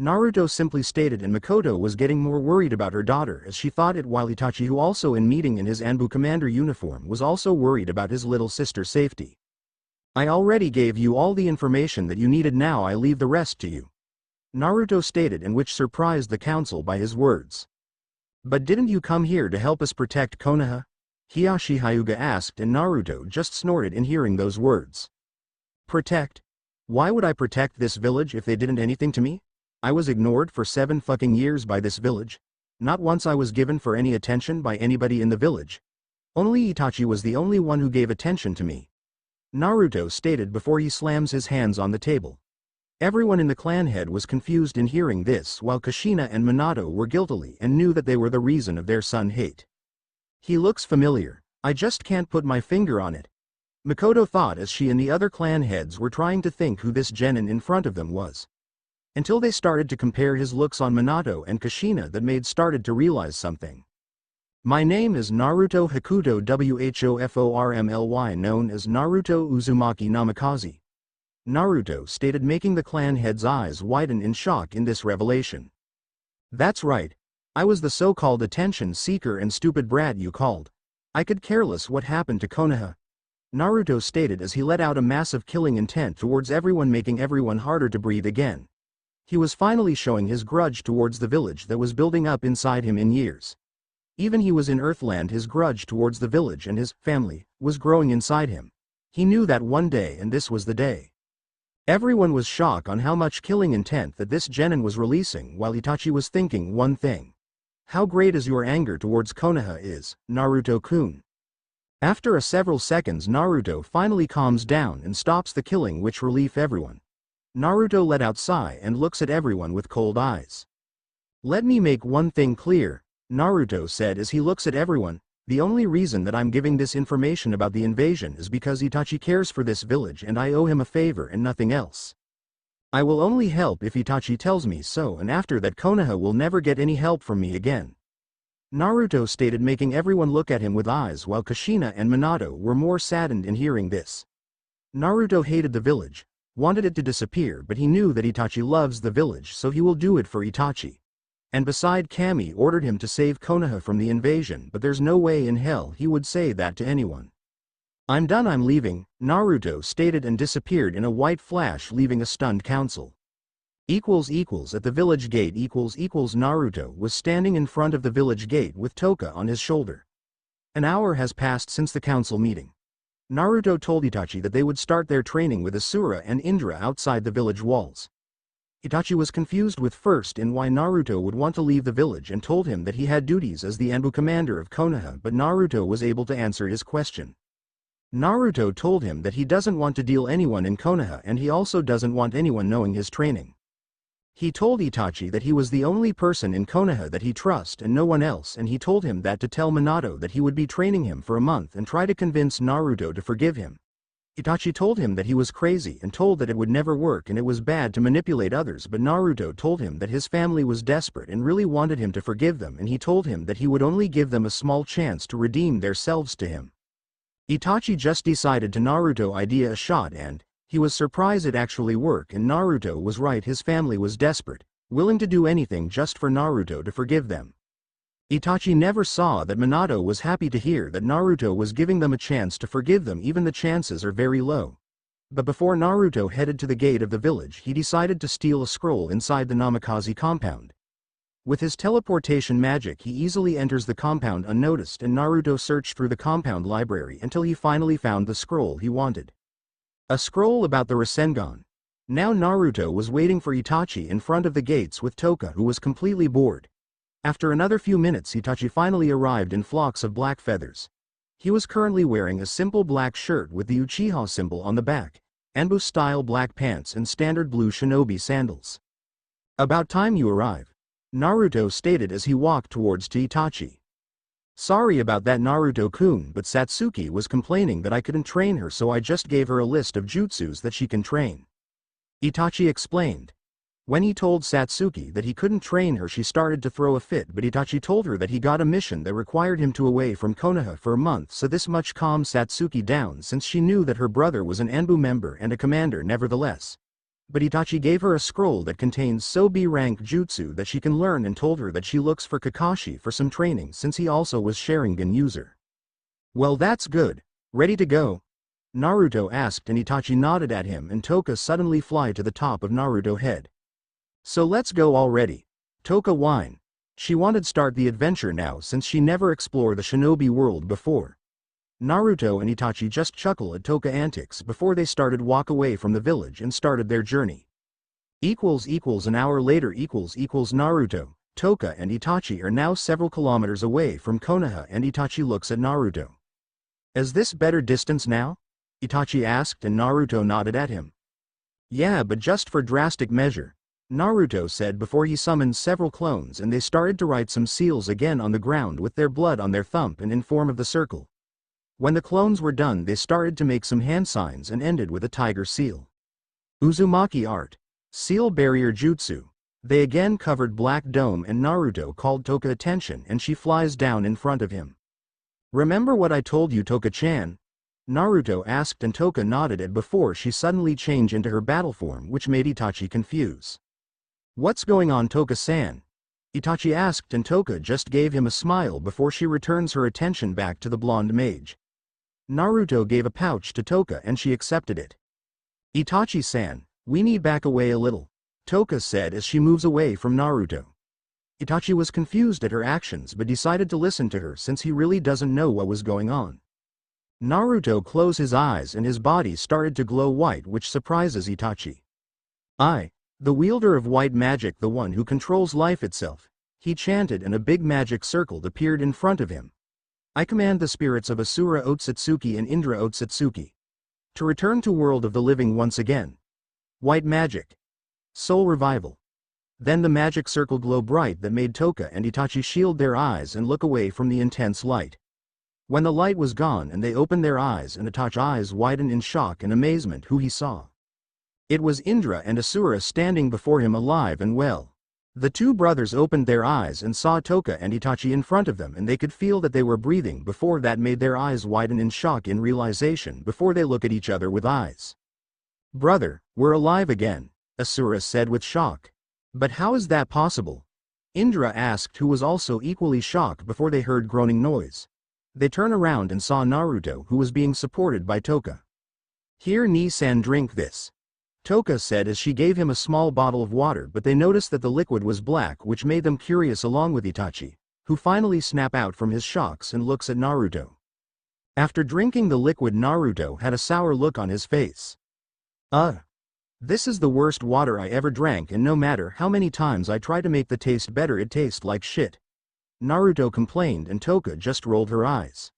Naruto simply stated, and Makoto was getting more worried about her daughter as she thought it, while Itachi, who also in meeting in his Anbu commander uniform, was also worried about his little sister's safety. I already gave you all the information that you needed, now I leave the rest to you, Naruto stated, and which surprised the council by his words. But didn't you come here to help us protect Konoha? Hiyashi Hyuga asked, and Naruto just snorted in hearing those words. Protect? Why would I protect this village if they didn't anything to me? I was ignored for 7 fucking years by this village. Not once I was given for any attention by anybody in the village. Only Itachi was the only one who gave attention to me, Naruto stated before he slams his hands on the table. Everyone in the clan head was confused in hearing this, while Kushina and Minato were guiltily and knew that they were the reason of their son hate. He looks familiar. I just can't put my finger on it, Makoto thought as she and the other clan heads were trying to think who this genin in front of them was. Until they started to compare his looks on Minato and Kushina, that made started to realize something. My name is Naruto Hakuto Whoformly, known as Naruto Uzumaki Namikaze, Naruto stated, making the clan head's eyes widen in shock in this revelation. That's right. I was the so-called attention seeker and stupid brat you called. I could care less what happened to Konoha, Naruto stated as he let out a massive killing intent towards everyone, making everyone harder to breathe again. He was finally showing his grudge towards the village that was building up inside him in years. Even he was in Earthland, his grudge towards the village and his family was growing inside him. He knew that one day, and this was the day. Everyone was shocked on how much killing intent that this genin was releasing, while Itachi was thinking one thing. How great is your anger towards Konoha is, Naruto-kun. After several seconds, Naruto finally calms down and stops the killing, which relief everyone. Naruto let out a sigh and looks at everyone with cold eyes. Let me make one thing clear, Naruto said as he looks at everyone. The only reason that I'm giving this information about the invasion is because Itachi cares for this village and I owe him a favor and nothing else. I will only help if Itachi tells me so, and after that Konoha will never get any help from me again. Naruto stated, making everyone look at him with eyes, while Kushina and Minato were more saddened in hearing this. Naruto hated the village, wanted it to disappear, but he knew that Itachi loves the village, so he will do it for Itachi. And beside, Kami ordered him to save Konoha from the invasion, but there's no way in hell he would say that to anyone. I'm done, I'm leaving, Naruto stated and disappeared in a white flash, leaving a stunned council. At the village gate. Naruto was standing in front of the village gate with Toka on his shoulder. An hour has passed since the council meeting. Naruto told Itachi that they would start their training with Asura and Indra outside the village walls. Itachi was confused with first in why Naruto would want to leave the village and told him that he had duties as the Anbu commander of Konoha, but Naruto was able to answer his question. Naruto told him that he doesn't want to deal anyone in Konoha and he also doesn't want anyone knowing his training. He told Itachi that he was the only person in Konoha that he trusts and no one else, and he told him that to tell Minato that he would be training him for a month and try to convince Naruto to forgive him. Itachi told him that he was crazy and told that it would never work and it was bad to manipulate others, but Naruto told him that his family was desperate and really wanted him to forgive them, and he told him that he would only give them a small chance to redeem themselves to him. Itachi just decided to Naruto idea a shot and he was surprised it actually worked, and Naruto was right, his family was desperate, willing to do anything just for Naruto to forgive them. Itachi never saw that Minato was happy to hear that Naruto was giving them a chance to forgive them, even the chances are very low. But before Naruto headed to the gate of the village, he decided to steal a scroll inside the Namikaze compound. With his teleportation magic, he easily enters the compound unnoticed, and Naruto searched through the compound library until he finally found the scroll he wanted. A scroll about the Rasengan. Now Naruto was waiting for Itachi in front of the gates with Toka, who was completely bored. After another few minutes, Itachi finally arrived in flocks of black feathers. He was currently wearing a simple black shirt with the Uchiha symbol on the back, Anbu-style black pants and standard blue shinobi sandals. About time you arrive, Naruto stated as he walked towards to Itachi. Sorry about that, Naruto-kun, but Satsuki was complaining that I couldn't train her, so I just gave her a list of jutsus that she can train. Itachi explained. When he told Satsuki that he couldn't train her, she started to throw a fit, but Itachi told her that he got a mission that required him to away from Konoha for a month, so this much calmed Satsuki down since she knew that her brother was an Anbu member and a commander nevertheless. But Itachi gave her a scroll that contains Sobi rank jutsu that she can learn and told her that she looks for Kakashi for some training since he also was Sharingan user. Well, that's good. Ready to go? Naruto asked, and Itachi nodded at him, and Toka suddenly fly to the top of Naruto's head. So let's go already. Toka whined. She wanted to start the adventure now since she never explored the shinobi world before. Naruto and Itachi just chuckle at Toka antics before they started walk away from the village and started their journey. An hour later. Naruto, Toka and Itachi are now several kilometers away from Konoha, and Itachi looks at Naruto. Is this better distance now? Itachi asked, and Naruto nodded at him. Yeah, but just for drastic measure, Naruto said before he summoned several clones, and they started to write some seals again on the ground with their blood on their thumb and in form of the circle. When the clones were done, they started to make some hand signs and ended with a tiger seal. Uzumaki art. Seal barrier jutsu. They again covered Black Dome, and Naruto called Toka attention and she flies down in front of him. Remember what I told you, Toka-chan? Naruto asked, and Toka nodded at before she suddenly changed into her battle form, which made Itachi confused. What's going on, Toka-san? Itachi asked, and Toka just gave him a smile before she returns her attention back to the blonde mage. Naruto gave a pouch to Toka and she accepted it. Itachi-san, we need back away a little, Toka said as she moves away from Naruto. Itachi was confused at her actions but decided to listen to her since he really doesn't know what was going on. Naruto closed his eyes and his body started to glow white, which surprises Itachi. The wielder of white magic, the one who controls life itself, he chanted, and a big magic circle appeared in front of him. I command the spirits of Asura Otsutsuki and Indra Otsutsuki to return to world of the living once again. White magic. Soul revival. Then the magic circle glowed bright that made Toka and Itachi shield their eyes and look away from the intense light. When the light was gone and they opened their eyes and Itachi's eyes widened in shock and amazement who he saw. It was Indra and Asura standing before him alive and well. The two brothers opened their eyes and saw Toka and Itachi in front of them and they could feel that they were breathing before that made their eyes widen in shock in realization before they look at each other with eyes. "Brother, we're alive again," Asura said with shock. "But how is that possible?" Indra asked, who was also equally shocked before they heard groaning noise. They turned around and saw Naruto, who was being supported by Toka. "Here, Ni-san, drink this," Toka said as she gave him a small bottle of water, but they noticed that the liquid was black, which made them curious along with Itachi, who finally snapped out from his shocks and looks at Naruto. After drinking the liquid, Naruto had a sour look on his face. This is the worst water I ever drank, and no matter how many times I try to make the taste better it tastes like shit," Naruto complained, and Toka just rolled her eyes.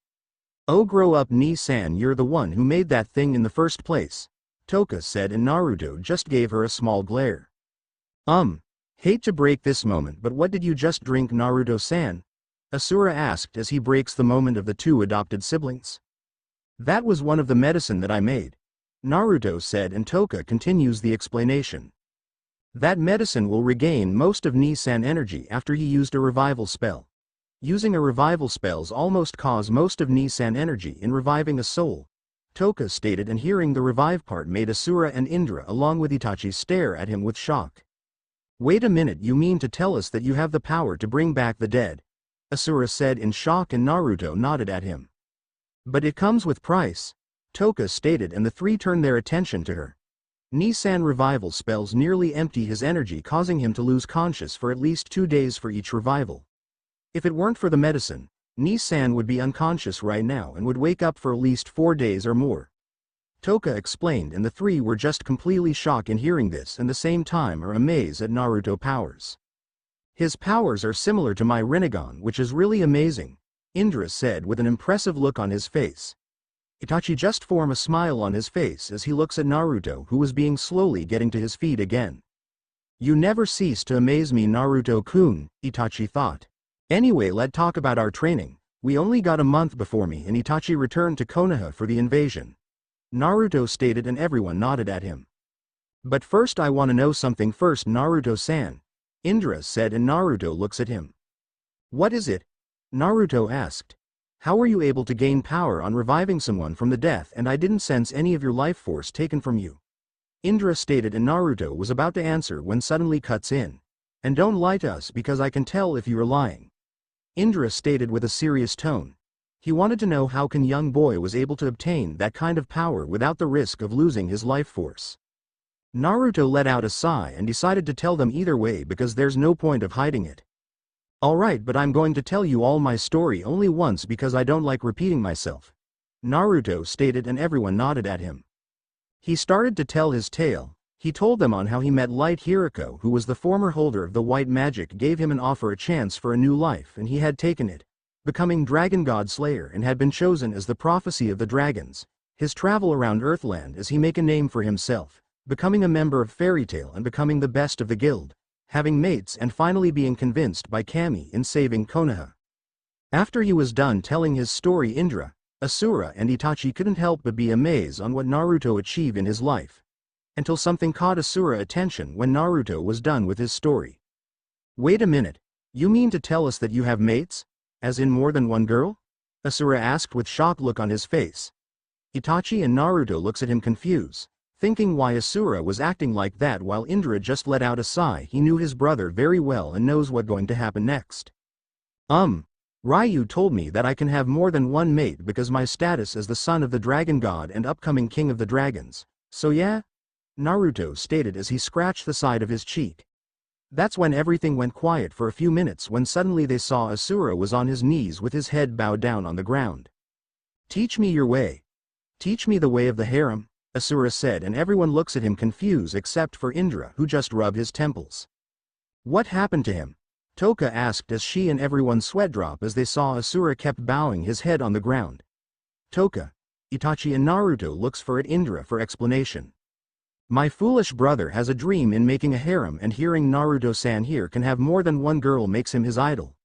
"Oh, grow up, Ni-san, you're the one who made that thing in the first place," Toka said, and Naruto just gave her a small glare. Hate to break this moment, but what did you just drink, Naruto-san?" Asura asked as he breaks the moment of the two adopted siblings. "That was one of the medicine that I made," Naruto said, and Toka continues the explanation. "That medicine will regain most of Ni-san energy after he used a revival spell. Using a revival spells almost cause most of Ni-san energy in reviving a soul," Toka stated, and hearing the revive part made Asura and Indra along with Itachi stare at him with shock. "Wait a minute, you mean to tell us that you have the power to bring back the dead?" Asura said in shock, and Naruto nodded at him. "But it comes with price," Toka stated, and the three turned their attention to her. Ni-san revival spells nearly empty his energy, causing him to lose conscious for at least 2 days for each revival. If it weren't for the medicine, Ni-san would be unconscious right now and would wake up for at least 4 days or more. Toka explained, and the three were just completely shocked in hearing this and the same time are amazed at Naruto's powers. "His powers are similar to my Rinnegan, which is really amazing," Indra said with an impressive look on his face. Itachi just formed a smile on his face as he looks at Naruto, who was being slowly getting to his feet again. "You never cease to amaze me, Naruto-kun," Itachi thought. "Anyway, let's talk about our training. We only got a month before me and Itachi returned to Konoha for the invasion," Naruto stated, and everyone nodded at him. "But first I want to know something first, Naruto-san," Indra said, and Naruto looks at him. "What is it?" Naruto asked. "How were you able to gain power on reviving someone from the death and I didn't sense any of your life force taken from you?" Indra stated, and Naruto was about to answer when suddenly cuts in. "And don't lie to us because I can tell if you are lying," Indra stated with a serious tone. He wanted to know how can young boy was able to obtain that kind of power without the risk of losing his life force. Naruto let out a sigh and decided to tell them either way because there's no point of hiding it. "Alright, but I'm going to tell you all my story only once because I don't like repeating myself," Naruto stated, and everyone nodded at him. He started to tell his tale. He told them on how he met Light Hiriko, who was the former holder of the white magic, gave him an offer, a chance for a new life, and he had taken it, becoming Dragon God Slayer, and had been chosen as the prophecy of the dragons. His travel around Earthland as he make a name for himself, becoming a member of Fairy Tail and becoming the best of the guild, having mates, and finally being convinced by Kami in saving Konoha. After he was done telling his story, Indra, Asura and Itachi couldn't help but be amazed on what Naruto achieved in his life. Until something caught Asura's attention when Naruto was done with his story. "Wait a minute, you mean to tell us that you have mates? As in more than one girl?" Asura asked with shocked look on his face. Itachi and Naruto looks at him confused, thinking why Asura was acting like that while Indra just let out a sigh. He knew his brother very well and knows what's going to happen next. Ryu told me that I can have more than one mate because my status as the son of the dragon god and upcoming king of the dragons. So yeah?" Naruto stated as he scratched the side of his cheek. That's when everything went quiet for a few minutes when suddenly they saw Asura was on his knees with his head bowed down on the ground. "Teach me your way. Teach me the way of the harem," Asura said, and everyone looks at him confused except for Indra, who just rubbed his temples. "What happened to him?" Toka asked as she and everyone sweat drop as they saw Asura kept bowing his head on the ground. Toka, Itachi and Naruto looks for it Indra for explanation. "My foolish brother has a dream in making a harem, and hearing Naruto-san here can have more than one girl makes him his idol.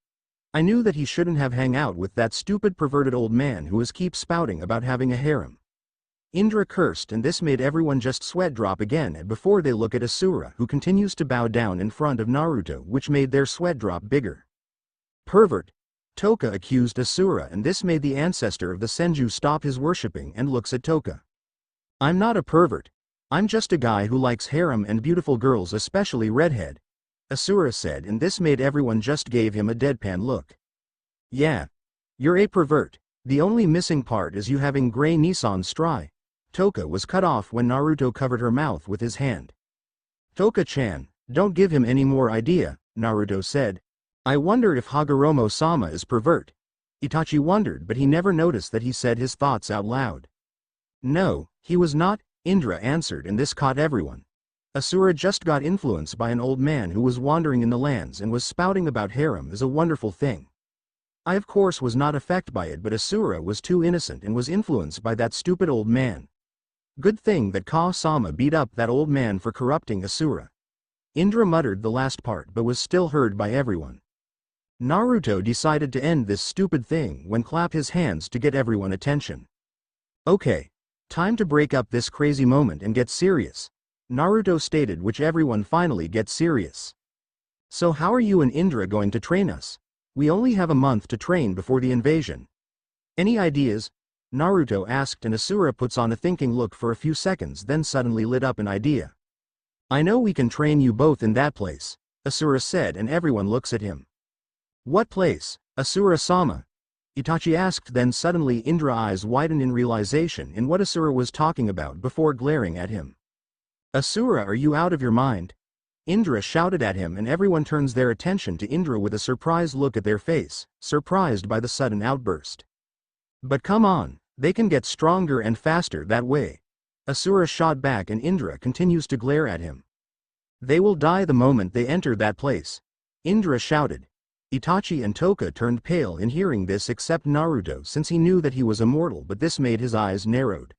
I knew that he shouldn't have hang out with that stupid perverted old man who was keep spouting about having a harem. Indra cursed, and this made everyone just sweat drop again and before they look at Asura, who continues to bow down in front of Naruto, which made their sweat drop bigger. Pervert! Toka accused Asura, and this made the ancestor of the Senju stop his worshipping and looks at Toka. I'm not a pervert. I'm just a guy who likes harem and beautiful girls, especially redhead, Asura said, and this made everyone just gave him a deadpan look. Yeah. You're a pervert. The only missing part is you having gray Nissan Stry. Toka was cut off when Naruto covered her mouth with his hand. Toka-chan, don't give him any more idea, Naruto said. I wonder if Hagoromo-sama is pervert. Itachi wondered, but he never noticed that he said his thoughts out loud. No, he was not, Indra answered, and this caught everyone. Asura just got influenced by an old man who was wandering in the lands and was spouting about harem is a wonderful thing. I of course was not affected by it, but Asura was too innocent and was influenced by that stupid old man. Good thing that Ka-sama beat up that old man for corrupting Asura. Indra muttered the last part but was still heard by everyone. Naruto decided to end this stupid thing when clap his hands to get everyone attention. Okay. Time to break up this crazy moment and get serious, Naruto stated, which everyone finally gets serious. So how are you and Indra going to train us? We only have a month to train before the invasion. Any ideas? Naruto asked, and Asura puts on a thinking look for a few seconds, then suddenly lit up an idea. I know we can train you both in that place, Asura said, and everyone looks at him. What place, Asura-sama? Itachi asked, then suddenly Indra's eyes widened in realization in what Asura was talking about before glaring at him. Asura, are you out of your mind? Indra shouted at him, and everyone turns their attention to Indra with a surprised look at their face, surprised by the sudden outburst. But come on, they can get stronger and faster that way. Asura shot back, and Indra continues to glare at him. They will die the moment they enter that place, Indra shouted. Itachi and Toka turned pale in hearing this, except Naruto, since he knew that he was immortal, but this made his eyes narrowed.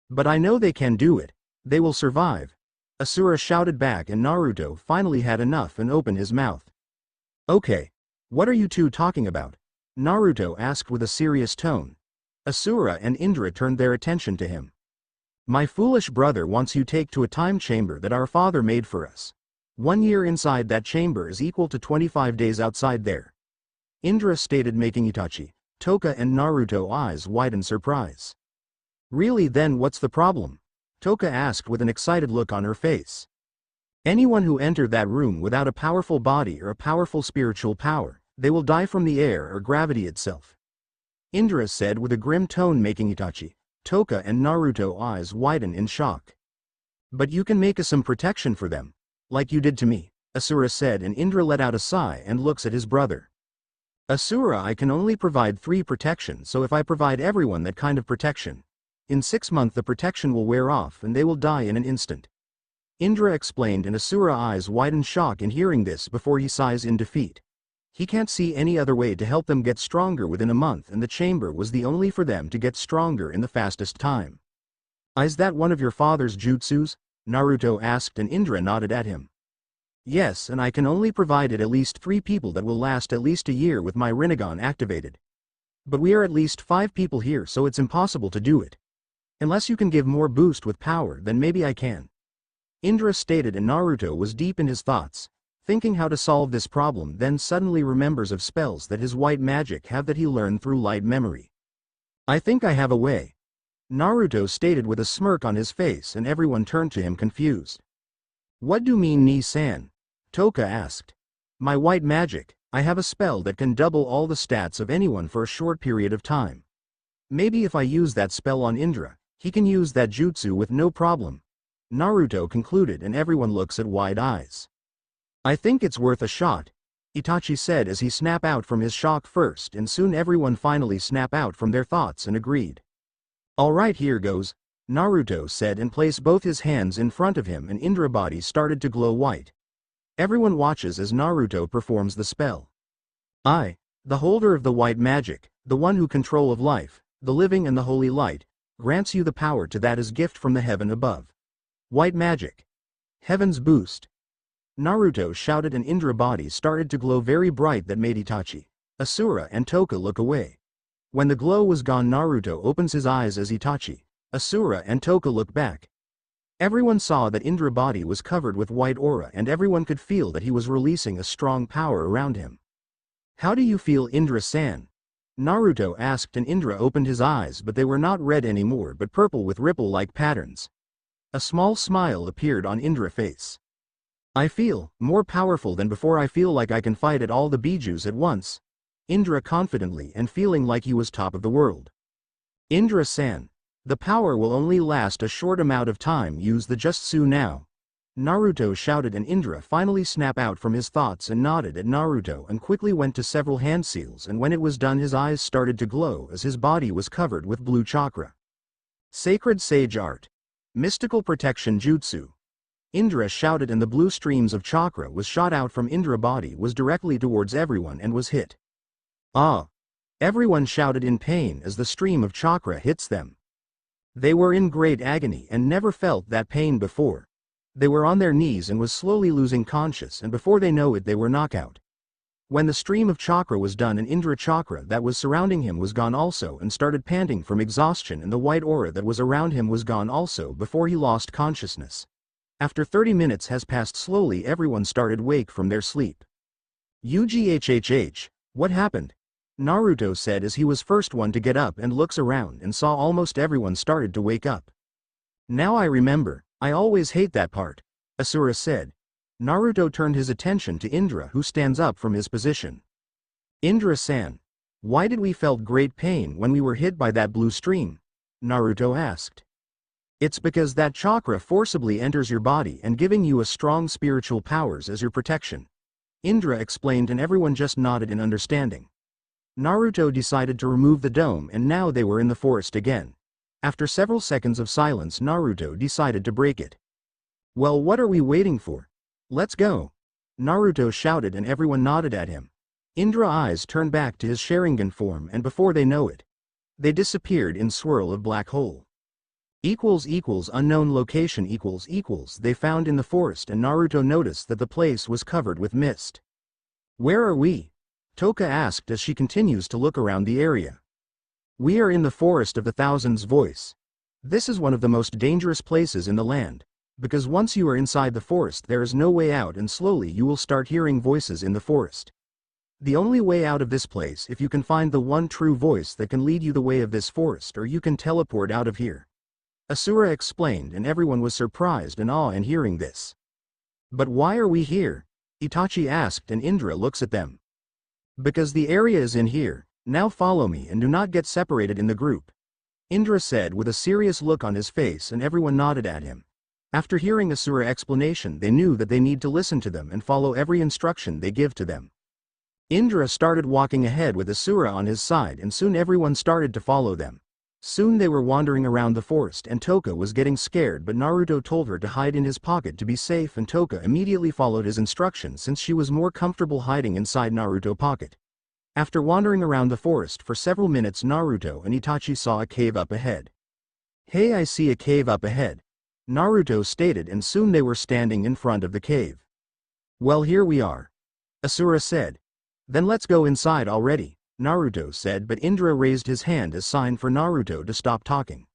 But I know they can do it. They will survive, Asura shouted back, and Naruto finally had enough and opened his mouth. Okay. What are you two talking about? Naruto asked with a serious tone. Asura and Indra turned their attention to him. My foolish brother wants you to take to a time chamber that our father made for us. 1 year inside that chamber is equal to 25 days outside there, Indra stated, making Itachi, Toka and Naruto eyes wide in surprise. Really, then what's the problem? Toka asked with an excited look on her face. Anyone who entered that room without a powerful body or a powerful spiritual power, they will die from the air or gravity itself, Indra said with a grim tone, making Itachi, Toka and Naruto eyes widen in shock. But you can make some protection for them, like you did to me, Asura said, and Indra let out a sigh and looks at his brother. Asura, I can only provide 3 protection, so if I provide everyone that kind of protection, in 6 months the protection will wear off and they will die in an instant, Indra explained, and Asura eyes widen shock in hearing this before he sighs in defeat. He can't see any other way to help them get stronger within a month, and the chamber was the only for them to get stronger in the fastest time. Is that one of your father's jutsus? Naruto asked, and Indra nodded at him. Yes, and I can only provide it at least 3 people that will last at least a year with my Rinnegan activated. But we are at least 5 people here, so it's impossible to do it. Unless you can give more boost with power, then maybe I can, Indra stated, and Naruto was deep in his thoughts, thinking how to solve this problem, then suddenly remembers of spells that his white magic have that he learned through light memory. I think I have a way, Naruto stated with a smirk on his face, and everyone turned to him confused. What do you mean, Ni-san? Toka asked. My white magic, I have a spell that can double all the stats of anyone for a short period of time. Maybe if I use that spell on Indra, he can use that jutsu with no problem, Naruto concluded, and everyone looks at wide eyes. I think it's worth a shot, Itachi said as he snapped out from his shock first, and soon everyone finally snapped out from their thoughts and agreed. Alright, here goes, Naruto said, and placed both his hands in front of him, and Indra's body started to glow white. Everyone watches as Naruto performs the spell. I, the holder of the white magic, the one who control of life, the living and the holy light, grants you the power to that as gift from the heaven above. White magic. Heaven's boost. Naruto shouted, and Indra's body started to glow very bright that made Itachi, Asura and Toka look away. When the glow was gone, Naruto opens his eyes as Itachi, Asura and Toka look back. Everyone saw that Indra's body was covered with white aura and everyone could feel that he was releasing a strong power around him. "How do you feel, Indra-san?" Naruto asked, and Indra opened his eyes, but they were not red anymore but purple with ripple-like patterns. A small smile appeared on Indra's face. "I feel more powerful than before. I feel like I can fight at all the Bijus at once." Indra confidently and feeling like he was top of the world. "Indra-san, the power will only last a short amount of time. Use the Jutsu now." Naruto shouted, and Indra finally snapped out from his thoughts and nodded at Naruto and quickly went to several hand seals, and when it was done his eyes started to glow as his body was covered with blue chakra. "Sacred Sage Art. Mystical Protection Jutsu." Indra shouted, and the blue streams of chakra was shot out from Indra's body was directly towards everyone and was hit. "Ah!" Everyone shouted in pain as the stream of chakra hits them. They were in great agony and never felt that pain before. They were on their knees and was slowly losing conscious, and before they know it they were knockout. When the stream of chakra was done, an Indra chakra that was surrounding him was gone also and started panting from exhaustion, and the white aura that was around him was gone also before he lost consciousness. After 30 minutes has passed, slowly everyone started wake from their sleep. "Ughhh, what happened?" Naruto said as he was first one to get up and looks around and saw almost everyone started to wake up. "Now I remember, I always hate that part," Asura said. Naruto turned his attention to Indra, who stands up from his position. "Indra-san, why did we felt great pain when we were hit by that blue stream?" Naruto asked. "It's because that chakra forcibly enters your body and giving you a strong spiritual powers as your protection," Indra explained, and everyone just nodded in understanding. Naruto decided to remove the dome, and now they were in the forest again. After several seconds of silence, Naruto decided to break it. "Well, what are we waiting for? Let's go," Naruto shouted, and everyone nodded at him. Indra's eyes turned back to his Sharingan form, and before they know it, they disappeared in swirl of black hole. Unknown location they found in the forest, and Naruto noticed that the place was covered with mist. "Where are we?" Toka asked as she continues to look around the area. "We are in the Forest of the Thousands Voice. This is one of the most dangerous places in the land, because once you are inside the forest there is no way out, and slowly you will start hearing voices in the forest. The only way out of this place, if you can find the one true voice that can lead you the way of this forest, or you can teleport out of here," Asura explained, and everyone was surprised and awe in hearing this. "But why are we here?" Itachi asked, and Indra looks at them. "Because the area is in here. Now follow me and do not get separated in the group," Indra said with a serious look on his face, and everyone nodded at him. After hearing Asura's explanation, they knew that they need to listen to them and follow every instruction they give to them. Indra started walking ahead with Asura on his side, and soon everyone started to follow them. Soon they were wandering around the forest, and Toka was getting scared, but Naruto told her to hide in his pocket to be safe, and Toka immediately followed his instructions since she was more comfortable hiding inside Naruto's pocket. After wandering around the forest for several minutes, Naruto and Itachi saw a cave up ahead. "Hey, I see a cave up ahead," Naruto stated, and soon they were standing in front of the cave. "Well, here we are," Asura said. "Then let's go inside already," Naruto said, but Indra raised his hand as sign for Naruto to stop talking.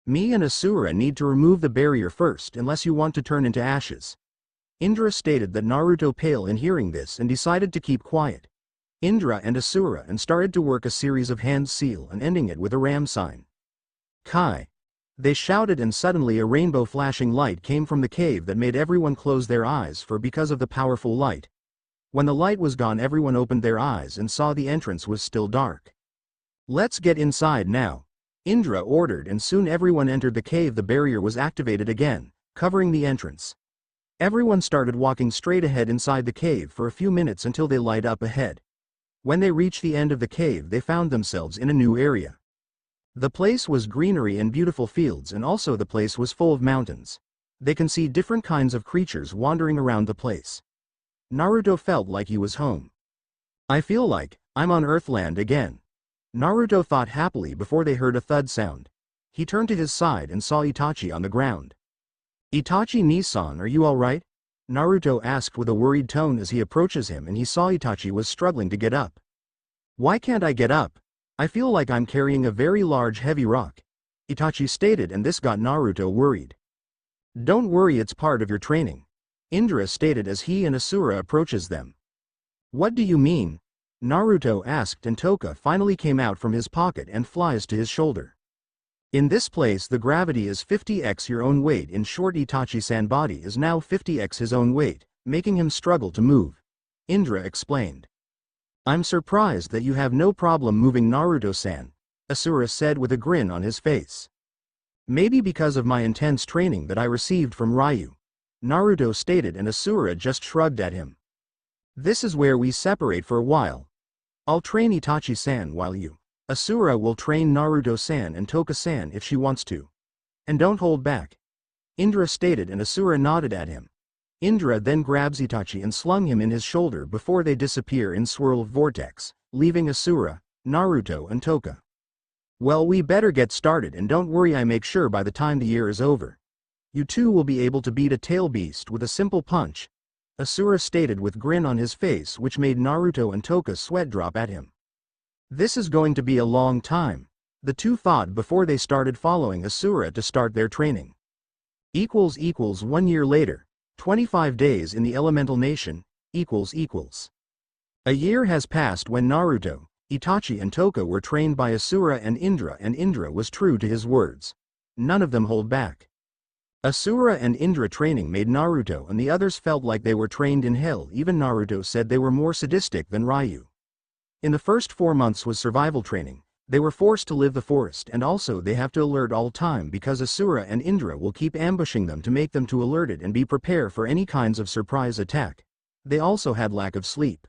"Me and Asura need to remove the barrier first unless you want to turn into ashes." Indra stated that Naruto pale in hearing this and decided to keep quiet. Indra and Asura and started to work a series of hand seal and ending it with a ram sign. "Kai!" They shouted, and suddenly a rainbow flashing light came from the cave that made everyone close their eyes because of the powerful light. When the light was gone, everyone opened their eyes and saw the entrance was still dark. "Let's get inside now," Indra ordered, and soon everyone entered the cave. The barrier was activated again, covering the entrance. Everyone started walking straight ahead inside the cave for a few minutes until they light up ahead. When they reached the end of the cave, they found themselves in a new area. The place was greenery and beautiful fields, and also the place was full of mountains. They can see different kinds of creatures wandering around the place. Naruto felt like he was home. "I feel like I'm on Earthland again," Naruto thought happily before they heard a thud sound. He turned to his side and saw Itachi on the ground. "Itachi-Nisan, are you alright?" Naruto asked with a worried tone as he approaches him, and he saw Itachi was struggling to get up. Why can't I get up? I feel like I'm carrying a very large heavy rock, Itachi stated, and this got Naruto worried. Don't worry, it's part of your training, Indra stated as he and Asura approaches them. What do you mean? Naruto asked, and Toka finally came out from his pocket and flies to his shoulder. In this place the gravity is 50x your own weight. In short, Itachi-san body is now 50x his own weight, making him struggle to move, Indra explained. I'm surprised that you have no problem moving, Naruto-san, Asura said with a grin on his face. Maybe because of my intense training that I received from Ryu, Naruto stated, and Asura just shrugged at him. This is where we separate for a while. I'll train Itachi-san while you, Asura, will train Naruto-san and Toka-san if she wants to. And don't hold back, Indra stated, and Asura nodded at him. Indra then grabs Itachi and slung him in his shoulder before they disappear in swirl vortex, leaving Asura, Naruto and Toka. Well, we better get started, and don't worry, I make sure by the time the year is over, you two will be able to beat a tail beast with a simple punch, Asura stated with grin on his face, which made Naruto and Toka sweat drop at him. This is going to be a long time, the two thought before they started following Asura to start their training. 1 year later, 25 days in the elemental nation, A year has passed when Naruto, Itachi and Toka were trained by Asura and Indra was true to his words. None of them hold back. Asura and Indra training made Naruto and the others felt like they were trained in hell. Even Naruto said they were more sadistic than Ryu. In the first 4 months was survival training. They were forced to live the forest, and also they have to alert all time because Asura and Indra will keep ambushing them to make them to alerted and be prepared for any kinds of surprise attack. They also had lack of sleep.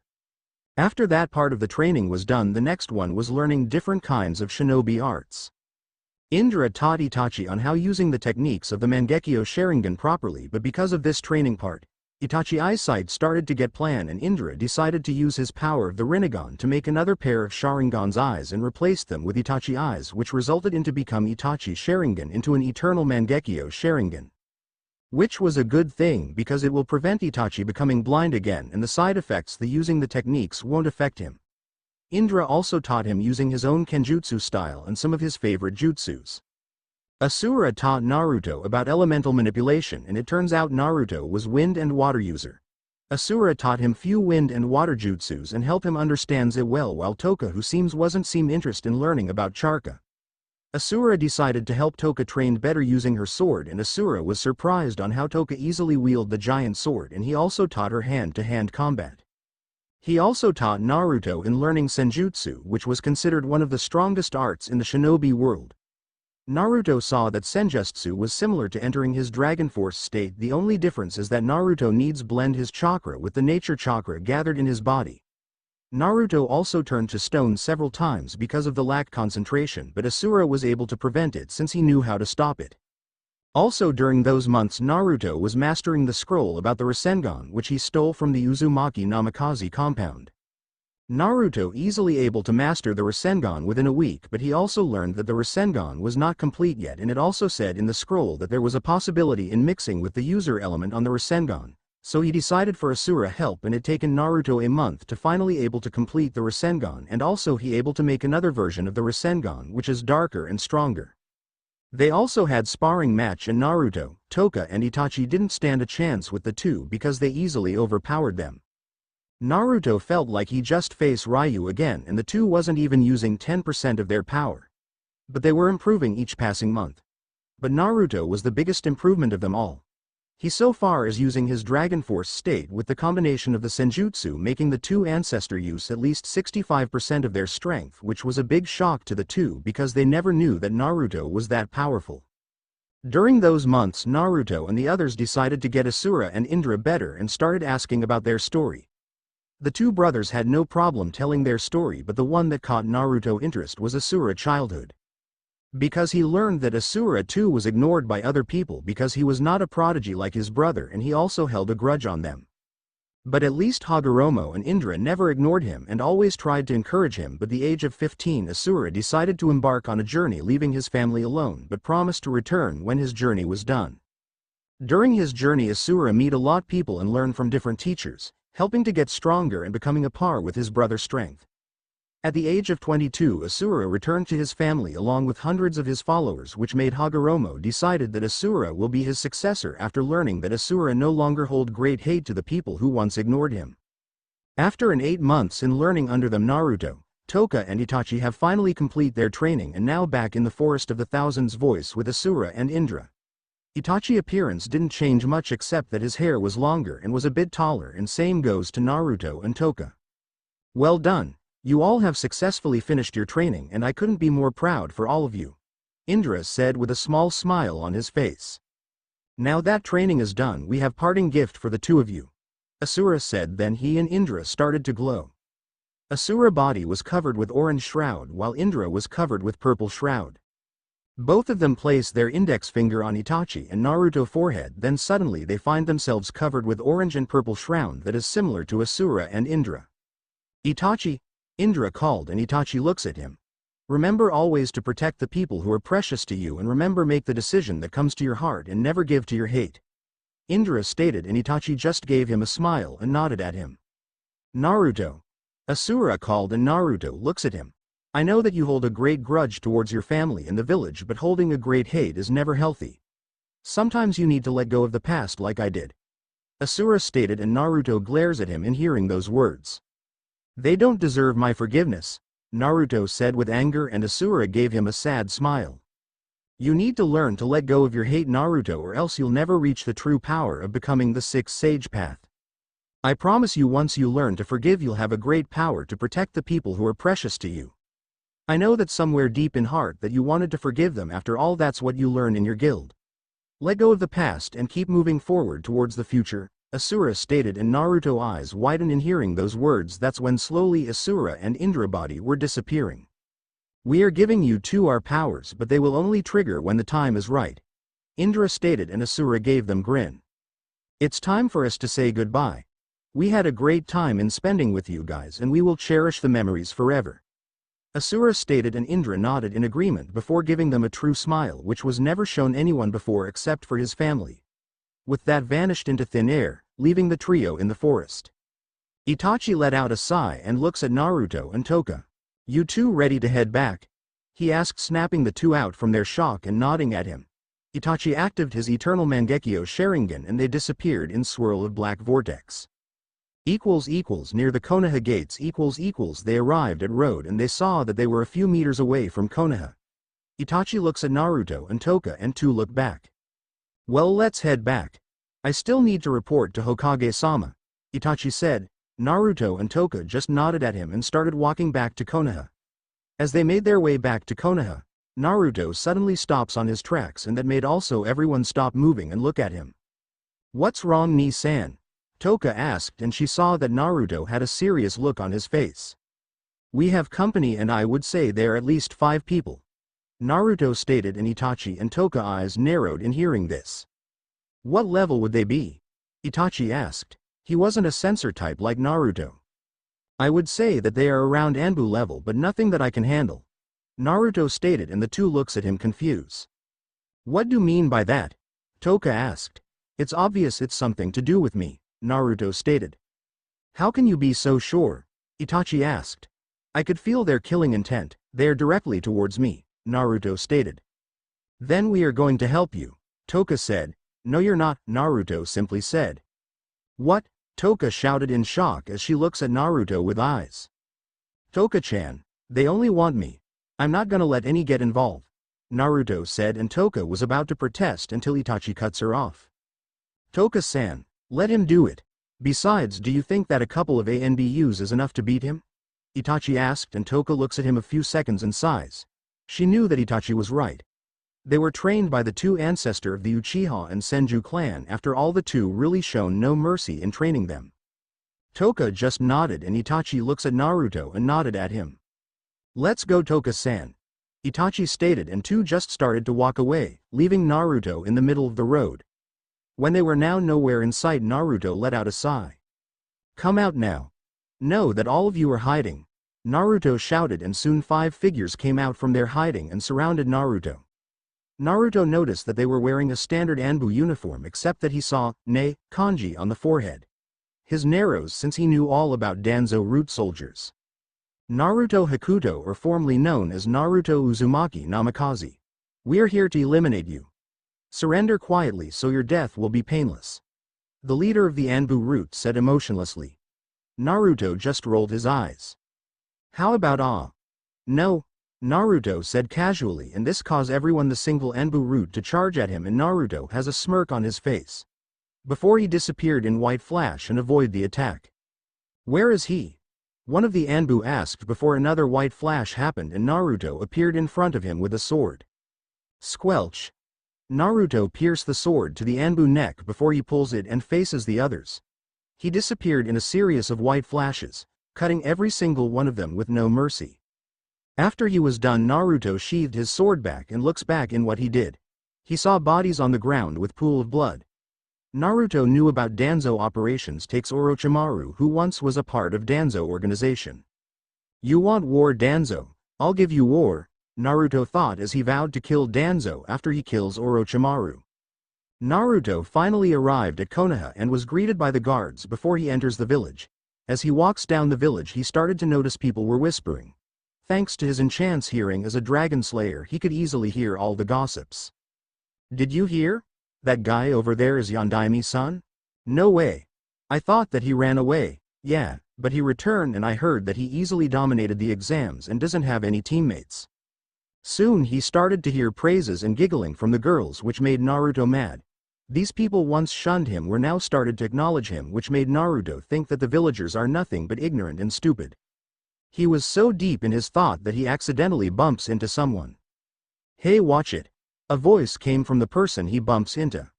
After that part of the training was done, the next one was learning different kinds of shinobi arts. Indra taught Itachi on how using the techniques of the Mangekyo Sharingan properly, but because of this training part, Itachi's eyesight started to get plan, and Indra decided to use his power of the Rinnegan to make another pair of Sharingan's eyes and replace them with Itachi eyes, which resulted into become Itachi Sharingan into an eternal Mangekyo Sharingan. Which was a good thing because it will prevent Itachi becoming blind again, and the side effects the using the techniques won't affect him. Indra also taught him using his own Kenjutsu style and some of his favorite jutsus. Asura taught Naruto about elemental manipulation, and it turns out Naruto was wind and water user. Asura taught him few wind and water jutsus and helped him understands it well, while Toka who wasn't seem interest in learning about Charka. Asura decided to help Toka trained better using her sword, and Asura was surprised on how Toka easily wielded the giant sword, and he also taught her hand-to-hand combat. He also taught Naruto in learning Senjutsu, which was considered one of the strongest arts in the shinobi world. Naruto saw that Senjutsu was similar to entering his Dragon Force state. The only difference is that Naruto needs blend his chakra with the nature chakra gathered in his body. Naruto also turned to stone several times because of the lack concentration, but Asura was able to prevent it since he knew how to stop it. Also during those months Naruto was mastering the scroll about the Rasengan, which he stole from the Uzumaki Namikaze compound. Naruto easily able to master the Rasengan within a week, but he also learned that the Rasengan was not complete yet, and it also said in the scroll that there was a possibility in mixing with the user element on the Rasengan, so he decided for Asura help, and it taken Naruto a month to finally able to complete the Rasengan, and also he able to make another version of the Rasengan which is darker and stronger. They also had sparring match, and Naruto, Toka and Itachi didn't stand a chance with the two because they easily overpowered them. Naruto felt like he just faced Ryu again, and the two wasn't even using 10% of their power. But they were improving each passing month. But Naruto was the biggest improvement of them all. He so far is using his Dragon Force state with the combination of the Senjutsu, making the two ancestor use at least 65% of their strength, which was a big shock to the two because they never knew that Naruto was that powerful. During those months Naruto and the others decided to get Asura and Indra better and started asking about their story. The two brothers had no problem telling their story, but the one that caught Naruto interest was Asura's childhood. Because he learned that Asura too was ignored by other people because he was not a prodigy like his brother, and he also held a grudge on them. But at least Hagoromo and Indra never ignored him and always tried to encourage him. But at the age of 15 Asura decided to embark on a journey, leaving his family alone, but promised to return when his journey was done. During his journey Asura meet a lot people and learn from different teachers, helping to get stronger and becoming a par with his brother's strength. At the age of 22, Asura returned to his family along with hundreds of his followers, which made Hagoromo decided that Asura will be his successor after learning that Asura no longer hold great hate to the people who once ignored him. After 8 months in learning under them, Naruto, Toka and Itachi have finally complete their training and now back in the Forest of the Thousands voice with Asura and Indra. Itachi's appearance didn't change much except that his hair was longer and was a bit taller, and same goes to Naruto and Toka. Well done. You all have successfully finished your training and I couldn't be more proud for all of you, Indra said with a small smile on his face. Now that training is done, we have parting gift for the two of you, Asura said. Then he and Indra started to glow. Asura body was covered with orange shroud while Indra was covered with purple shroud. Both of them place their index finger on Itachi and Naruto forehead, then suddenly they find themselves covered with orange and purple shroud that is similar to Asura and Indra. Itachi, Indra called, and Itachi looks at him. Remember always to protect the people who are precious to you, and remember make the decision that comes to your heart and never give to your hate, Indra stated, and Itachi just gave him a smile and nodded at him. Naruto, Asura called, and Naruto looks at him. I know that you hold a great grudge towards your family and the village, but holding a great hate is never healthy. Sometimes you need to let go of the past like I did, Asura stated, and Naruto glares at him in hearing those words. They don't deserve my forgiveness, Naruto said with anger, and Asura gave him a sad smile. You need to learn to let go of your hate, Naruto, or else you'll never reach the true power of becoming the sixth sage path. I promise you, once you learn to forgive, you'll have a great power to protect the people who are precious to you. I know that somewhere deep in heart that you wanted to forgive them. After all, that's what you learn in your guild. Let go of the past and keep moving forward towards the future, Asura stated, and Naruto's eyes widened in hearing those words. That's when slowly Asura and Indra body were disappearing. We are giving you two our powers, but they will only trigger when the time is right, Indra stated, and Asura gave them grin. It's time for us to say goodbye. We had a great time in spending with you guys, and we will cherish the memories forever, Asura stated, and Indra nodded in agreement before giving them a true smile which was never shown anyone before except for his family. With that vanished into thin air, leaving the trio in the forest. Itachi let out a sigh and looks at Naruto and Toka. You two ready to head back? He asked, snapping the two out from their shock and nodding at him. Itachi activated his eternal Mangekyo Sharingan and they disappeared in swirl of black vortex. Near the Konoha gates. They arrived at road and they saw that they were a few meters away from Konoha. Itachi looks at Naruto and Toka and two look back. Well, let's head back. I still need to report to Hokage-sama, Itachi said. Naruto and Toka just nodded at him and started walking back to Konoha. As they made their way back to Konoha, Naruto suddenly stops on his tracks, and that made also everyone stop moving and look at him. What's wrong, Nii-san? Toka asked, and she saw that Naruto had a serious look on his face. We have company, and I would say they're at least 5 people, Naruto stated, and Itachi and Toka's eyes narrowed in hearing this. What level would they be? Itachi asked. He wasn't a sensor type like Naruto. I would say that they are around Anbu level, but nothing that I can handle, Naruto stated, and the two looks at him confused. What do you mean by that? Toka asked. It's obvious it's something to do with me, Naruto stated. How can you be so sure? Itachi asked. I could feel their killing intent. They are directly towards me, Naruto stated. Then we are going to help you, Toka said. No, you're not, Naruto simply said. What? Toka shouted in shock as she looks at Naruto with eyes. Toka-chan, they only want me. I'm not gonna let any get involved, Naruto said, and Toka was about to protest until Itachi cuts her off. Toka-san, let him do it. Besides, do you think that a couple of ANBUs is enough to beat him? Itachi asked, and Toka looks at him a few seconds and sighs. She knew that Itachi was right. They were trained by the two ancestors of the Uchiha and Senju clan. After all, the two really shown no mercy in training them. Toka just nodded, and Itachi looks at Naruto and nodded at him. Let's go, Toka-san, Itachi stated, and two just started to walk away, leaving Naruto in the middle of the road. When they were now nowhere in sight, Naruto let out a sigh. Come out now. Know that all of you are hiding, Naruto shouted, and soon 5 figures came out from their hiding and surrounded Naruto. Naruto noticed that they were wearing a standard Anbu uniform except that he saw kanji on the forehead. His narrows, since he knew all about Danzo root soldiers. Naruto Hakuto, or formerly known as Naruto Uzumaki Namikaze. We're here to eliminate you. Surrender quietly so your death will be painless. The leader of the Anbu route said emotionlessly. Naruto just rolled his eyes. How about ah? No, Naruto said casually, and this caused everyone the single Anbu route to charge at him, and Naruto has a smirk on his face. Before he disappeared in white flash and avoid the attack. Where is he? One of the Anbu asked before another white flash happened and Naruto appeared in front of him with a sword. Squelch. Naruto pierced the sword to the Anbu neck before he pulls it and faces the others. He disappeared in a series of white flashes, cutting every single one of them with no mercy. After he was done, Naruto sheathed his sword back and looks back in what he did. He saw bodies on the ground with pool of blood. Naruto knew about Danzo operations takes Orochimaru, who once was a part of Danzo organization. You want war, Danzo? I'll give you war, Naruto thought as he vowed to kill Danzo after he kills Orochimaru. Naruto finally arrived at Konoha and was greeted by the guards before he enters the village. As he walks down the village, he started to notice people were whispering. Thanks to his enchant's hearing as a dragon slayer, he could easily hear all the gossips. Did you hear? That guy over there is Yondaimi's son? No way. I thought that he ran away. Yeah, but he returned, and I heard that he easily dominated the exams and doesn't have any teammates. Soon he started to hear praises and giggling from the girls, which made Naruto mad. These people once shunned him were now started to acknowledge him, which made Naruto think that the villagers are nothing but ignorant and stupid. He was so deep in his thought that he accidentally bumps into someone. Hey, watch it. A voice came from the person he bumps into.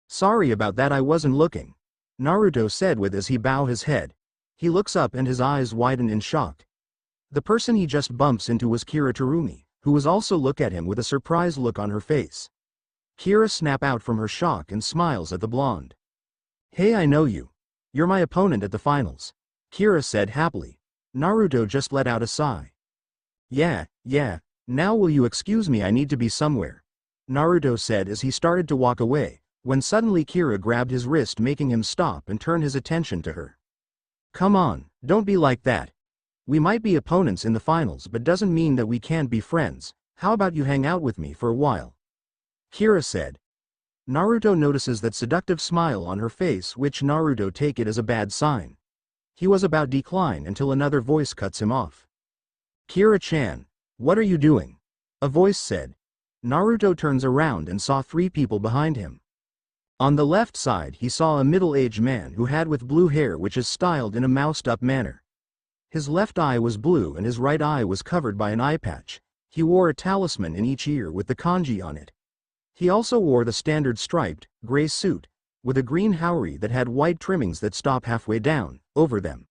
Sorry about that, I wasn't looking, Naruto said with as he bow his head. He looks up and his eyes widen in shock. The person he just bumps into was Kira Terumi, who was also look at him with a surprised look on her face. Kira snaps out from her shock and smiles at the blonde. Hey, I know you. You're my opponent at the finals, Kira said happily. Naruto just let out a sigh. Yeah, now will you excuse me, I need to be somewhere, Naruto said as he started to walk away, when suddenly Kira grabbed his wrist, making him stop and turn his attention to her. Come on, don't be like that. We might be opponents in the finals, but doesn't mean that we can't be friends. How about you hang out with me for a while? Kira said. Naruto notices that seductive smile on her face, which Naruto take it as a bad sign. He was about to decline until another voice cuts him off. Kira-chan, what are you doing? A voice said. Naruto turns around and saw three people behind him. On the left side he saw a middle-aged man who had with blue hair which is styled in a moused-up manner. His left eye was blue and his right eye was covered by an eye patch. He wore a talisman in each ear with the kanji on it. He also wore the standard striped, gray suit, with a green haori that had white trimmings that stop halfway down, over them.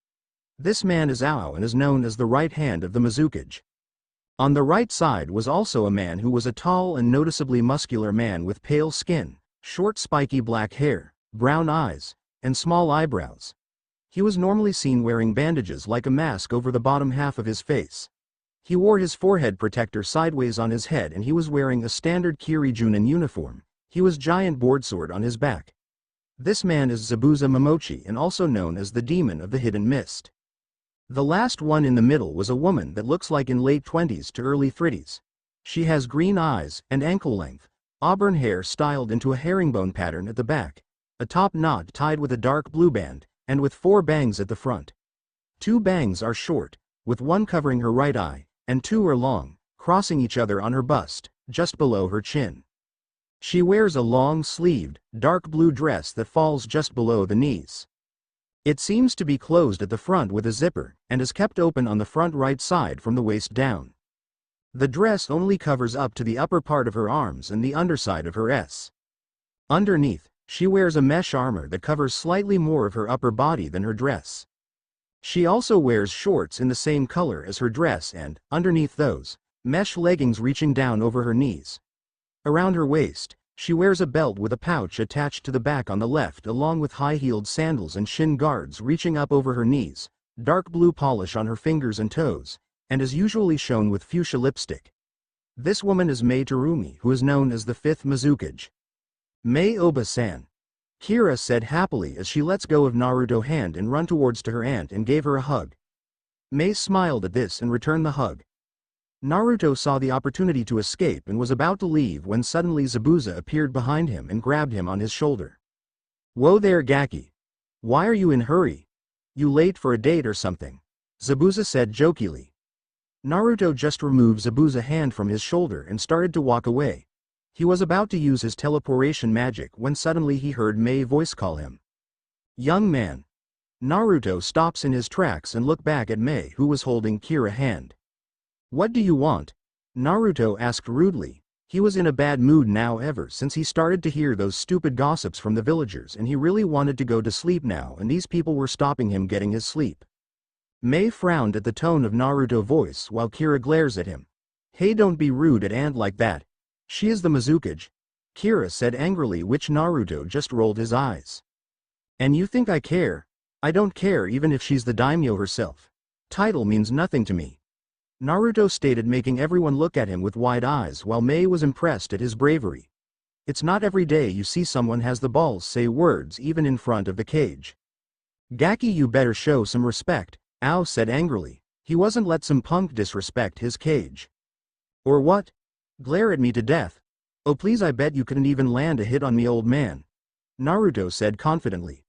This man is Ao and is known as the right hand of the Mizukage. On the right side was also a man who was a tall and noticeably muscular man with pale skin, short spiky black hair, brown eyes, and small eyebrows. He was normally seen wearing bandages like a mask over the bottom half of his face. He wore his forehead protector sideways on his head and he was wearing a standard Kirijunin uniform. He was giant broadsword on his back. This man is Zabuza Momochi and also known as the Demon of the Hidden Mist. The last one in the middle was a woman that looks like in late 20s to early 30s. She has green eyes and ankle-length, auburn hair styled into a herringbone pattern at the back, a top knot tied with a dark blue band, and with 4 bangs at the front. 2 bangs are short, with one covering her right eye, and 2 are long, crossing each other on her bust, just below her chin. She wears a long-sleeved, dark blue dress that falls just below the knees. It seems to be closed at the front with a zipper, and is kept open on the front right side from the waist down. The dress only covers up to the upper part of her arms and the underside of her S. Underneath, she wears a mesh armor that covers slightly more of her upper body than her dress. She also wears shorts in the same color as her dress and, underneath those, mesh leggings reaching down over her knees. Around her waist, she wears a belt with a pouch attached to the back on the left along with high-heeled sandals and shin guards reaching up over her knees, dark blue polish on her fingers and toes, and is usually shown with fuchsia lipstick. This woman is Mei Terumi, who is known as the 5th Mizukage. Mei Oba-san, Kira said happily as she lets go of Naruto's hand and run towards to her aunt and gave her a hug. Mei smiled at this and returned the hug. Naruto saw the opportunity to escape and was about to leave when suddenly Zabuza appeared behind him and grabbed him on his shoulder. "Whoa there, Gaki. Why are you in hurry? You late for a date or something?" Zabuza said jokingly. Naruto just removed Zabuza's hand from his shoulder and started to walk away. He was about to use his teleportation magic when suddenly he heard Mei's voice call him. "Young man." Naruto stops in his tracks and looked back at Mei, who was holding Kira's hand. "What do you want?" Naruto asked rudely. He was in a bad mood now ever since he started to hear those stupid gossips from the villagers, and he really wanted to go to sleep now, and these people were stopping him getting his sleep. Mei frowned at the tone of Naruto's voice while Kira glares at him. "Hey, don't be rude at Aunt like that. She is the Mizukage," Kira said angrily, which Naruto just rolled his eyes. "And you think I care? I don't care even if she's the daimyo herself. Title means nothing to me," Naruto stated, making everyone look at him with wide eyes while Mei was impressed at his bravery. It's not every day you see someone has the balls say words even in front of the cage. "Gaki, you better show some respect," Ao said angrily. He wasn't let some punk disrespect his cage. "Or what? Glare at me to death? Oh please, I bet you couldn't even land a hit on me, old man," Naruto said confidently.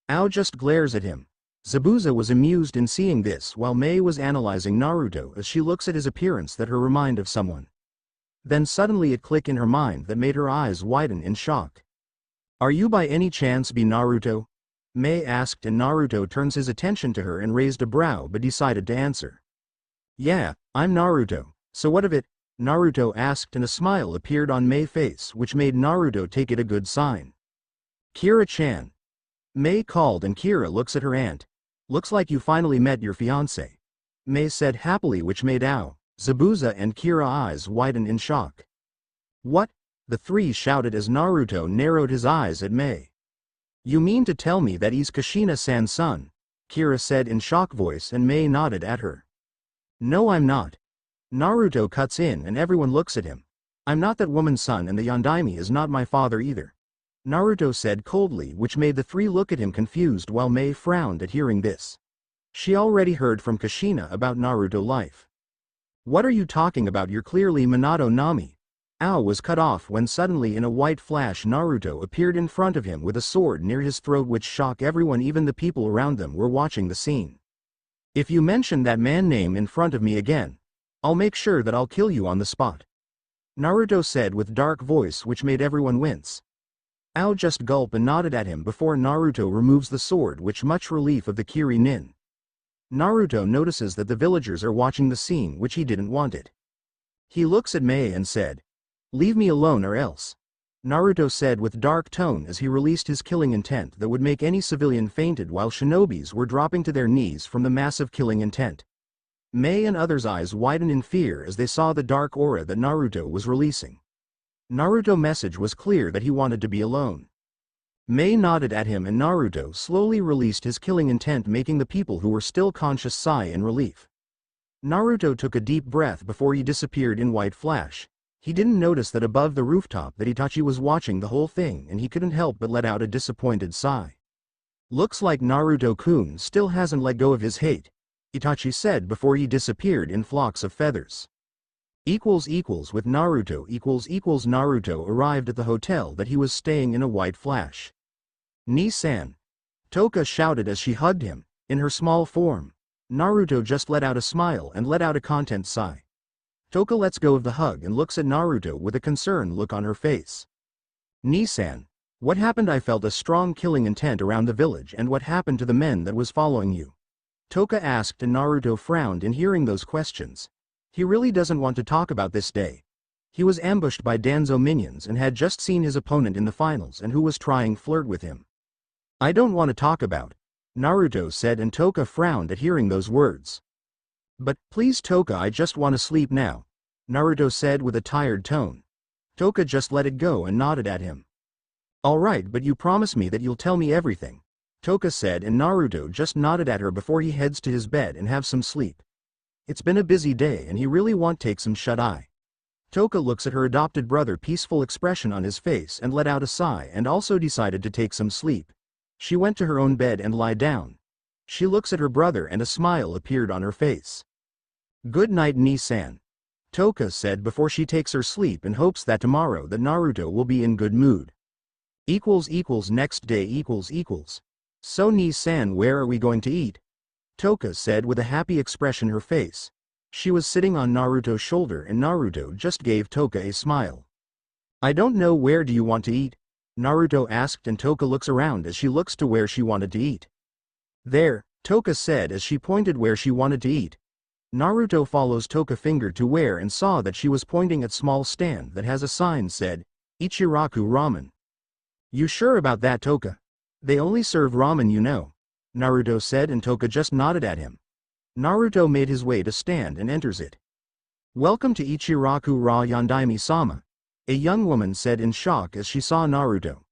Ao just glares at him. Zabuza was amused in seeing this while Mei was analyzing Naruto as she looks at his appearance that her remind of someone. Then suddenly it clicked in her mind that made her eyes widen in shock. "Are you by any chance be Naruto?" Mei asked, and Naruto turns his attention to her and raised a brow but decided to answer. "Yeah, I'm Naruto, so what of it?" Naruto asked, and a smile appeared on Mei's face which made Naruto take it a good sign. "Kira-chan." Mei called, and Kira looks at her aunt. "Looks like you finally met your fiancé," Mei said happily, which made Ao, Zabuza and Kira's eyes widen in shock. "What?" the three shouted as Naruto narrowed his eyes at Mei. "You mean to tell me that he's Kushina-san's son?" Kira said in shock voice, and Mei nodded at her. "No, I'm not." Naruto cuts in and everyone looks at him. "I'm not that woman's son, and the Yondaime is not my father either," Naruto said coldly, which made the three look at him confused while Mei frowned at hearing this. She already heard from Kushina about Naruto's life. "What are you talking about? You're clearly Minato Nami." Ao was cut off when suddenly in a white flash Naruto appeared in front of him with a sword near his throat, which shocked everyone. Even the people around them were watching the scene. "If you mention that man's name in front of me again, I'll make sure that I'll kill you on the spot," Naruto said with dark voice, which made everyone wince. Ao just gulped and nodded at him before Naruto removes the sword, which much relief of the Kiri Nin. Naruto notices that the villagers are watching the scene, which he didn't want it. He looks at Mei and said, "Leave me alone or else," Naruto said with dark tone as he released his killing intent that would make any civilian fainted while shinobis were dropping to their knees from the massive killing intent. Mei and others' eyes widened in fear as they saw the dark aura that Naruto was releasing. Naruto's message was clear that he wanted to be alone. Mei nodded at him, and Naruto slowly released his killing intent, making the people who were still conscious sigh in relief. Naruto took a deep breath before he disappeared in white flash. He didn't notice that above the rooftop that Itachi was watching the whole thing, and he couldn't help but let out a disappointed sigh. "Looks like Naruto-kun still hasn't let go of his hate," Itachi said before he disappeared in flocks of feathers. With Naruto Naruto arrived at the hotel that he was staying in a white flash. "Ni-san," Toka shouted as she hugged him, in her small form. Naruto just let out a smile and let out a content sigh. Toka lets go of the hug and looks at Naruto with a concerned look on her face. "Ni-san, what happened? I felt a strong killing intent around the village, and what happened to the men that was following you?" Toka asked, and Naruto frowned in hearing those questions. He really doesn't want to talk about this day. He was ambushed by Danzo minions and had just seen his opponent in the finals and who was trying flirt with him. "I don't want to talk about," Naruto said, and Toka frowned at hearing those words. "But, please Toka, I just want to sleep now," Naruto said with a tired tone. Toka just let it go and nodded at him. "Alright, but you promise me that you'll tell me everything," Toka said, and Naruto just nodded at her before he heads to his bed and have some sleep. It's been a busy day and he really want take some shut-eye. Toka looks at her adopted brother, peaceful expression on his face, and let out a sigh and also decided to take some sleep. She went to her own bed and lie down. She looks at her brother and a smile appeared on her face. Good night, Ni-san. Toka said before she takes her sleep and hopes that tomorrow that Naruto will be in good mood. Next day. So Ni-san, where are we going to eat? Toka said with a happy expression her face. She was sitting on Naruto's shoulder and Naruto just gave Toka a smile. I don't know, where do you want to eat? Naruto asked and Toka looks around as she looks to where she wanted to eat. There, Toka said as she pointed where she wanted to eat. Naruto follows Toka finger to where and saw that she was pointing at small stand that has a sign said, Ichiraku Ramen. You sure about that, Toka? They only serve ramen, you know. Naruto said and Toka just nodded at him. Naruto made his way to stand and enters it. Welcome to Ichiraku Ra Yondaime-sama. A young woman said in shock as she saw Naruto.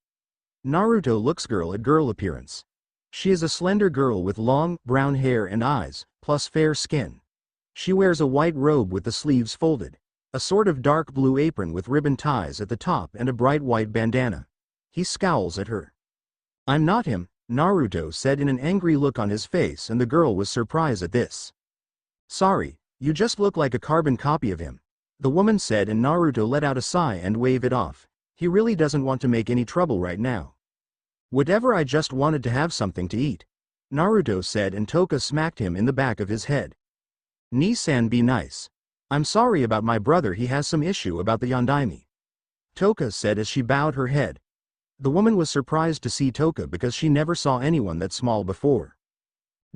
Naruto looks girl at girl appearance. She is a slender girl with long, brown hair and eyes, plus fair skin. She wears a white robe with the sleeves folded, a sort of dark blue apron with ribbon ties at the top and a bright white bandana. He scowls at her. I'm not him, Naruto said in an angry look on his face, and the girl was surprised at this. Sorry, you just look like a carbon copy of him, the woman said, and Naruto let out a sigh and waved it off. He really doesn't want to make any trouble right now. Whatever, I just wanted to have something to eat, Naruto said, and Toka smacked him in the back of his head. Ni-san, be nice. I'm sorry about my brother, he has some issue about the Yondaime. Toka said as she bowed her head. The woman was surprised to see Toka because she never saw anyone that small before.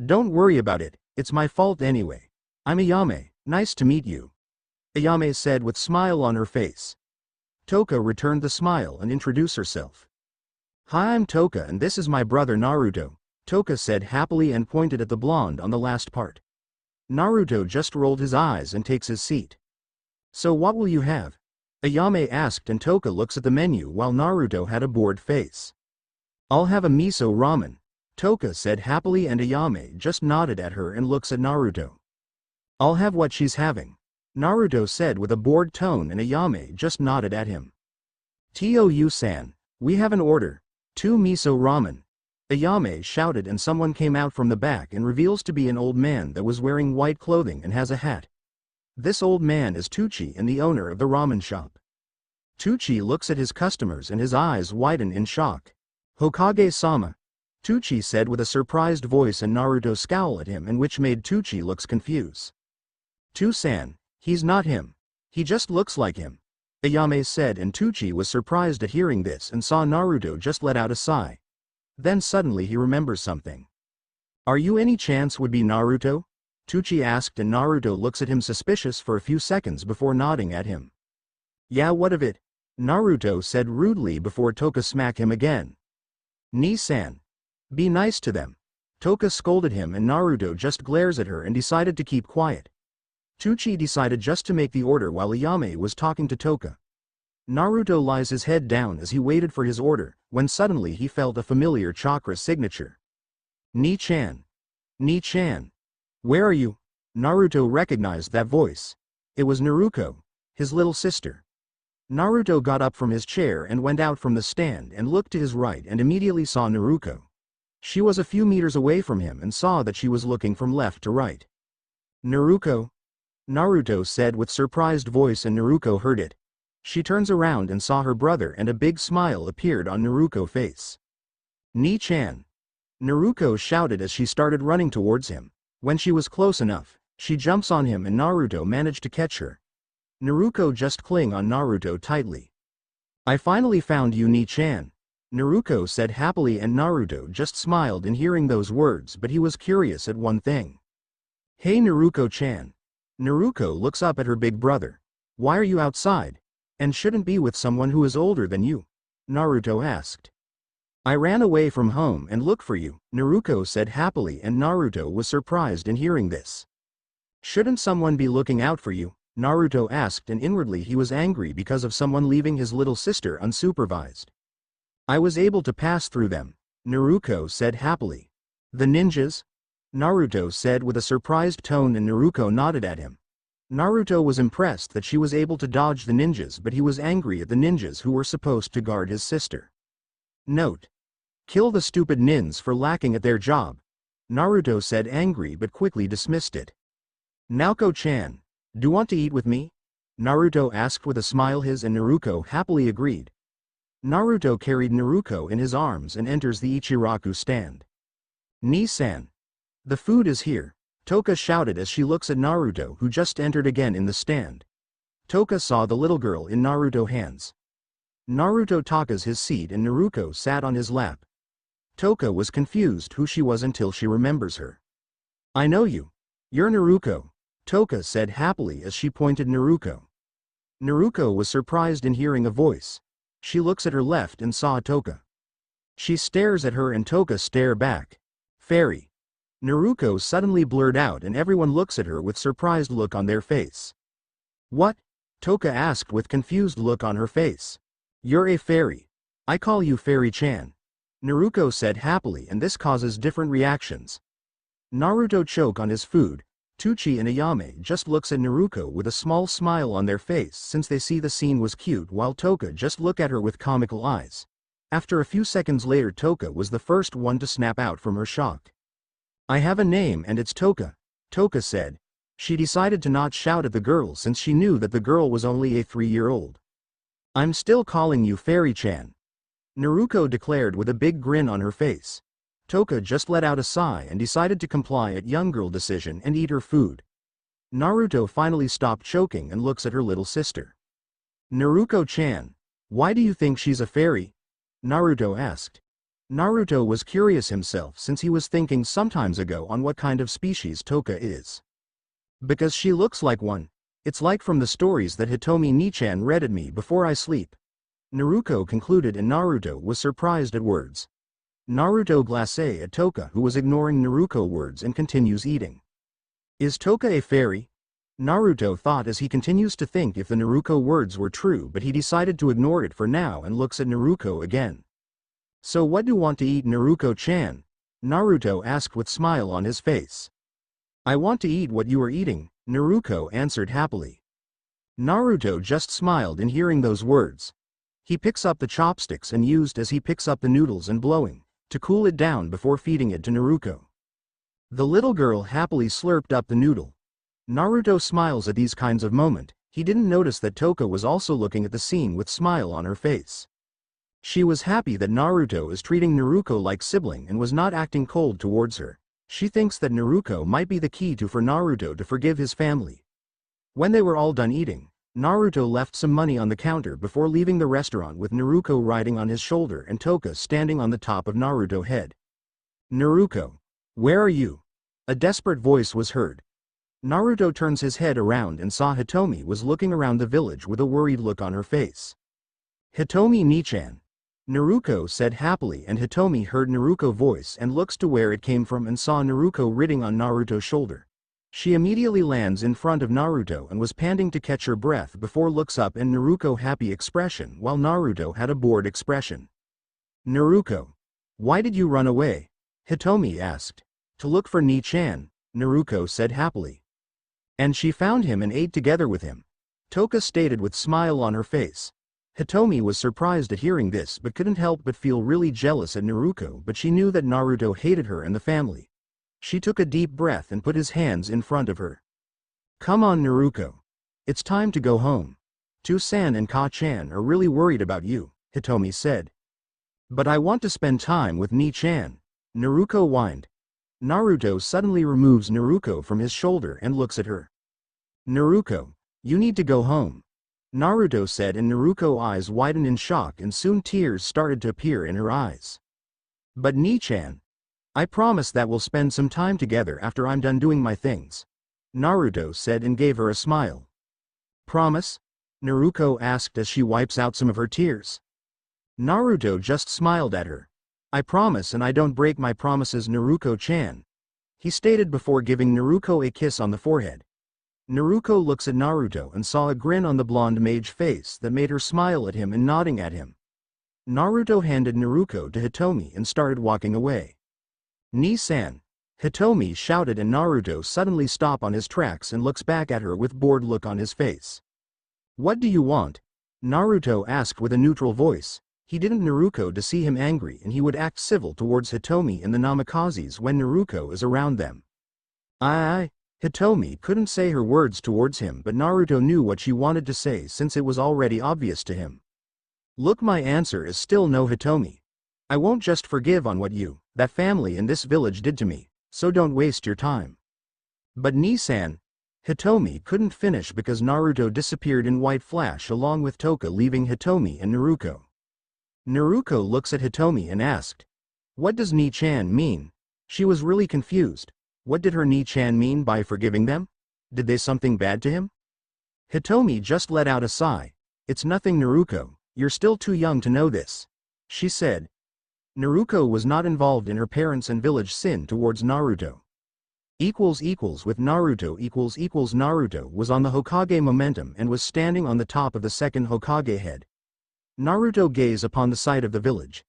Don't worry about it, it's my fault anyway. I'm Ayame, nice to meet you, Ayame said with smile on her face. Toka returned the smile and introduced herself. Hi, I'm Toka and this is my brother Naruto, Toka said happily and pointed at the blonde on the last part. Naruto just rolled his eyes and takes his seat. So what will you have? Ayame asked, and Toka looks at the menu while Naruto had a bored face. I'll have a miso ramen, Toka said happily, and Ayame just nodded at her and looks at Naruto. I'll have what she's having, Naruto said with a bored tone, and Ayame just nodded at him. Tou-san, we have an order, 2 miso ramen, Ayame shouted, and someone came out from the back and reveals to be an old man that was wearing white clothing and has a hat. This old man is Tucci and the owner of the ramen shop. Tucci looks at his customers and his eyes widen in shock. Hokage-sama, Tucci said with a surprised voice, and Naruto scowled at him, and which made Tucci looks confused. Tu-san, he's not him. He just looks like him, Ayame said, and Tucci was surprised at hearing this and saw Naruto just let out a sigh. Then suddenly he remembers something. Are you any chance would be Naruto? Tucci asked, and Naruto looks at him suspicious for a few seconds before nodding at him. Yeah, what of it? Naruto said rudely before Toka smacked him again. Ni-san, be nice to them, Toka scolded him, and Naruto just glares at her and decided to keep quiet. Tucci decided just to make the order while Ayame was talking to Toka. Naruto lies his head down as he waited for his order, when suddenly he felt a familiar chakra signature. Ni-chan. Ni-chan. Where are you? Naruto recognized that voice. It was Naruko, his little sister. Naruto got up from his chair and went out from the stand and looked to his right and immediately saw Naruko. She was a few meters away from him and saw that she was looking from left to right. Naruko? Naruto said with surprised voice, and Naruko heard it. She turns around and saw her brother, and a big smile appeared on Naruko's face. Ni-chan. Naruko shouted as she started running towards him. When she was close enough, she jumps on him and Naruto managed to catch her. Naruko just clung on Naruto tightly. I finally found you, Ni-chan, Naruko said happily, and Naruto just smiled in hearing those words, but he was curious at one thing. Hey Naruko-chan. Naruko looks up at her big brother. Why are you outside? And shouldn't be with someone who is older than you? Naruto asked. I ran away from home and looked for you, Naruko said happily, and Naruto was surprised in hearing this. Shouldn't someone be looking out for you? Naruto asked, and inwardly he was angry because of someone leaving his little sister unsupervised. I was able to pass through them, Naruko said happily. The ninjas? Naruto said with a surprised tone, and Naruko nodded at him. Naruto was impressed that she was able to dodge the ninjas, but he was angry at the ninjas who were supposed to guard his sister. Note: kill the stupid nins for lacking at their job. Naruto said angry but quickly dismissed it. Naoko-chan, do you want to eat with me? Naruto asked with a smile. His and Naruto happily agreed. Naruto carried Naruto in his arms and enters the Ichiraku stand. Ni-san. The food is here, Toka shouted as she looks at Naruto, who just entered again in the stand. Toka saw the little girl in Naruto's hands. Naruto took his seat and Naruto sat on his lap. Toka was confused who she was until she remembers her. I know you. You're Naruto, Toka said happily as she pointed Naruto. Naruto was surprised in hearing a voice. She looks at her left and saw Toka. She stares at her and Toka stare back. Fairy. Naruto suddenly blurred out and everyone looks at her with surprised look on their face. What? Toka asked with confused look on her face. You're a fairy. I call you Fairy-chan. Naruto said happily, and this causes different reactions. Naruto choke on his food. Tuchi and Ayame just looks at Naruto with a small smile on their face since they see the scene was cute, while Toka just look at her with comical eyes. After a few seconds later, Toka was the first one to snap out from her shock. I have a name and it's Toka, Toka said. She decided to not shout at the girl since she knew that the girl was only a 3-year-old. I'm still calling you Fairy-chan, Naruto declared with a big grin on her face. Toka just let out a sigh and decided to comply at young girl decision and eat her food. Naruto finally stopped choking and looks at her little sister. Naruto-chan, why do you think she's a fairy? Naruto asked. Naruto was curious himself since he was thinking sometimes ago on what kind of species Toka is. Because she looks like one. It's like from the stories that Hitomi Ni-chan read at me before I sleep. Naruto concluded, and Naruto was surprised at words. Naruto glacé at Toka, who was ignoring Naruto words and continues eating. Is Toka a fairy? Naruto thought as he continues to think if the Naruto words were true, but he decided to ignore it for now and looks at Naruto again. So what do you want to eat, Naruto-chan? Naruto asked with smile on his face. I want to eat what you are eating, Naruto answered happily. Naruto just smiled in hearing those words. He picks up the chopsticks and used as he picks up the noodles and blowing, to cool it down before feeding it to Naruto. The little girl happily slurped up the noodle. Naruto smiles at these kinds of moments. He didn't notice that Toka was also looking at the scene with smile on her face. She was happy that Naruto is treating Naruto like sibling and was not acting cold towards her. She thinks that Naruto might be the key for Naruto to forgive his family. When they were all done eating, Naruto left some money on the counter before leaving the restaurant with Naruto riding on his shoulder and Toka standing on the top of Naruto's head. Naruto, where are you? A desperate voice was heard. Naruto turns his head around and saw Hitomi was looking around the village with a worried look on her face. Hitomi Ni-chan, Naruto said happily, and Hitomi heard Naruto's voice and looks to where it came from and saw Naruto riding on Naruto's shoulder. She immediately lands in front of Naruto and was panting to catch her breath before looks up and Naruto happy expression while Naruto had a bored expression. Naruto, why did you run away? Hitomi asked. To look for Ni-chan, Naruto said happily. And she found him and ate together with him, Toka stated with smile on her face. Hitomi was surprised at hearing this but couldn't help but feel really jealous at Naruto, but she knew that Naruto hated her and the family. She took a deep breath and put his hands in front of her. Come on, Naruto. It's time to go home. Tu-san and Ka-chan are really worried about you, Hitomi said. But I want to spend time with Ni-chan, Naruto whined. Naruto suddenly removes Naruto from his shoulder and looks at her. Naruto, you need to go home, Naruto said, and Naruto's eyes widened in shock and soon tears started to appear in her eyes. But Ni-chan, I promise that we'll spend some time together after I'm done doing my things, Naruto said and gave her a smile. Promise? Naruto asked as she wipes out some of her tears. Naruto just smiled at her. I promise, and I don't break my promises, Naruto-chan, he stated before giving Naruto a kiss on the forehead. Naruto looks at Naruto and saw a grin on the blonde mage face that made her smile at him and nodding at him. Naruto handed Naruto to Hitomi and started walking away. Ni-san, Hitomi shouted, and Naruto suddenly stops on his tracks and looks back at her with bored look on his face. What do you want? Naruto asked with a neutral voice. He didn't Naruto to see him angry and he would act civil towards Hitomi and the Namakazes when Naruto is around them. Hitomi couldn't say her words towards him but Naruto knew what she wanted to say since it was already obvious to him. Look, my answer is still no, Hitomi. I won't just forgive on what you, that family and this village did to me, so don't waste your time. But Nisan, Hitomi couldn't finish because Naruto disappeared in white flash along with Toka, leaving Hitomi and Naruto. Naruto looks at Hitomi and asked, "What does Ni-chan mean?" She was really confused. What did her Ni-chan mean by forgiving them? Did they something bad to him? Hitomi just let out a sigh. "It's nothing, Naruto, you're still too young to know this," she said. Naruto was not involved in her parents' and village sin towards Naruto. With Naruto Naruto was on the Hokage momentum and was standing on the top of the second Hokage head. Naruto gazed upon the site of the village.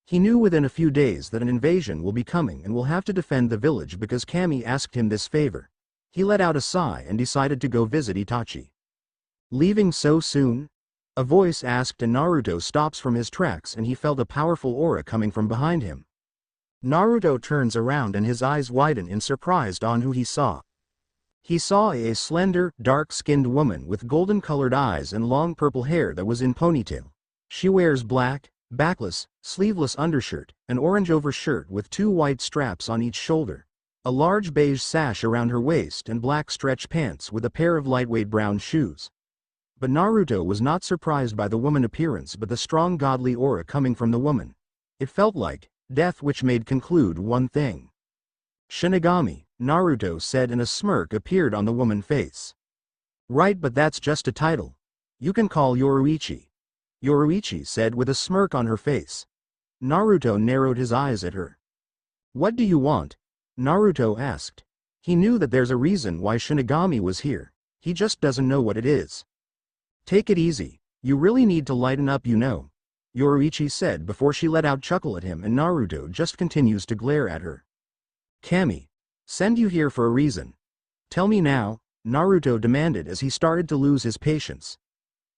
He knew within a few days that an invasion will be coming and will have to defend the village because Kami asked him this favor. He let out a sigh and decided to go visit Itachi. Leaving so soon? A voice asked and Naruto stops from his tracks and he felt a powerful aura coming from behind him. Naruto turns around and his eyes widen in surprise on who he saw. He saw a slender, dark-skinned woman with golden-colored eyes and long purple hair that was in ponytail. She wears black, backless, sleeveless undershirt, an orange overshirt with 2 white straps on each shoulder, a large beige sash around her waist and black stretch pants with a pair of lightweight brown shoes. But Naruto was not surprised by the woman's appearance but the strong godly aura coming from the woman. It felt like death, which made conclude one thing. "Shinigami," Naruto said and a smirk appeared on the woman's face. "Right, but that's just a title. You can call Yoruichi," Yoruichi said with a smirk on her face. Naruto narrowed his eyes at her. "What do you want?" Naruto asked. He knew that there's a reason why Shinigami was here, he just doesn't know what it is. "Take it easy, you really need to lighten up, you know," Yoruichi said before she let out a chuckle at him and Naruto just continues to glare at her. "Kami, send you here for a reason. Tell me now," Naruto demanded as he started to lose his patience.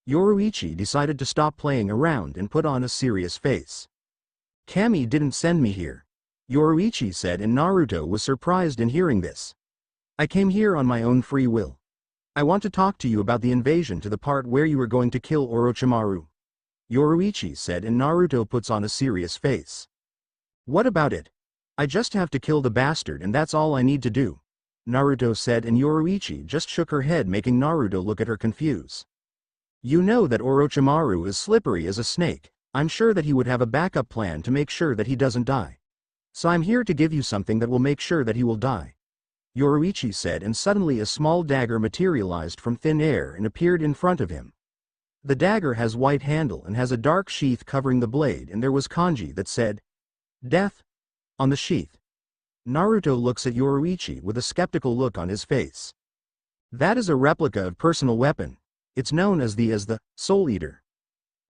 Yoruichi decided to stop playing around and put on a serious face. "Kami didn't send me here," Yoruichi said and Naruto was surprised in hearing this. "I came here on my own free will. I want to talk to you about the invasion to the part where you were going to kill Orochimaru," Yoruichi said and Naruto puts on a serious face. "What about it? I just have to kill the bastard and that's all I need to do," Naruto said and Yoruichi just shook her head making Naruto look at her confused. "You know that Orochimaru is slippery as a snake. I'm sure that he would have a backup plan to make sure that he doesn't die. So I'm here to give you something that will make sure that he will die," Yoruichi said and suddenly a small dagger materialized from thin air and appeared in front of him. The dagger has white handle and has a dark sheath covering the blade and there was kanji that said, "Death," on the sheath. Naruto looks at Yoruichi with a skeptical look on his face. "That is a replica of personal weapon. It's known as the Soul Eater.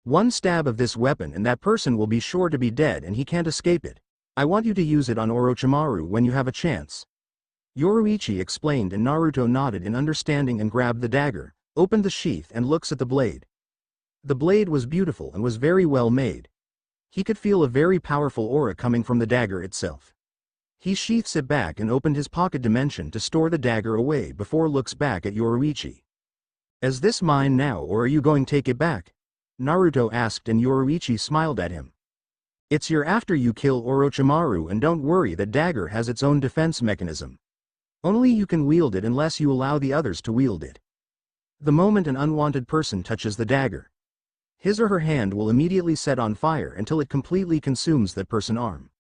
One stab of this weapon and that person will be sure to be dead and he can't escape it. I want you to use it on Orochimaru when you have a chance," Yoruichi explained and Naruto nodded in understanding and grabbed the dagger, opened the sheath and looks at the blade. The blade was beautiful and was very well made. He could feel a very powerful aura coming from the dagger itself. He sheaths it back and opened his pocket dimension to store the dagger away before looks back at Yoruichi. "Is this mine now or are you going to take it back?" Naruto asked and Yoruichi smiled at him. "It's your after you kill Orochimaru and don't worry, that dagger has its own defense mechanism. Only you can wield it unless you allow the others to wield it. The moment an unwanted person touches the dagger, his or her hand will immediately set on fire until it completely consumes that person's arm,"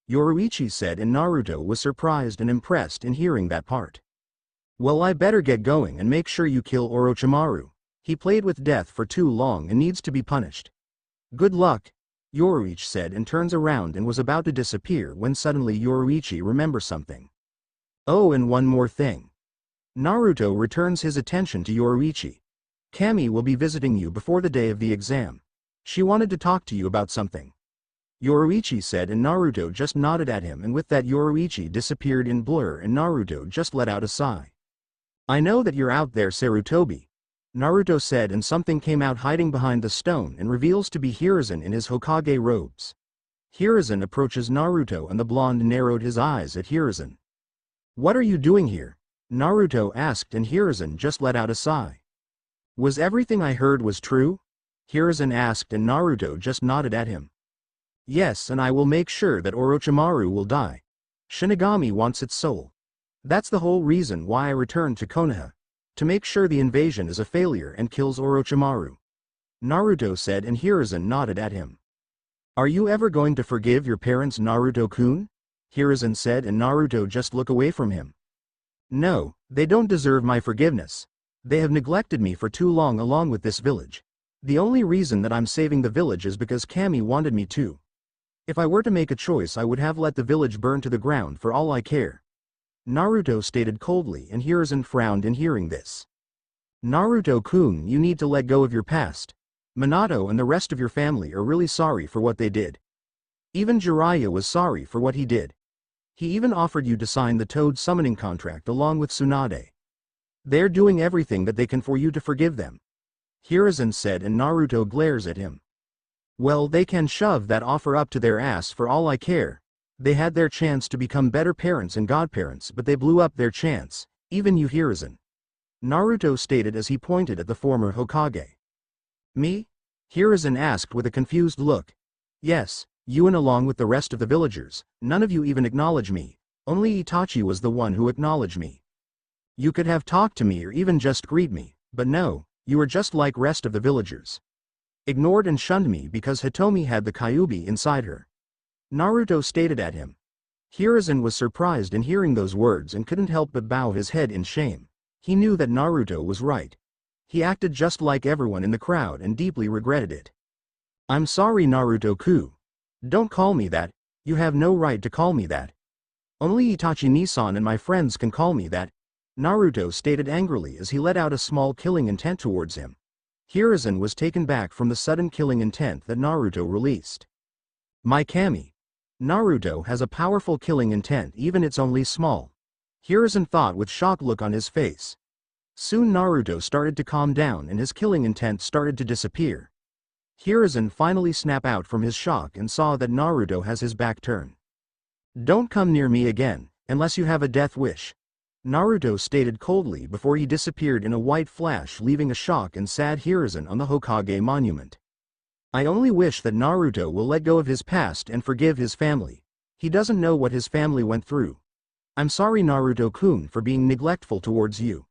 Yoruichi said and Naruto was surprised and impressed in hearing that part. "Well, I better get going and make sure you kill Orochimaru. He played with death for too long and needs to be punished. Good luck," Yoruichi said and turns around and was about to disappear when suddenly Yoruichi remembers something. "Oh, and one more thing." Naruto returns his attention to Yoruichi. "Kami will be visiting you before the day of the exam. She wanted to talk to you about something," Yoruichi said and Naruto just nodded at him and with that Yoruichi disappeared in blur and Naruto just let out a sigh. "I know that you're out there, Sarutobi," Naruto said, and something came out hiding behind the stone and reveals to be Hiruzen in his Hokage robes. Hiruzen approaches Naruto and the blonde narrowed his eyes at Hiruzen. "What are you doing here?" Naruto asked, and Hiruzen just let out a sigh. "Was everything I heard was true?" Hiruzen asked, and Naruto just nodded at him. "Yes, and I will make sure that Orochimaru will die. Shinigami wants its soul. That's the whole reason why I returned to Konoha. To make sure the invasion is a failure and kills Orochimaru," Naruto said, and Hiruzen nodded at him. "Are you ever going to forgive your parents, Naruto-kun?" Hiruzen said, and Naruto just looked away from him. "No, they don't deserve my forgiveness. They have neglected me for too long along with this village. The only reason that I'm saving the village is because Kami wanted me to. If I were to make a choice, I would have let the village burn to the ground for all I care," Naruto stated coldly, and Hiruzen frowned in hearing this. "Naruto-kun, you need to let go of your past. Minato and the rest of your family are really sorry for what they did. Even Jiraiya was sorry for what he did. He even offered you to sign the Toad summoning contract along with Tsunade. They're doing everything that they can for you to forgive them," Hiruzen said, and Naruto glares at him. "Well, they can shove that offer up to their ass for all I care. They had their chance to become better parents and godparents, but they blew up their chance, even you, Hiruzen," Naruto stated as he pointed at the former Hokage. "Me?" Hiruzen asked with a confused look. "Yes, you, and along with the rest of the villagers. None of you even acknowledge me. Only Itachi was the one who acknowledged me. You could have talked to me or even just greet me, but no, you are just like rest of the villagers. Ignored and shunned me because Hitomi had the Kyuubi inside her," Naruto stated at him. Hiruzen was surprised in hearing those words and couldn't help but bow his head in shame. He knew that Naruto was right. He acted just like everyone in the crowd and deeply regretted it. "I'm sorry, Naruto-kun. Don't call me that. You have no right to call me that. Only Itachi Nisan and my friends can call me that," Naruto stated angrily as he let out a small killing intent towards him. Hiruzen was taken back from the sudden killing intent that Naruto released. "My Kami. Naruto has a powerful killing intent, even it's only small," Hiruzen thought with shocked look on his face. Soon Naruto started to calm down and his killing intent started to disappear. Hiruzen finally snapped out from his shock and saw that Naruto has his back turned. "Don't come near me again, unless you have a death wish," Naruto stated coldly before he disappeared in a white flash, leaving a shocked and sad Hiruzen on the Hokage monument. "I only wish that Naruto will let go of his past and forgive his family. He doesn't know what his family went through. I'm sorry, Naruto-kun, for being neglectful towards you,"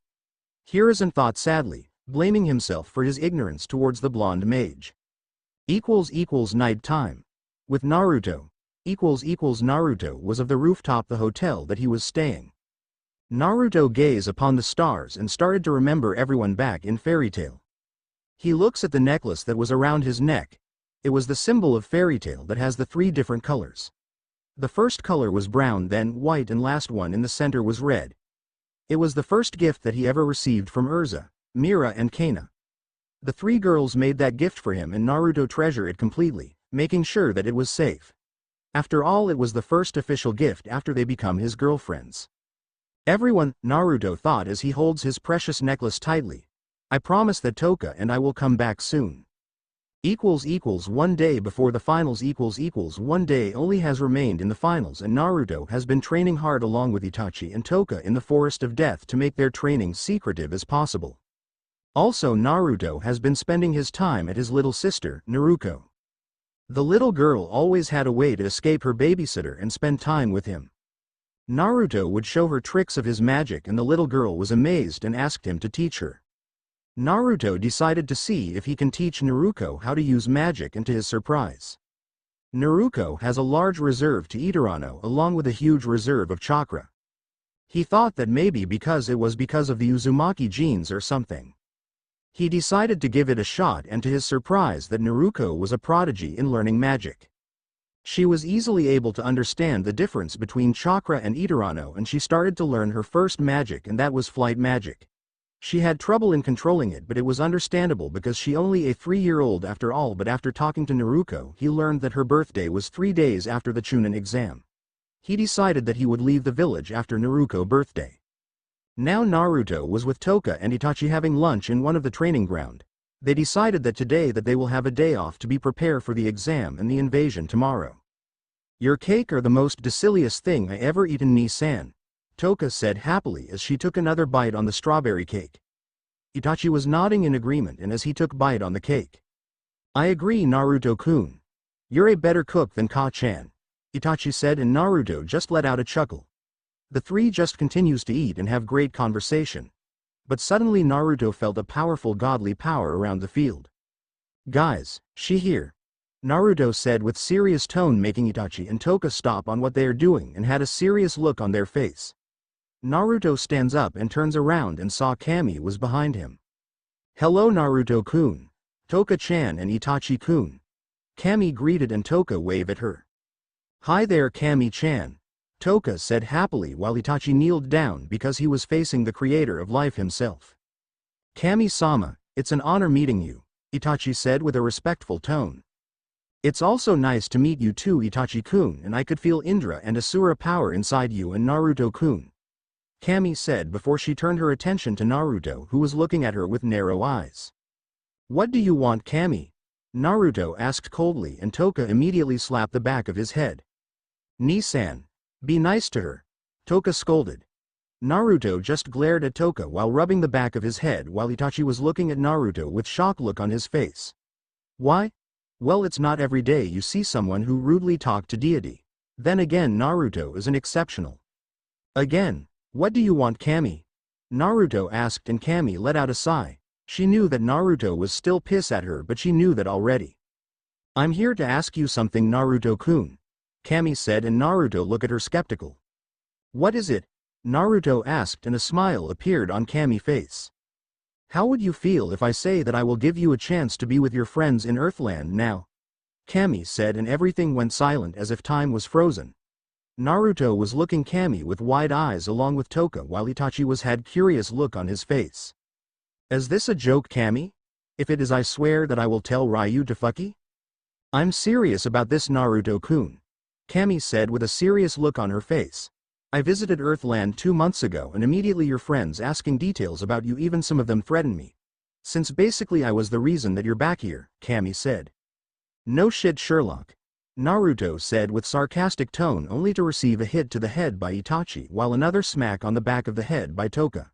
Hiruzen thought sadly, blaming himself for his ignorance towards the blonde mage. Night time. With Naruto. Naruto was of the rooftop the hotel that he was staying. Naruto gazed upon the stars and started to remember everyone back in Fairy Tail. He looks at the necklace that was around his neck. It was the symbol of Fairy Tail that has the 3 different colors. The first color was brown, then white, and last one in the center was red. It was the first gift that he ever received from Urza, Mira, and Kana. The 3 girls made that gift for him, and Naruto treasured it completely, making sure that it was safe. After all, it was the first official gift after they become his girlfriends. "Everyone," Naruto thought as he holds his precious necklace tightly. "I promise that Toka and I will come back soon." 1 day before the finals. 1 day only has remained in the finals, and Naruto has been training hard along with Itachi and Toka in the Forest of Death to make their training secretive as possible. Also, Naruto has been spending his time at his little sister, Naruko. The little girl always had a way to escape her babysitter and spend time with him. Naruto would show her tricks of his magic, and the little girl was amazed and asked him to teach her. Naruto decided to see if he can teach Naruko how to use magic, and to his surprise, Naruko has a large reserve to Iterano along with a huge reserve of chakra. He thought that maybe because it was because of the Uzumaki genes or something. He decided to give it a shot, and to his surprise that Naruko was a prodigy in learning magic. She was easily able to understand the difference between chakra and Iterano, and she started to learn her first magic, and that was flight magic. She had trouble in controlling it, but it was understandable because she only a 3-year-old after all. But after talking to Naruko, he learned that her birthday was 3 days after the Chunin exam. He decided that he would leave the village after Naruko's birthday. Now Naruto was with Toka and Itachi having lunch in one of the training ground. They decided that today that they will have a day off to be prepared for the exam and the invasion tomorrow. Your cake are the most delicious thing I ever eaten, Ni-san, Toka said happily as she took another bite on the strawberry cake. Itachi was nodding in agreement and as he took bite on the cake. I agree, Naruto-kun. You're a better cook than Ka-chan, Itachi said, and Naruto just let out a chuckle. The three just continues to eat and have great conversation. But suddenly Naruto felt a powerful godly power around the field. Guys, she here, Naruto said with serious tone, making Itachi and Toka stop on what they are doing and had a serious look on their face. Naruto stands up and turns around and saw Kami was behind him. Hello Naruto-kun, Toka-chan and Itachi-kun. Kami greeted and Toka waved at her. Hi there Kami-chan, Toka said happily while Itachi kneeled down because he was facing the creator of life himself. Kami-sama, it's an honor meeting you, Itachi said with a respectful tone. It's also nice to meet you too, Itachi-kun, and I could feel Indra and Asura power inside you and Naruto-kun, Kami said before she turned her attention to Naruto, who was looking at her with narrow eyes. What do you want, Kami? Naruto asked coldly, and Toka immediately slapped the back of his head. Ni-san, be nice to her, Toka scolded. Naruto just glared at Toka while rubbing the back of his head while Itachi was looking at Naruto with shock look on his face. Why? Well, it's not every day you see someone who rudely talked to deity. Then again, Naruto is an exceptional. Again, what do you want, Kami? Naruto asked, and Kami let out a sigh. She knew that Naruto was still pissed at her, but she knew that already. I'm here to ask you something, Naruto-kun, Kami said, and Naruto looked at her skeptical. What is it? Naruto asked, and a smile appeared on Kami's face. How would you feel if I say that I will give you a chance to be with your friends in Earthland now? Kami said, and everything went silent as if time was frozen. Naruto was looking Kami with wide eyes along with Toka while Itachi had curious look on his face. Is this a joke, Kami? If it is, I swear that I will tell Ryu to fuck you. I'm serious about this, Naruto-kun, Kami said with a serious look on her face. I visited Earthland 2 months ago and immediately your friends asking details about you, even some of them threatened me. Since basically I was the reason that you're back here, Kami said. No shit, Sherlock, Naruto said with sarcastic tone, only to receive a hit to the head by Itachi while another smack on the back of the head by Toka.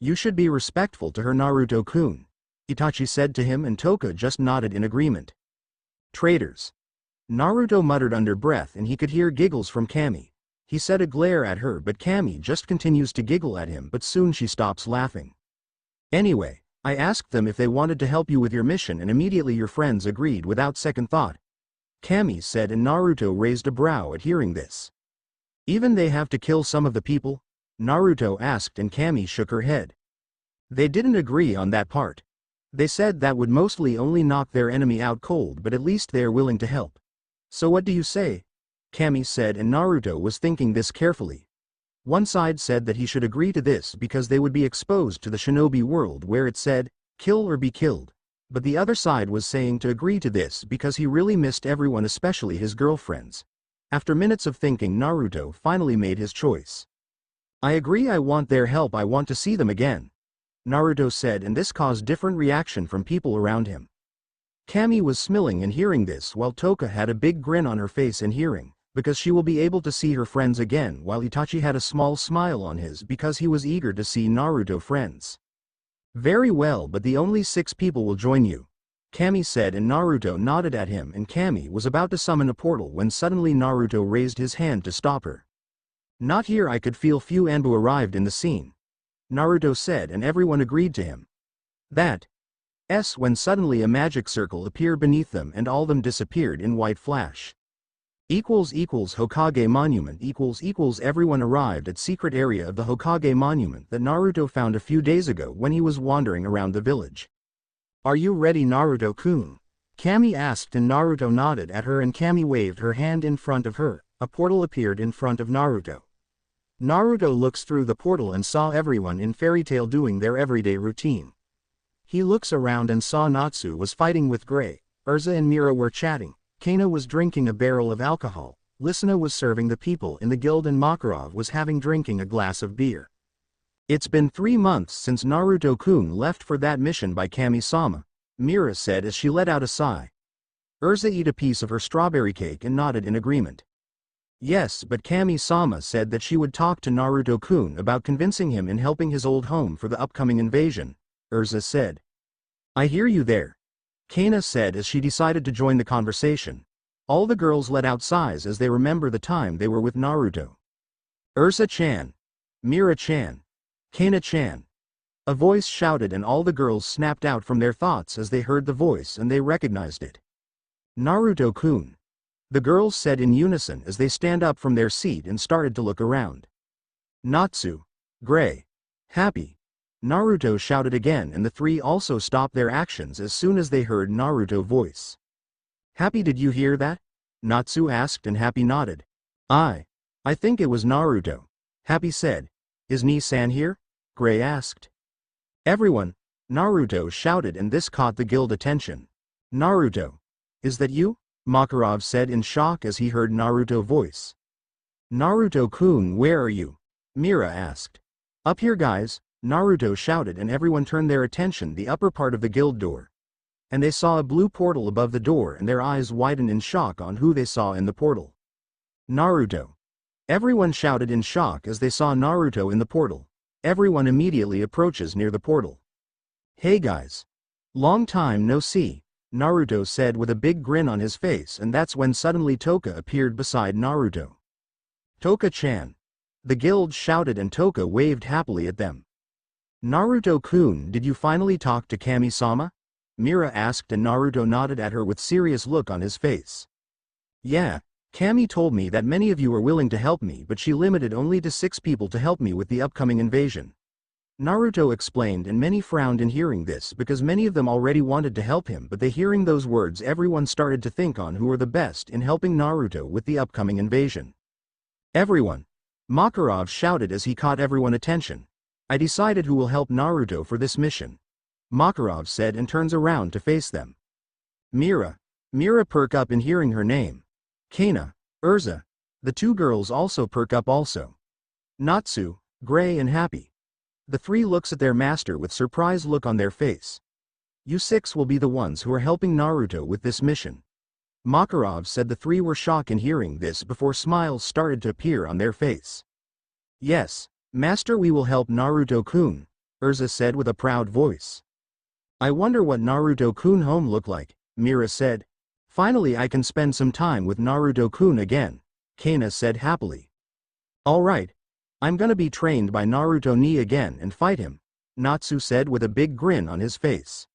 You should be respectful to her, Naruto-kun, Itachi said to him, and Toka just nodded in agreement. Traitors, Naruto muttered under breath, and he could hear giggles from Kami. He said a glare at her, but Kami just continues to giggle at him, but soon she stops laughing. Anyway, I asked them if they wanted to help you with your mission and immediately your friends agreed without second thought, Kami said, and Naruto raised a brow at hearing this. Even they have to kill some of the people? Naruto asked, and Kami shook her head. They didn't agree on that part. They said that would mostly only knock their enemy out cold, but at least they are willing to help. So what do you say? Kami said, and Naruto was thinking this carefully. One side said that he should agree to this because they would be exposed to the shinobi world where it said, kill or be killed. But the other side was saying to agree to this because he really missed everyone, especially his girlfriends. After minutes of thinking, Naruto finally made his choice. I agree, I want their help, I want to see them again, Naruto said, and this caused different reaction from people around him. Kami was smiling and hearing this while Toka had a big grin on her face and hearing, because she will be able to see her friends again, while Itachi had a small smile on his because he was eager to see Naruto friends. Very well, but the only 6 people will join you, Kami said, and Naruto nodded at him, and Kami was about to summon a portal when suddenly Naruto raised his hand to stop her. Not here, I could feel few Anbu arrived in the scene, Naruto said, and everyone agreed to him. That's when suddenly a magic circle appeared beneath them and all them disappeared in white flash. Hokage Monument Everyone arrived at secret area of the Hokage Monument that Naruto found a few days ago when he was wandering around the village. Are you ready, Naruto-kun? Kami asked, and Naruto nodded at her, and Kami waved her hand in front of her. A portal appeared in front of Naruto. Naruto looks through the portal and saw everyone in Fairy Tail doing their everyday routine. He looks around and saw Natsu was fighting with Gray, Urza and Mira were chatting, Kana was drinking a barrel of alcohol, Lisana was serving the people in the guild, and Makarov was drinking a glass of beer. It's been 3 months since Naruto-kun left for that mission by Kami-sama, Mira said as she let out a sigh. Urza ate a piece of her strawberry cake and nodded in agreement. Yes, but Kami-sama said that she would talk to Naruto-kun about convincing him in helping his old home for the upcoming invasion, Urza said. I hear you there, Kana said as she decided to join the conversation. All the girls let out sighs as they remember the time they were with Naruto. Urza-chan, Mira-chan, Kana-chan. A voice shouted and all the girls snapped out from their thoughts as they heard the voice and they recognized it. Naruto-kun. The girls said in unison as they stand up from their seat and started to look around. Natsu, Gray, Happy. Naruto shouted again and the three also stopped their actions as soon as they heard Naruto's voice. Happy, did you hear that? Natsu asked and Happy nodded. I think it was Naruto, Happy said. Is Nii-san here? Gray asked. Everyone, Naruto shouted and this caught the guild attention. Naruto. Is that you? Makarov said in shock as he heard Naruto's voice. Naruto-kun, where are you? Mira asked. Up here guys, Naruto shouted and everyone turned their attention the upper part of the guild door. And they saw a blue portal above the door and their eyes widened in shock on who they saw in the portal. Naruto. Everyone shouted in shock as they saw Naruto in the portal. Everyone immediately approaches near the portal. Hey guys. Long time no see, Naruto said with a big grin on his face and that's when suddenly Toka appeared beside Naruto. Toka-chan. The guild shouted and Toka waved happily at them. Naruto-kun, did you finally talk to Kami-sama? Mira asked and Naruto nodded at her with serious look on his face. Yeah, Kami told me that many of you are willing to help me but she limited only to 6 people to help me with the upcoming invasion. Naruto explained and many frowned in hearing this because many of them already wanted to help him but they hearing those words everyone started to think on who are the best in helping Naruto with the upcoming invasion. Everyone. Makarov shouted as he caught everyone's attention. I decided who will help Naruto for this mission. Makarov said and turns around to face them. Mira. Mira perk up in hearing her name. Kana, Urza. The 2 girls also perk up also. Natsu, Gray and Happy. The 3 looks at their master with surprised look on their face. You 6 will be the ones who are helping Naruto with this mission. Makarov said the 3 were shocked in hearing this before smiles started to appear on their face. Yes, Master, we will help Naruto-kun, Urza said with a proud voice. I wonder what Naruto-kun home look like, Mira said. Finally I can spend some time with Naruto-kun again, Kana said happily. Alright. I'm gonna be trained by Naruto Nii again and fight him, Natsu said with a big grin on his face.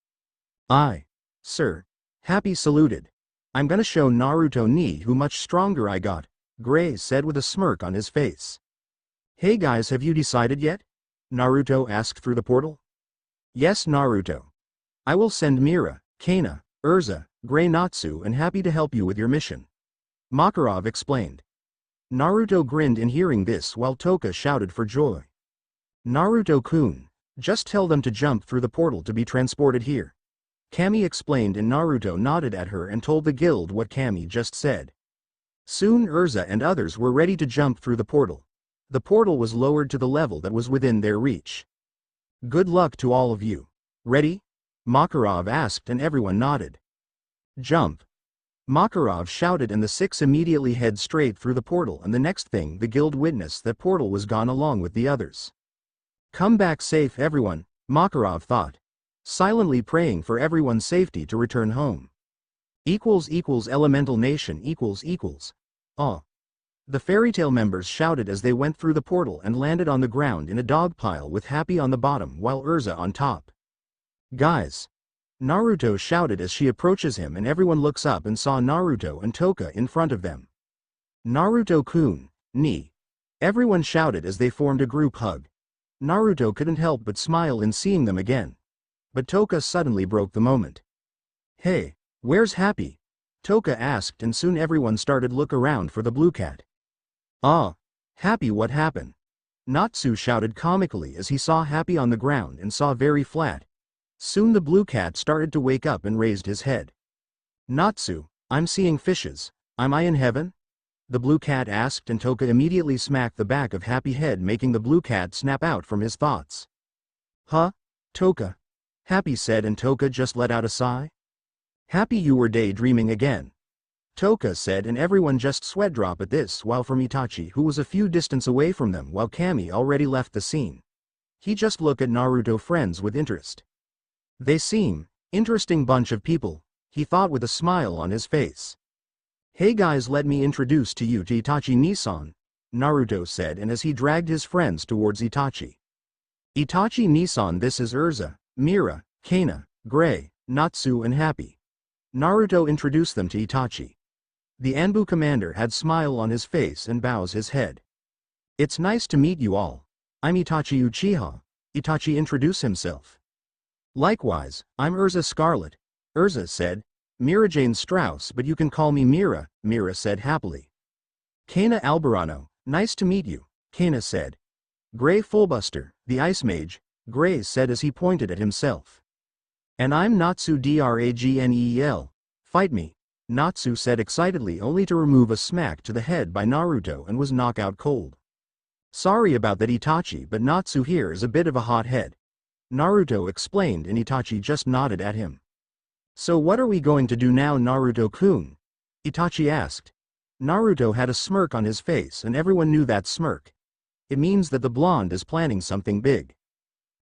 Sir. Happy saluted. I'm gonna show Naruto Nii who much stronger I got, Gray said with a smirk on his face. Hey guys, have you decided yet? Naruto asked through the portal. Yes Naruto. I will send Mira, Kana, Urza, Gray, Natsu and Happy to help you with your mission. Makarov explained. Naruto grinned in hearing this while Toka shouted for joy. Naruto-kun, just tell them to jump through the portal to be transported here. Kami explained and Naruto nodded at her and told the guild what Kami just said. Soon Urza and others were ready to jump through the portal. The portal was lowered to the level that was within their reach. Good luck to all of you. Ready? Makarov asked and everyone nodded. Jump. Makarov shouted and the 6 immediately head straight through the portal and the next thing the guild witnessed that portal was gone along with the others. Come back safe everyone, Makarov thought. Silently praying for everyone's safety to return home. Elemental nation . The fairy tale members shouted as they went through the portal and landed on the ground in a dog pile with Happy on the bottom while Urza on top. Guys. Naruto shouted as she approaches him and everyone looks up and saw Naruto and Toka in front of them. Naruto-kun, Nii. Everyone shouted as they formed a group hug. Naruto couldn't help but smile in seeing them again. But Toka suddenly broke the moment. Hey, where's Happy? Toka asked and soon everyone started look around for the blue cat. Happy, what happened? Natsu shouted comically as he saw Happy on the ground and saw very flat. Soon the blue cat started to wake up and raised his head. Natsu, I'm seeing fishes, am I in heaven? the blue cat asked, and Toka immediately smacked the back of Happy head, making the blue cat snap out from his thoughts. Huh? Toka? Happy said, and Toka just let out a sigh. Happy, you were daydreaming again. Toka said, and everyone just sweat drop at this, while from Itachi, who was a few distance away from them while Kami already left the scene. He just looked at Naruto friends with interest. They seem interesting bunch of people, he thought with a smile on his face. Hey guys, let me introduce to you to Itachi Nissan, Naruto said, and as he dragged his friends towards Itachi. Itachi Nissan, this is Urza, Mira, Kana, Gray, Natsu and Happy. Naruto introduced them to Itachi. The Anbu commander had smile on his face and bows his head. It's nice to meet you all. I'm Itachi Uchiha. Itachi introduced himself. Likewise, I'm Urza Scarlet, Urza said. Mira Jane Strauss, but you can call me Mira, Mira said happily. Kana Albarano, nice to meet you, Kana said. Gray Fullbuster, the Ice Mage, Gray said as he pointed at himself. And I'm Natsu Dragneel, fight me, Natsu said excitedly, only to remove a smack to the head by Naruto and was knocked out cold. Sorry about that, Itachi, but Natsu here is a bit of a hot head, Naruto explained, and Itachi just nodded at him. So what are we going to do now, Naruto-kun? Itachi asked. Naruto had a smirk on his face, and everyone knew that smirk. It means that the blonde is planning something big.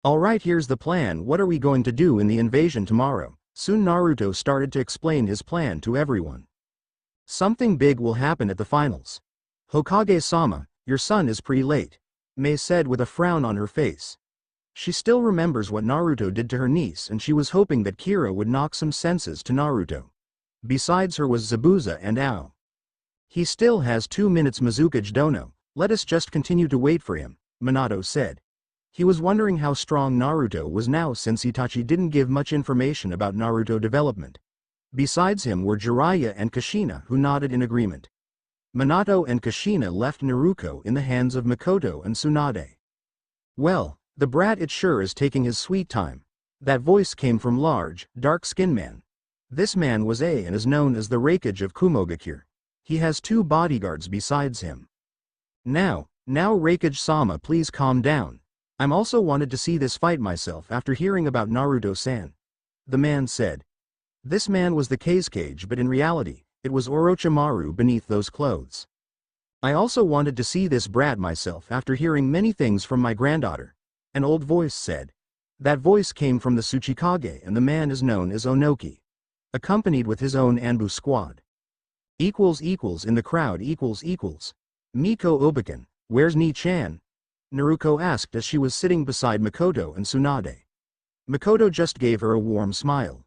Alright, here's the plan. What are we going to do in the invasion tomorrow? Soon Naruto started to explain his plan to everyone. Something big will happen at the finals. Hokage-sama, your son is pretty late, Mei said with a frown on her face. She still remembers what Naruto did to her niece, and she was hoping that Kira would knock some senses to Naruto. Besides her was Zabuza and Ao. He still has 2 minutes Mizukage Dono, let us just continue to wait for him, Minato said. He was wondering how strong Naruto was now since Itachi didn't give much information about Naruto development. Besides him were Jiraiya and Kushina, who nodded in agreement. Minato and Kushina left Naruto in the hands of Mikoto and Tsunade. Well, the brat it sure is taking his sweet time. That voice came from large, dark-skinned man. This man was A and is known as the Raikage of Kumogakure. He has 2 bodyguards besides him. Now Raikage-sama, please calm down. I'm also wanted to see this fight myself after hearing about Naruto-san, the man said. This man was the Kazekage, but in reality, it was Orochimaru beneath those clothes. I also wanted to see this brat myself after hearing many things from my granddaughter, an old voice said. That voice came from the Tsuchikage, and the man is known as Onoki, accompanied with his own Anbu squad. In the crowd Miko Obaken, where's Ni-chan? Naruto asked as she was sitting beside Mikoto and Tsunade. Mikoto just gave her a warm smile.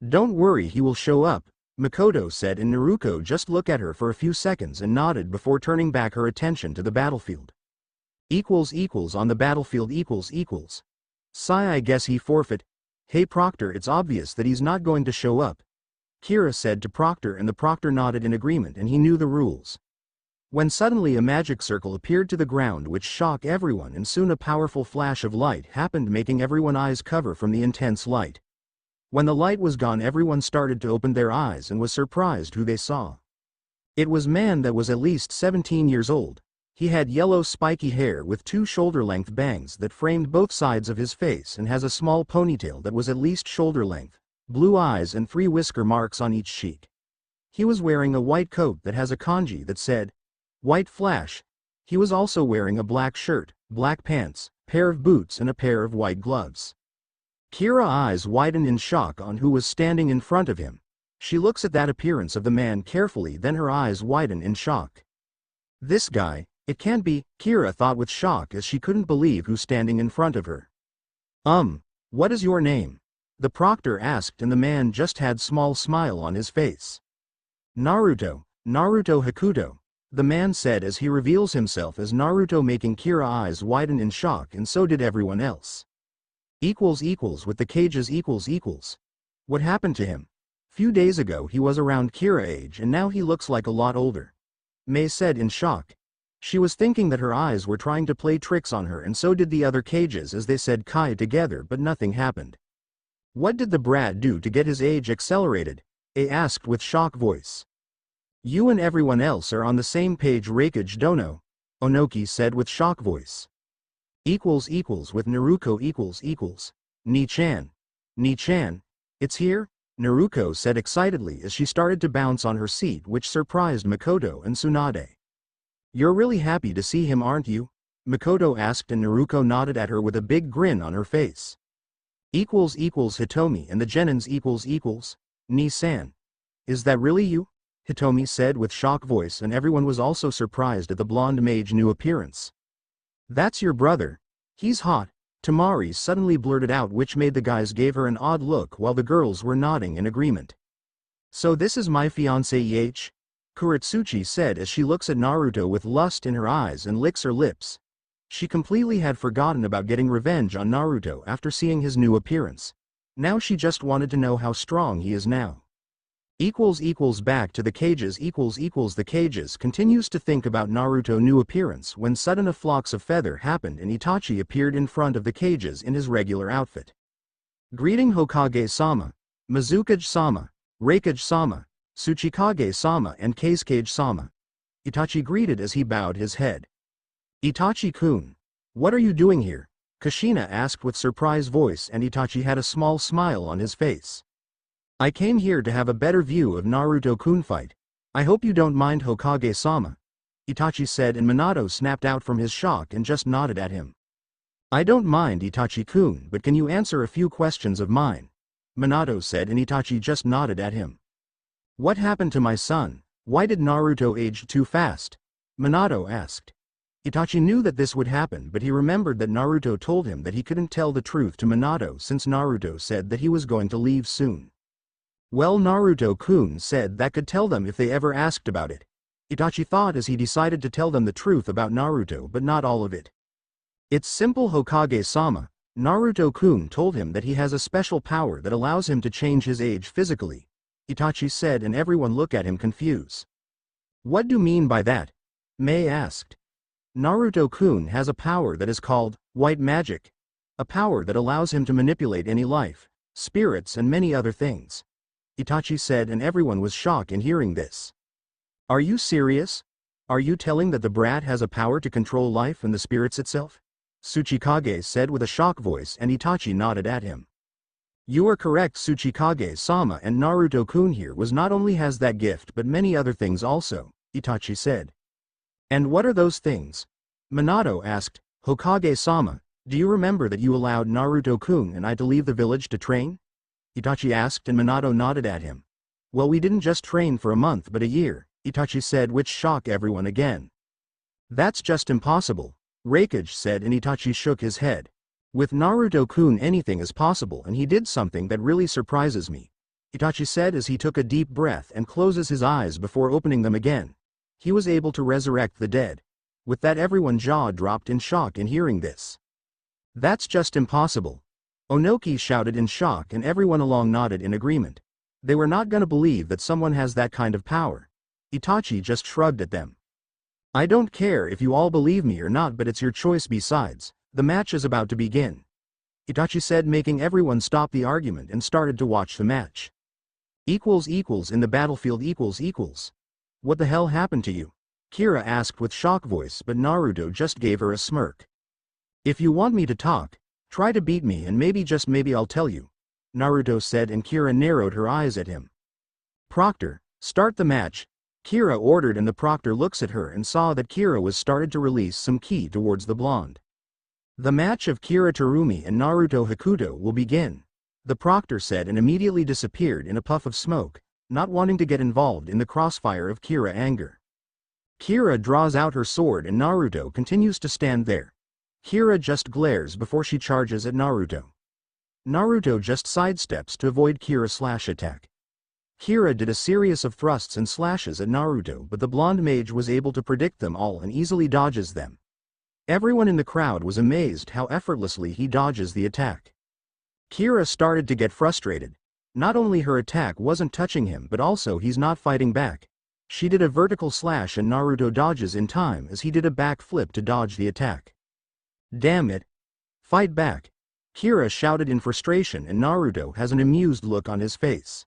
Don't worry, he will show up, Mikoto said, and Naruto just looked at her for a few seconds and nodded before turning back her attention to the battlefield. On the battlefield Sigh, I guess he forfeit. Hey Proctor, it's obvious that he's not going to show up, Kira said to Proctor, and the Proctor nodded in agreement, and he knew the rules. When suddenly a magic circle appeared to the ground which shocked everyone, and soon a powerful flash of light happened, making everyone's eyes cover from the intense light. When the light was gone, everyone started to open their eyes and was surprised who they saw. It was a man that was at least 17 years old. He had yellow spiky hair with 2 shoulder-length bangs that framed both sides of his face, and has a small ponytail that was at least shoulder-length, blue eyes and 3 whisker marks on each cheek. He was wearing a white coat that has a kanji that said, White Flash. He was also wearing a black shirt, black pants, pair of boots and a pair of white gloves. Kira's eyes widened in shock on who was standing in front of him. She looks at that appearance of the man carefully, then her eyes widen in shock. This guy, it can't be, Kira thought with shock as she couldn't believe who's standing in front of her. What is your name? The Proctor asked, and the man just had small smile on his face. Naruto Hakuto, the man said as he reveals himself as Naruto, making Kira's eyes widen in shock, and so did everyone else. With the cages What happened to him? Few days ago he was around Kira's age, and now he looks like a lot older, Mei said in shock. She was thinking that her eyes were trying to play tricks on her, and so did the other cages as they said Kai together, but nothing happened. What did the brat do to get his age accelerated? A asked with shock voice. You and everyone else are on the same page. Raikage dono, Onoki said with shock voice. With Naruko . Ni-chan. Ni-chan, it's here? Naruko said excitedly as she started to bounce on her seat, which surprised Makoto and Tsunade. You're really happy to see him, aren't you? Makoto asked, and Naruko nodded at her with a big grin on her face. Hitomi and the Genins . Ni-san. Is that really you? Hitomi said with shock voice, and everyone was also surprised at the blonde mage new appearance. That's your brother. He's hot, Tamari suddenly blurted out, which made the guys gave her an odd look while the girls were nodding in agreement. So this is my fiancé Kuretsuchi said as she looks at Naruto with lust in her eyes and licks her lips. She completely had forgotten about getting revenge on Naruto after seeing his new appearance. Now she just wanted to know how strong he is now. Back to the cages. The cages continues to think about Naruto new appearance when sudden a flocks of feather happened and Itachi appeared in front of the cages in his regular outfit. Greeting Hokage-sama, Mizukage-sama, Raikage-sama, Tsuchikage-sama and Kazekage-sama. Itachi greeted as he bowed his head. Itachi-kun, what are you doing here? Kushina asked with surprised voice, and Itachi had a small smile on his face. I came here to have a better view of Naruto-kun fight. I hope you don't mind, Hokage-sama, Itachi said, and Minato snapped out from his shock and just nodded at him. I don't mind, Itachi-kun, but can you answer a few questions of mine? Minato said, and Itachi just nodded at him. What happened to my son? Why did Naruto age too fast? Minato asked. Itachi knew that this would happen, but he remembered that Naruto told him that he couldn't tell the truth to Minato since Naruto said that he was going to leave soon. Well, Naruto-kun said that could tell them if they ever asked about it. Itachi thought as he decided to tell them the truth about Naruto, but not all of it. It's simple, Hokage-sama. Naruto-kun told him that he has a special power that allows him to change his age physically, Itachi said, and everyone looked at him confused. What do you mean by that? Mei asked. Naruto-kun has a power that is called white magic. A power that allows him to manipulate any life, spirits and many other things, Itachi said, and everyone was shocked in hearing this. Are you serious? Are you telling that the brat has a power to control life and the spirits itself? Tsuchikage said with a shocked voice, and Itachi nodded at him. You are correct, Tsuchikage-sama, and Naruto-kun here was not only has that gift but many other things also, Itachi said. And what are those things? Minato asked. Hokage-sama, do you remember that you allowed Naruto-kun and I to leave the village to train? Itachi asked, and Minato nodded at him. Well, we didn't just train for a month but a year, Itachi said, which shocked everyone again. That's just impossible, Raikage said, and Itachi shook his head. With Naruto-kun anything is possible, and he did something that really surprises me, Itachi said as he took a deep breath and closes his eyes before opening them again. He was able to resurrect the dead. With that, everyone's jaw dropped in shock in hearing this. That's just impossible, Onoki shouted in shock, and everyone along nodded in agreement. They were not gonna believe that someone has that kind of power. Itachi just shrugged at them. I don't care if you all believe me or not, but it's your choice. Besides, the match is about to begin, Itachi said, making everyone stop the argument and started to watch the match. In the battlefield. What the hell happened to you? Kira asked with shock voice, but Naruto just gave her a smirk. If you want me to talk, try to beat me and maybe, just maybe, I'll tell you, Naruto said, and Kira narrowed her eyes at him. Proctor, start the match, Kira ordered, and the proctor looks at her and saw that Kira was started to release some ki towards the blonde. The match of Kira Terumi and Naruto Hakuto will begin, the proctor said, and immediately disappeared in a puff of smoke, not wanting to get involved in the crossfire of Kira anger. Kira draws out her sword and Naruto continues to stand there. Kira just glares before she charges at Naruto. Naruto just sidesteps to avoid Kira's slash attack. Kira did a series of thrusts and slashes at Naruto, but the blonde mage was able to predict them all and easily dodges them. Everyone in the crowd was amazed how effortlessly he dodges the attack. Kira started to get frustrated. Not only her attack wasn't touching him, but also he's not fighting back. She did a vertical slash and Naruto dodges in time as he did a backflip to dodge the attack. Damn it! Fight back! Kira shouted in frustration, and Naruto has an amused look on his face.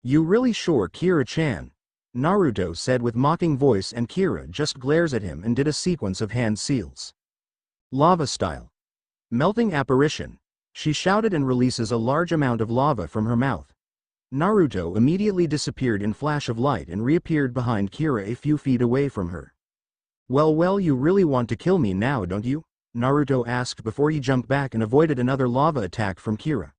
You really sure, Kira-chan? Naruto said with mocking voice, and Kira just glares at him and did a sequence of hand seals. Lava style. Melting apparition. She shouted and releases a large amount of lava from her mouth. Naruto immediately disappeared in flash of light and reappeared behind Kira a few feet away from her. Well, you really want to kill me now, don't you? Naruto asked before he jumped back and avoided another lava attack from Kira.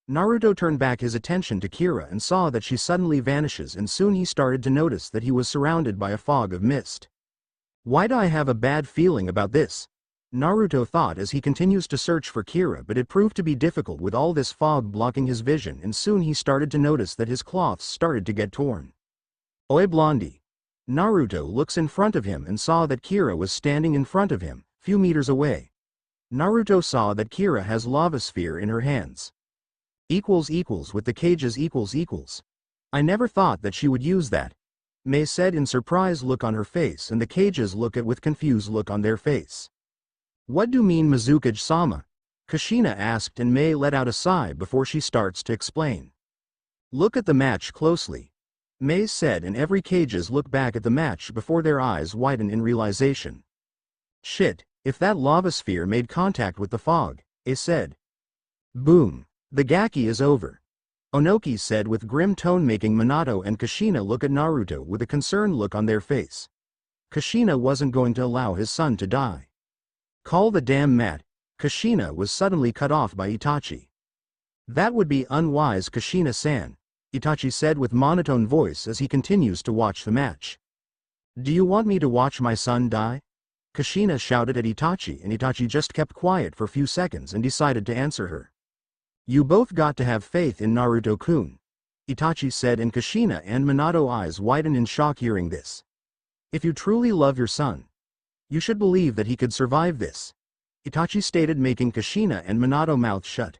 Naruto turned back his attention to Kira and saw that she suddenly vanishes, and soon he started to notice that he was surrounded by a fog of mist. Why do I have a bad feeling about this? Naruto thought as he continues to search for Kira, but it proved to be difficult with all this fog blocking his vision, and soon he started to notice that his cloths started to get torn. Oi Blondie! Naruto looks in front of him and saw that Kira was standing in front of him, few meters away. Naruto saw that Kira has lava sphere in her hands. With the cages . I never thought that she would use that, Mei said in surprise look on her face, and the cages look at with confused look on their face. What do mean Mizukage-sama? Kushina asked, and Mei let out a sigh before she starts to explain. Look at the match closely, Mei said, and every cages look back at the match before their eyes widen in realization. Shit, if that lava sphere made contact with the fog, Ei said. Boom. The Gaki is over, Onoki said with grim tone, making Minato and Kushina look at Naruto with a concerned look on their face. Kushina wasn't going to allow his son to die. Call the damn mat. Kushina was suddenly cut off by Itachi. That would be unwise, Kushina-san, Itachi said with monotone voice as he continues to watch the match. Do you want me to watch my son die? Kushina shouted at Itachi, and Itachi just kept quiet for a few seconds and decided to answer her. You both got to have faith in Naruto-kun, Itachi said, and Kushina and Minato eyes widen in shock hearing this. If you truly love your son, you should believe that he could survive this, Itachi stated, making Kushina and Minato mouth shut.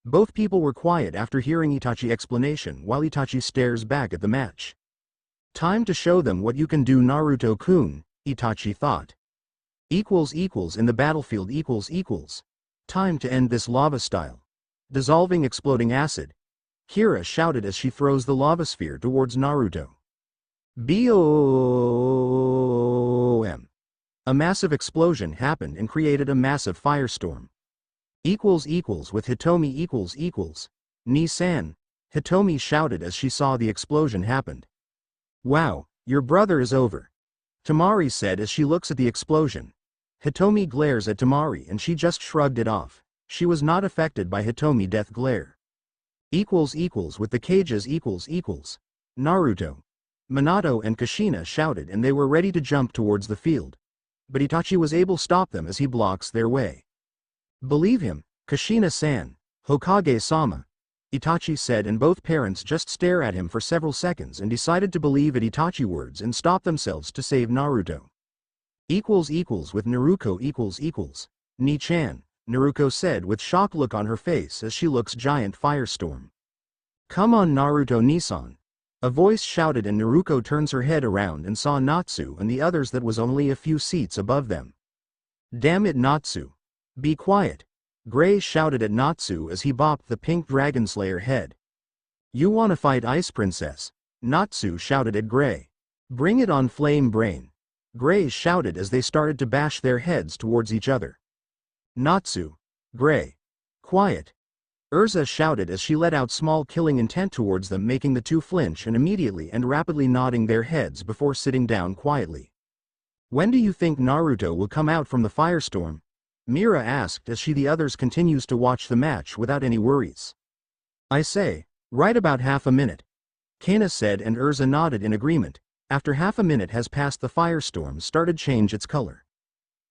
Both people were quiet after hearing Itachi's explanation, while Itachi stares back at the match. Time to show them what you can do, Naruto-kun, Itachi thought. In the battlefield . Time to end this lava style. Dissolving exploding acid, Kira shouted as she throws the lava sphere towards Naruto. Boom! A massive explosion happened and created a massive firestorm. With Hitomi . Ni-san, Hitomi shouted as she saw the explosion happened. Wow, your brother is over, Tamari said as she looks at the explosion. Hitomi glares at Tamari and she just shrugged it off. She was not affected by Hitomi death glare. With the cages . Naruto, Minato and Kushina shouted and they were ready to jump towards the field. But Itachi was able to stop them as he blocks their way. Believe him, Kushina-san, Hokage-sama, Itachi said, and both parents just stare at him for several seconds and decided to believe at Itachi's words and stop themselves to save Naruto. With Naruko . Ni-chan, Naruko said with shock look on her face as she looks giant firestorm. Come on Naruto-Nisan, a voice shouted, and Naruko turns her head around and saw Natsu and the others that was only a few seats above them. Damn it, Natsu. Be quiet, Gray shouted at Natsu as he bopped the pink dragon slayer head. You wanna fight Ice Princess? Natsu shouted at Gray. Bring it on, Flame Brain, Gray shouted as they started to bash their heads towards each other. Natsu, Gray, quiet, Urza shouted as she let out small killing intent towards them, making the two flinch and immediately and rapidly nodding their heads before sitting down quietly. When do you think Naruto will come out from the firestorm? Mira asked as the others continues to watch the match without any worries. I say, right about half a minute, Kana said, and Urza nodded in agreement. After half a minute has passed, the firestorm started change its color.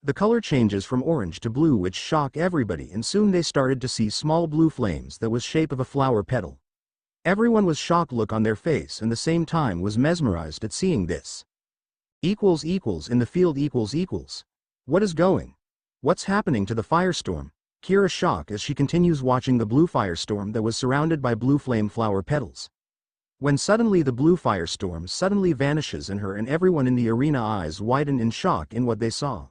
The color changes from orange to blue, which shock everybody, and soon they started to see small blue flames that was shape of a flower petal. Everyone was shocked look on their face and the same time was mesmerized at seeing this. In the field . What is going? What's happening to the firestorm? Kira shocked as she continues watching the blue firestorm that was surrounded by blue flame flower petals. When suddenly the blue firestorm suddenly vanishes in her, and everyone in the arena eyes widen in shock in what they saw.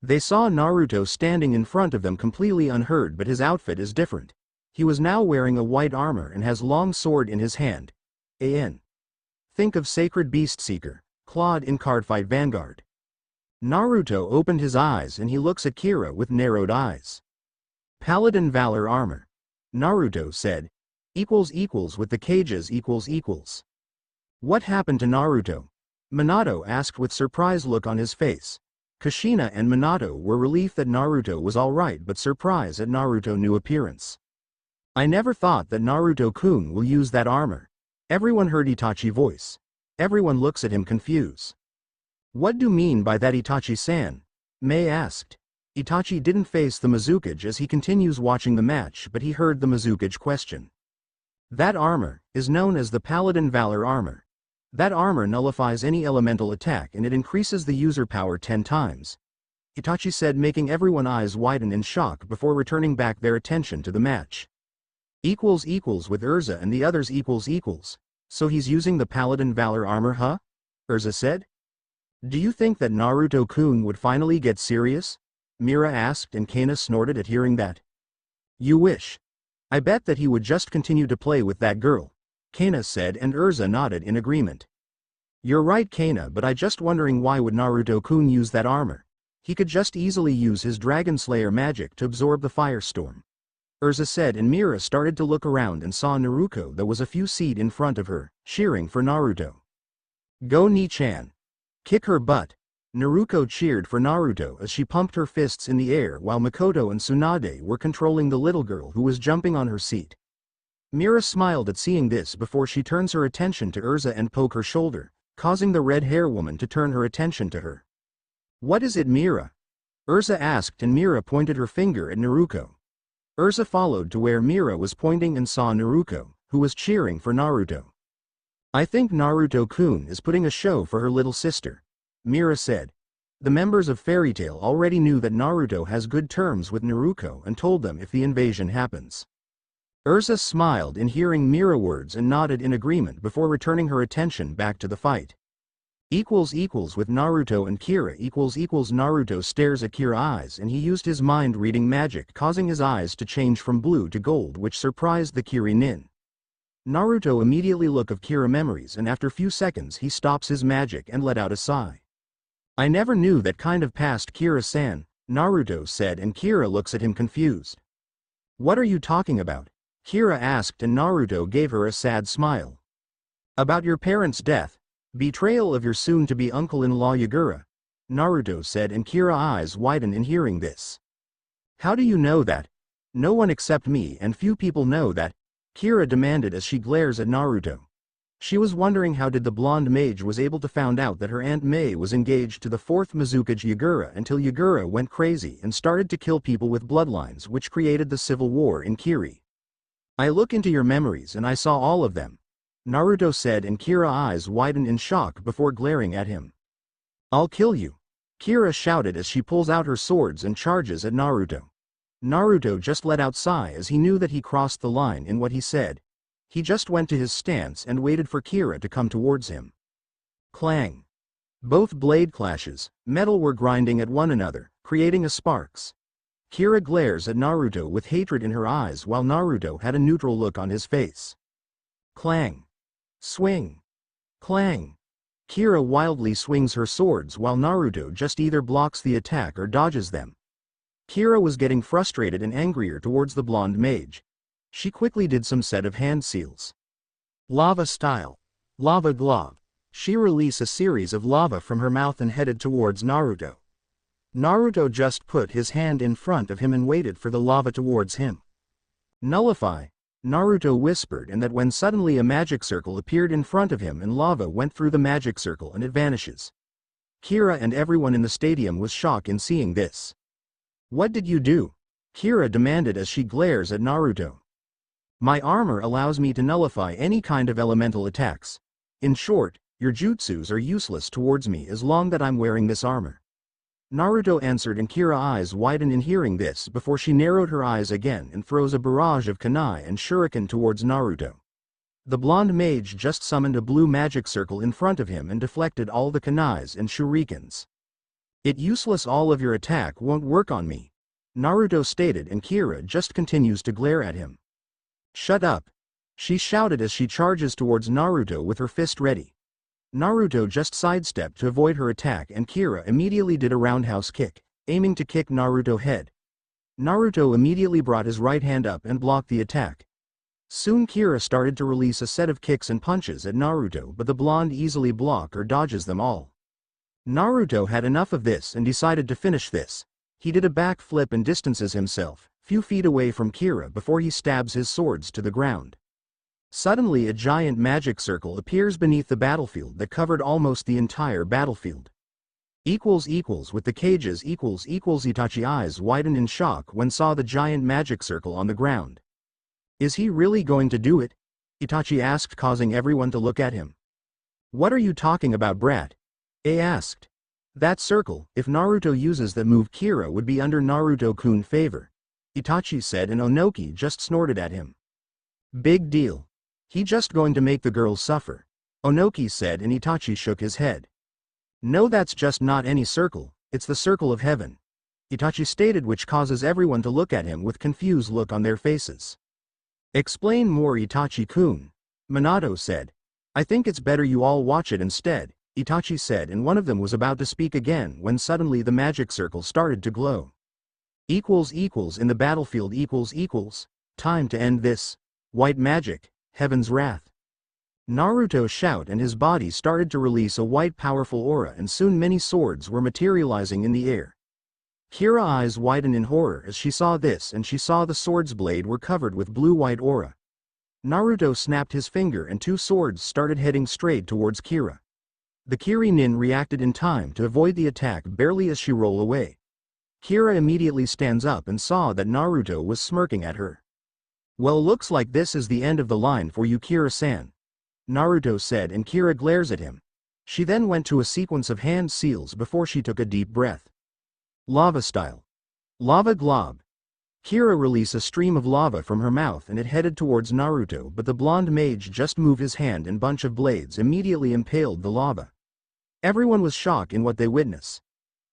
They saw Naruto standing in front of them completely unhurt, but his outfit is different. He was now wearing a white armor and has long sword in his hand. Think of Sacred Beast Seeker, Claude in Cardfight Vanguard. Naruto opened his eyes and he looks at Kira with narrowed eyes. Paladin Valor Armor. Naruto said. With the cages . What happened to Naruto? Minato asked with surprised look on his face. Kushina and Minato were relieved that Naruto was alright but surprised at Naruto's new appearance. I never thought that Naruto-kun will use that armor. Everyone heard Itachi's voice. Everyone looks at him confused. What do you mean by that, Itachi-san? Mei asked. Itachi didn't face the Mizukage as he continues watching the match, but he heard the Mizukage question. That armor is known as the Paladin Valor Armor. That armor nullifies any elemental attack and it increases the user power 10 times. Itachi said, making everyone's eyes widen in shock before returning back their attention to the match. With Urza and the others . So he's using the Paladin Valor Armor, huh? Urza said. Do you think that Naruto-kun would finally get serious? Mira asked and Kana snorted at hearing that. You wish. I bet that he would just continue to play with that girl, Kana said and Urza nodded in agreement. You're right, Kana, but I just wondering why would Naruto-kun use that armor? He could just easily use his Dragon Slayer magic to absorb the firestorm. Urza said and Mira started to look around and saw Naruto that was a few feet in front of her, cheering for Naruto. Go Ni-chan. Kick her butt. Naruto cheered for Naruto as she pumped her fists in the air while Makoto and Tsunade were controlling the little girl who was jumping on her seat. Mira smiled at seeing this before she turns her attention to Urza and poke her shoulder, causing the red-hair woman to turn her attention to her. What is it, Mira? Urza asked and Mira pointed her finger at Naruto. Urza followed to where Mira was pointing and saw Naruto, who was cheering for Naruto. I think Naruto-kun is putting a show for her little sister, Mira said. The members of Fairy Tail already knew that Naruto has good terms with Naruto and told them if the invasion happens. Urza smiled in hearing Mira's words and nodded in agreement before returning her attention back to the fight. With Naruto and Kira . Naruto stares at Kira's eyes and he used his mind-reading magic causing his eyes to change from blue to gold, which surprised the Kiri-nin. Naruto immediately looked at Kira's memories and after few seconds he stops his magic and let out a sigh. I never knew that kind of past, Kira-san, Naruto said and Kira looks at him confused. What are you talking about? Kira asked and Naruto gave her a sad smile. About your parents' death. Betrayal of your soon-to-be uncle-in-law Yagura, Naruto said and Kira's eyes widened in hearing this. How do you know that? No one except me and few people know that, Kira demanded as she glares at Naruto. She was wondering how did the blonde mage was able to find out that her Aunt May was engaged to the fourth Mizukage Yagura until Yagura went crazy and started to kill people with bloodlines, which created the civil war in Kiri. I look into your memories and I saw all of them, Naruto said and Kira's eyes widened in shock before glaring at him. I'll kill you, Kira shouted as she pulls out her swords and charges at Naruto. Naruto just let out a sigh as he knew that he crossed the line in what he said. He just went to his stance and waited for Kira to come towards him. Clang. Both blade clashes, metal were grinding at one another, creating a sparks. Kira glares at Naruto with hatred in her eyes while Naruto had a neutral look on his face. Clang. Swing. Clang. Kira wildly swings her swords while Naruto just either blocks the attack or dodges them. Kira was getting frustrated and angrier towards the blonde mage. She quickly did some set of hand seals. Lava style. Lava glove. She released a series of lava from her mouth and headed towards Naruto. Naruto just put his hand in front of him and waited for the lava towards him. Nullify, Naruto whispered, and that when suddenly a magic circle appeared in front of him and lava went through the magic circle and it vanishes. Kira and everyone in the stadium was shocked in seeing this. What did you do? Kira demanded as she glares at Naruto. My armor allows me to nullify any kind of elemental attacks. In short, your jutsus are useless towards me as long that I'm wearing this armor. Naruto answered, and Kira's eyes widened in hearing this before she narrowed her eyes again and throws a barrage of kunai and shuriken towards Naruto. The blonde mage just summoned a blue magic circle in front of him and deflected all the kunais and shurikens. It useless, all of your attack won't work on me, Naruto stated, and Kira just continues to glare at him. Shut up, she shouted as she charges towards Naruto with her fist ready. Naruto just sidestepped to avoid her attack and Kira immediately did a roundhouse kick, aiming to kick Naruto's head. Naruto immediately brought his right hand up and blocked the attack. Soon Kira started to release a set of kicks and punches at Naruto, but the blonde easily blocks or dodges them all. Naruto had enough of this and decided to finish this. He did a back flip and distances himself few feet away from Kira before he stabs his swords to the ground. Suddenly a giant magic circle appears beneath the battlefield that covered almost the entire battlefield. With the cages Itachi's eyes widened in shock when saw the giant magic circle on the ground. Is he really going to do it? Itachi asked, causing everyone to look at him. What are you talking about, brat? A asked. That circle, if Naruto uses that move, Kira would be under Naruto-kun's favor, Itachi said, and Onoki just snorted at him. Big deal. He just going to make the girls suffer, Onoki said, and Itachi shook his head. No, that's just not any circle, it's the circle of heaven, Itachi stated, which causes everyone to look at him with confused look on their faces. Explain more, Itachi-kun, Minato said. I think it's better you all watch it instead, Itachi said, and one of them was about to speak again when suddenly the magic circle started to glow. In the battlefield time to end this. White magic, heaven's wrath. Naruto shout and his body started to release a white powerful aura, and soon many swords were materializing in the air. Kira's eyes widened in horror as she saw this, and she saw the sword's blade were covered with blue-white aura. Naruto snapped his finger and two swords started heading straight towards Kira. The Kiri-nin reacted in time to avoid the attack barely as she rolled away. Kira immediately stands up and saw that Naruto was smirking at her. Well, looks like this is the end of the line for you, Kira-san, Naruto said, and Kira glares at him. She then went to a sequence of hand seals before she took a deep breath. Lava style. Lava glob. Kira released a stream of lava from her mouth and it headed towards Naruto, but the blonde mage just moved his hand and bunch of blades immediately impaled the lava. Everyone was shocked in what they witnessed.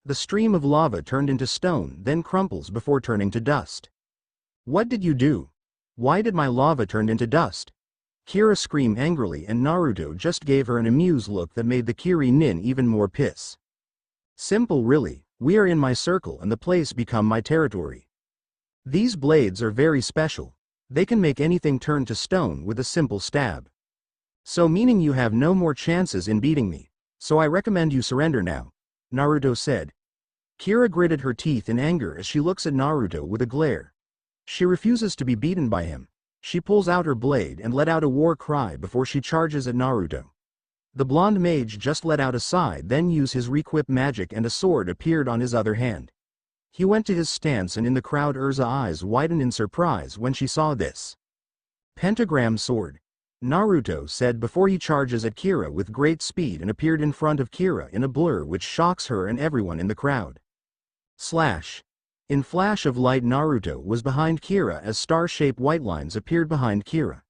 The stream of lava turned into stone, then crumples before turning to dust. What did you do? Why did my lava turn into dust? Kira screamed angrily, and Naruto just gave her an amused look that made the Kiri-nin even more pissed. Simple, really. We are in my circle and the place become my territory. These blades are very special. They can make anything turn to stone with a simple stab. So meaning you have no more chances in beating me. So I recommend you surrender now, Naruto said. Kira gritted her teeth in anger as she looks at Naruto with a glare. She refuses to be beaten by him. She pulls out her blade and let out a war cry before she charges at Naruto. The blonde mage just let out a sigh, then used his re-equip magic and a sword appeared on his other hand. He went to his stance, and in the crowd Urza's eyes widened in surprise when she saw this. Pentagram sword, Naruto said before he charges at Kira with great speed and appeared in front of Kira in a blur which shocks her and everyone in the crowd. Slash. In flash of light, Naruto was behind Kira as star-shaped white lines appeared behind Kira.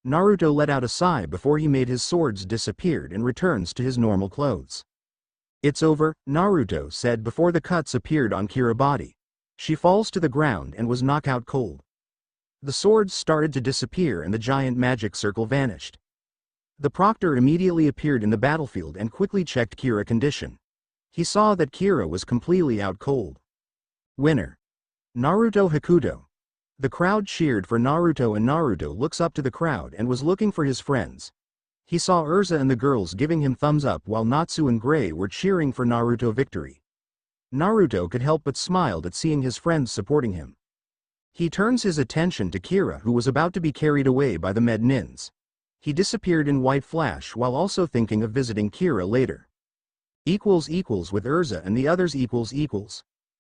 Naruto let out a sigh before he made his swords disappeared and returns to his normal clothes. It's over, Naruto said before the cuts appeared on Kira's body. She falls to the ground and was knocked out cold. The swords started to disappear and the giant magic circle vanished. The proctor immediately appeared in the battlefield and quickly checked Kira's condition. He saw that Kira was completely out cold. Winner. Naruto Hakuto. The crowd cheered for Naruto and Naruto looks up to the crowd and was looking for his friends. He saw Urza and the girls giving him thumbs up while Natsu and Gray were cheering for Naruto victory. Naruto could help but smiled at seeing his friends supporting him. He turns his attention to Kira, who was about to be carried away by the med nins. He disappeared in white flash while also thinking of visiting Kira later. With Urza and the others .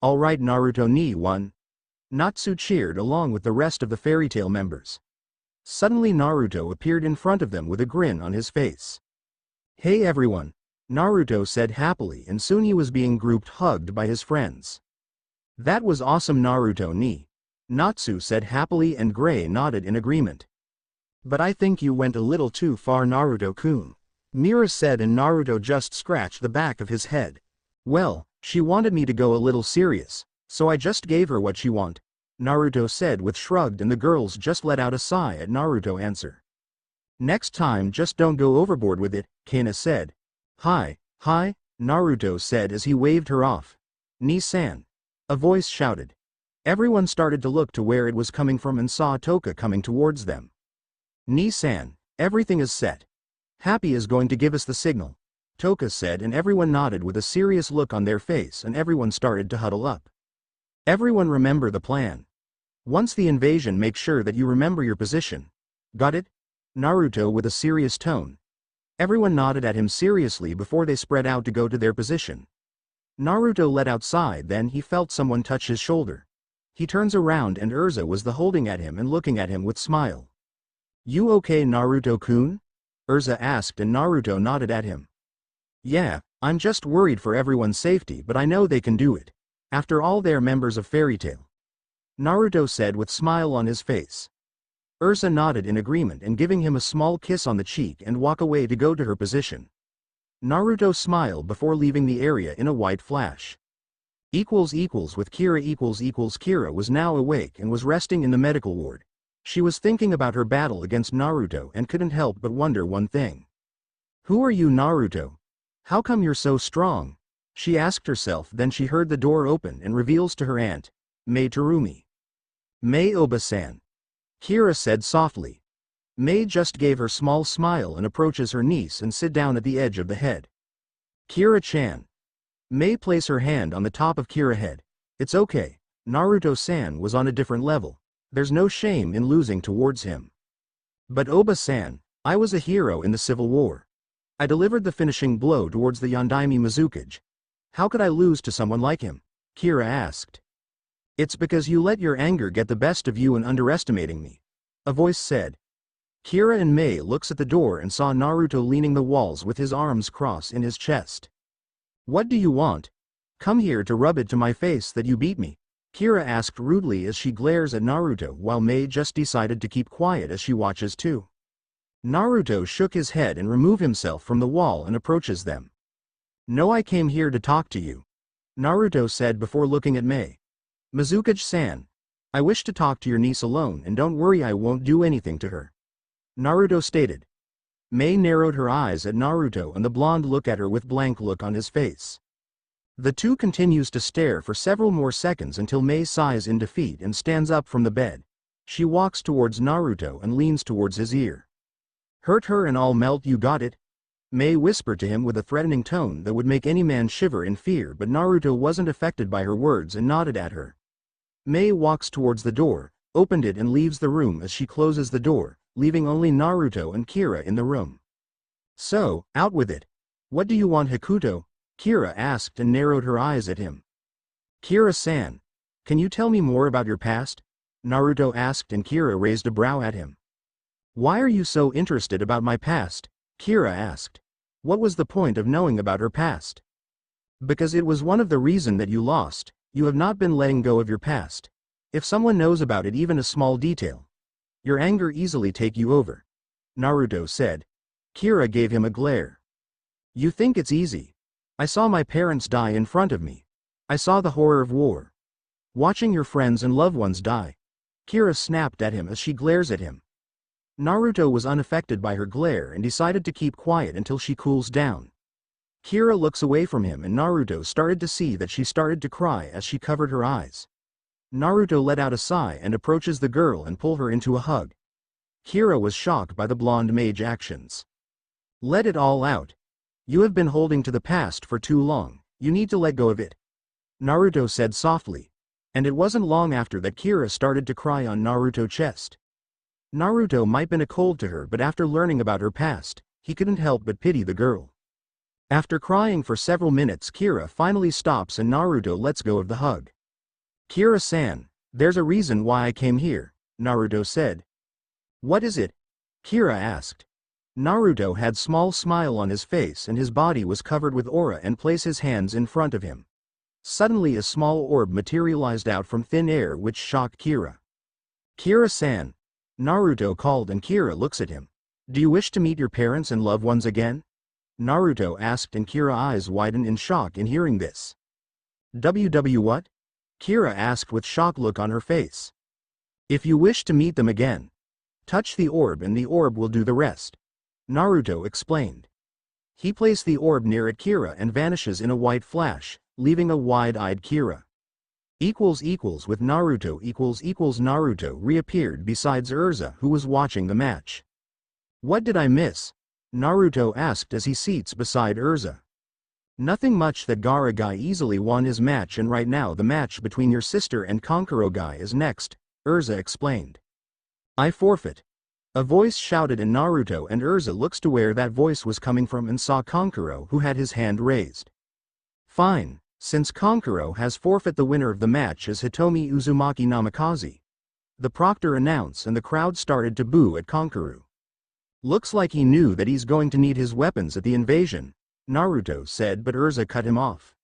Alright, Naruto ni won. Natsu cheered along with the rest of the fairy tale members. Suddenly Naruto appeared in front of them with a grin on his face. Hey everyone, Naruto said happily, and soon he was being hugged by his friends. That was awesome, Naruto ni. Natsu said happily, and Gray nodded in agreement. But I think you went a little too far, Naruto-kun, Mira said, and Naruto just scratched the back of his head. Well, she wanted me to go a little serious, so I just gave her what she want, Naruto said with shrugged, and the girls just let out a sigh at Naruto's answer. Next time just don't go overboard with it, Kana said. Hi, Naruto said as he waved her off. Ni-san. A voice shouted. Everyone started to look to where it was coming from and saw Toka coming towards them. Ni-san, everything is set. Happy is going to give us the signal, Toka said, and everyone nodded with a serious look on their face, and everyone started to huddle up. Everyone remember the plan. Once the invasion, make sure that you remember your position. Got it? Naruto with a serious tone. Everyone nodded at him seriously before they spread out to go to their position. Naruto let outside, then he felt someone touch his shoulder. He turns around and Urza was the holding at him and looking at him with smile. You okay, Naruto-kun? Urza asked, and Naruto nodded at him. Yeah, I'm just worried for everyone's safety, but I know they can do it. After all, they're members of Fairy Tail. Naruto said with smile on his face. Urza nodded in agreement and giving him a small kiss on the cheek and walk away to go to her position. Naruto smiled before leaving the area in a white flash. With Kira. Kira was now awake and was resting in the medical ward. She was thinking about her battle against Naruto and couldn't help but wonder one thing. Who are you, Naruto? How come you're so strong? She asked herself. Then she heard the door open and reveals to her aunt, Mei Terumi. Mei Oba-san. Kira said softly. Mei just gave her small smile and approaches her niece and sit down at the edge of the head. Kira-chan. Mei place her hand on the top of Kira's head. It's okay, Naruto-san was on a different level. There's no shame in losing towards him. But Oba-san, I was a hero in the Civil War. I delivered the finishing blow towards the Yondaime Mizukage. How could I lose to someone like him? Kira asked. It's because you let your anger get the best of you and underestimating me, a voice said. Kira and Mei looks at the door and saw Naruto leaning the walls with his arms crossed in his chest. What do you want? Come here to rub it to my face that you beat me? Kira asked rudely as she glares at Naruto, while Mei just decided to keep quiet as she watches too. Naruto shook his head and removed himself from the wall and approaches them. No, I came here to talk to you, Naruto said before looking at Mei. Mizukage-san, I wish to talk to your niece alone, and don't worry, I won't do anything to her, Naruto stated. Mei narrowed her eyes at Naruto and the blonde looked at her with blank look on his face. The two continues to stare for several more seconds until Mei sighs in defeat and stands up from the bed. She walks towards Naruto and leans towards his ear. Hurt her and I'll melt you, got it? Mei whispered to him with a threatening tone that would make any man shiver in fear, but Naruto wasn't affected by her words and nodded at her. Mei walks towards the door, opened it and leaves the room as she closes the door, leaving only Naruto and Kira in the room. So, out with it. What do you want, Hakuto? Kira asked and narrowed her eyes at him. Kira-san, can you tell me more about your past? Naruto asked and Kira raised a brow at him. Why are you so interested about my past? Kira asked. What was the point of knowing about her past? Because it was one of the reasons that you lost. You have not been letting go of your past. If someone knows about it, even a small detail, your anger easily take you over, Naruto said. Kira gave him a glare. You think it's easy? I saw my parents die in front of me. I saw the horror of war. Watching your friends and loved ones die. Kira snapped at him as she glares at him. Naruto was unaffected by her glare and decided to keep quiet until she cools down. Kira looks away from him and Naruto started to see that she started to cry as she covered her eyes. Naruto let out a sigh and approaches the girl and pull her into a hug. Kira was shocked by the blonde mage actions. Let it all out. You have been holding to the past for too long, you need to let go of it, Naruto said softly. And it wasn't long after that Kira started to cry on Naruto's chest. Naruto might been a cold to her, but after learning about her past, he couldn't help but pity the girl. After crying for several minutes, Kira finally stops and Naruto lets go of the hug. Kira-san, there's a reason why I came here, Naruto said. What is it? Kira asked. Naruto had small smile on his face and his body was covered with aura and placed his hands in front of him. Suddenly a small orb materialized out from thin air which shocked Kira. Kira-san, Naruto called and Kira looks at him. Do you wish to meet your parents and loved ones again? Naruto asked and Kira's eyes widened in shock in hearing this. What? Kira asked with shock look on her face. If you wish to meet them again, touch the orb and the orb will do the rest, Naruto explained. He placed the orb near at Kira and vanishes in a white flash, leaving a wide-eyed Kira. With Naruto Naruto reappeared besides Urza, who was watching the match. What did I miss? Naruto asked as he seats beside Urza. Nothing much, that Gaara guy easily won his match, and right now the match between your sister and Kankuro guy is next, Urza explained. I forfeit. A voice shouted, and Naruto and Urza looks to where that voice was coming from and saw Kankuro, who had his hand raised. Fine, since Kankuro has forfeit, the winner of the match is Hitomi Uzumaki Namikaze. The proctor announced, and the crowd started to boo at Kankuro. Looks like he knew that he's going to need his weapons at the invasion, Naruto said, but Urza cut him off.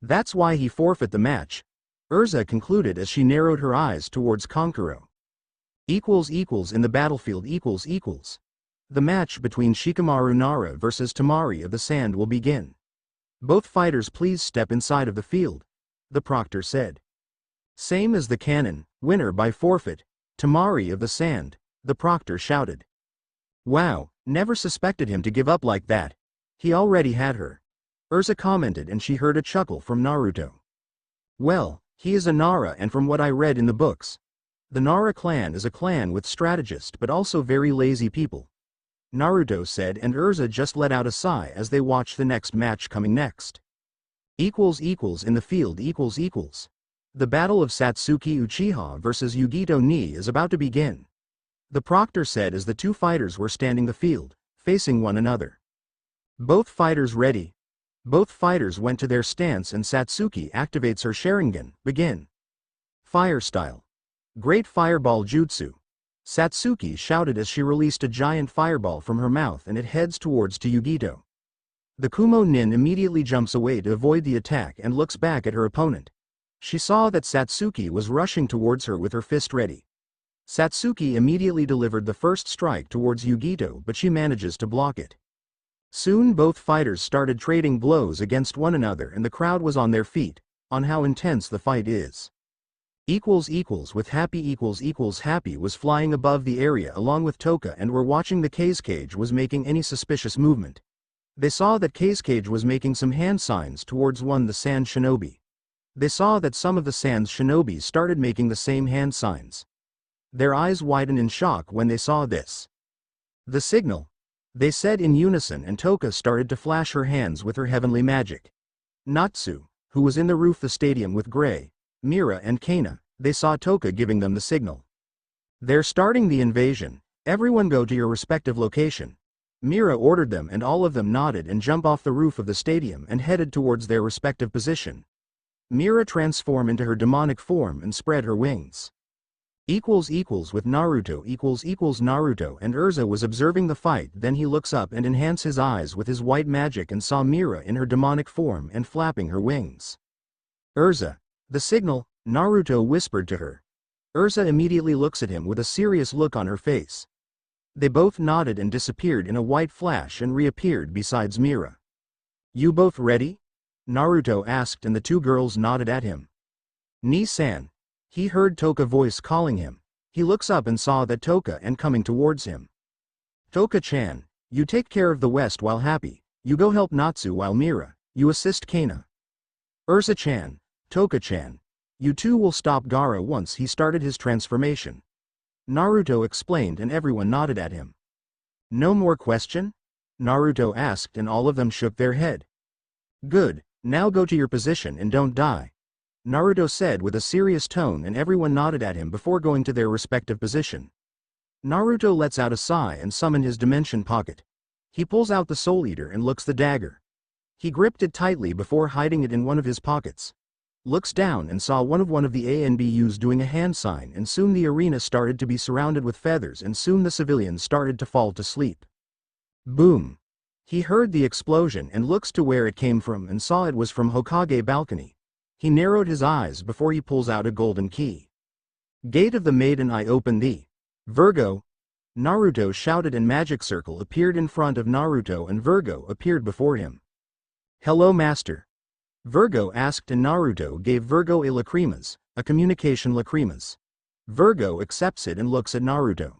That's why he forfeit the match, Urza concluded as she narrowed her eyes towards Kankuro. In the battlefield The match between Shikamaru Nara versus Tamari of the Sand will begin. Both fighters please step inside of the field, the proctor said. Same as the canon, winner by forfeit, Tamari of the Sand, the proctor shouted. Wow, never suspected him to give up like that. He already had her, Urza commented, and she heard a chuckle from Naruto. Well, he is a Nara, and from what I read in the books, the Nara clan is a clan with strategists but also very lazy people, Naruto said, and Urza just let out a sigh as they watched the next match coming next. In the field The battle of Satsuki Uchiha versus Yugito Ni is about to begin, the proctor said as the two fighters were standing the field, facing one another. Both fighters ready. Both fighters went to their stance, and Satsuki activates her Sharingan. Begin. Fire style. Great fireball jutsu, Satsuki shouted as she released a giant fireball from her mouth, and it heads towards to Yugito. The Kumo Nin immediately jumps away to avoid the attack and looks back at her opponent. She saw that Satsuki was rushing towards her with her fist ready. Satsuki immediately delivered the first strike towards Yugito, but she manages to block it. Soon both fighters started trading blows against one another, and the crowd was on their feet, on how intense the fight is. With Happy Happy was flying above the area along with Toka and were watching the Cage was making any suspicious movement. They saw that Cage was making some hand signs towards the Sand Shinobi. They saw that some of the Sand's shinobi started making the same hand signs. Their eyes widened in shock when they saw this. The signal, they said in unison, and Toka started to flash her hands with her heavenly magic. Natsu, who was in the roof of the stadium with Gray, Mira and Kana, they saw Toka giving them the signal. They're starting the invasion, everyone go to your respective location. Mira ordered them, and all of them nodded and jumped off the roof of the stadium and headed towards their respective position. Mira transformed into her demonic form and spread her wings. With Naruto Naruto and Urza was observing the fight, then he looks up and enhanced his eyes with his white magic and saw Mira in her demonic form and flapping her wings. Urza, the signal, Naruto whispered to her. Urza immediately looks at him with a serious look on her face. They both nodded and disappeared in a white flash and reappeared besides Mira. You both ready? Naruto asked, and the two girls nodded at him. Ni-san. He heard Toka's voice calling him. He looks up and saw that Toka and coming towards him. Toka-chan, you take care of the west while Happy, you go help Natsu while Mira, you assist Kana. Ursa-chan, Toka-chan, you two will stop Gaara once he started his transformation. Naruto explained, and everyone nodded at him. No more question? Naruto asked, and all of them shook their head. Good, now go to your position and don't die, Naruto said with a serious tone, and everyone nodded at him before going to their respective position. Naruto lets out a sigh and summoned his dimension pocket. He pulls out the Soul Eater and looks the dagger. He gripped it tightly before hiding it in one of his pockets. Looks down and saw one of the ANBUs doing a hand sign, and soon the arena started to be surrounded with feathers, and soon the civilians started to fall to sleep. Boom! He heard the explosion and looks to where it came from and saw it was from Hokage balcony. He narrowed his eyes before he pulls out a golden key. Gate of the Maiden Eye, open the Virgo! Naruto shouted, and magic circle appeared in front of Naruto and Virgo appeared before him. Hello master. Virgo asked, and Naruto gave Virgo a lacrimas, a communication lacrimas. Virgo accepts it and looks at Naruto.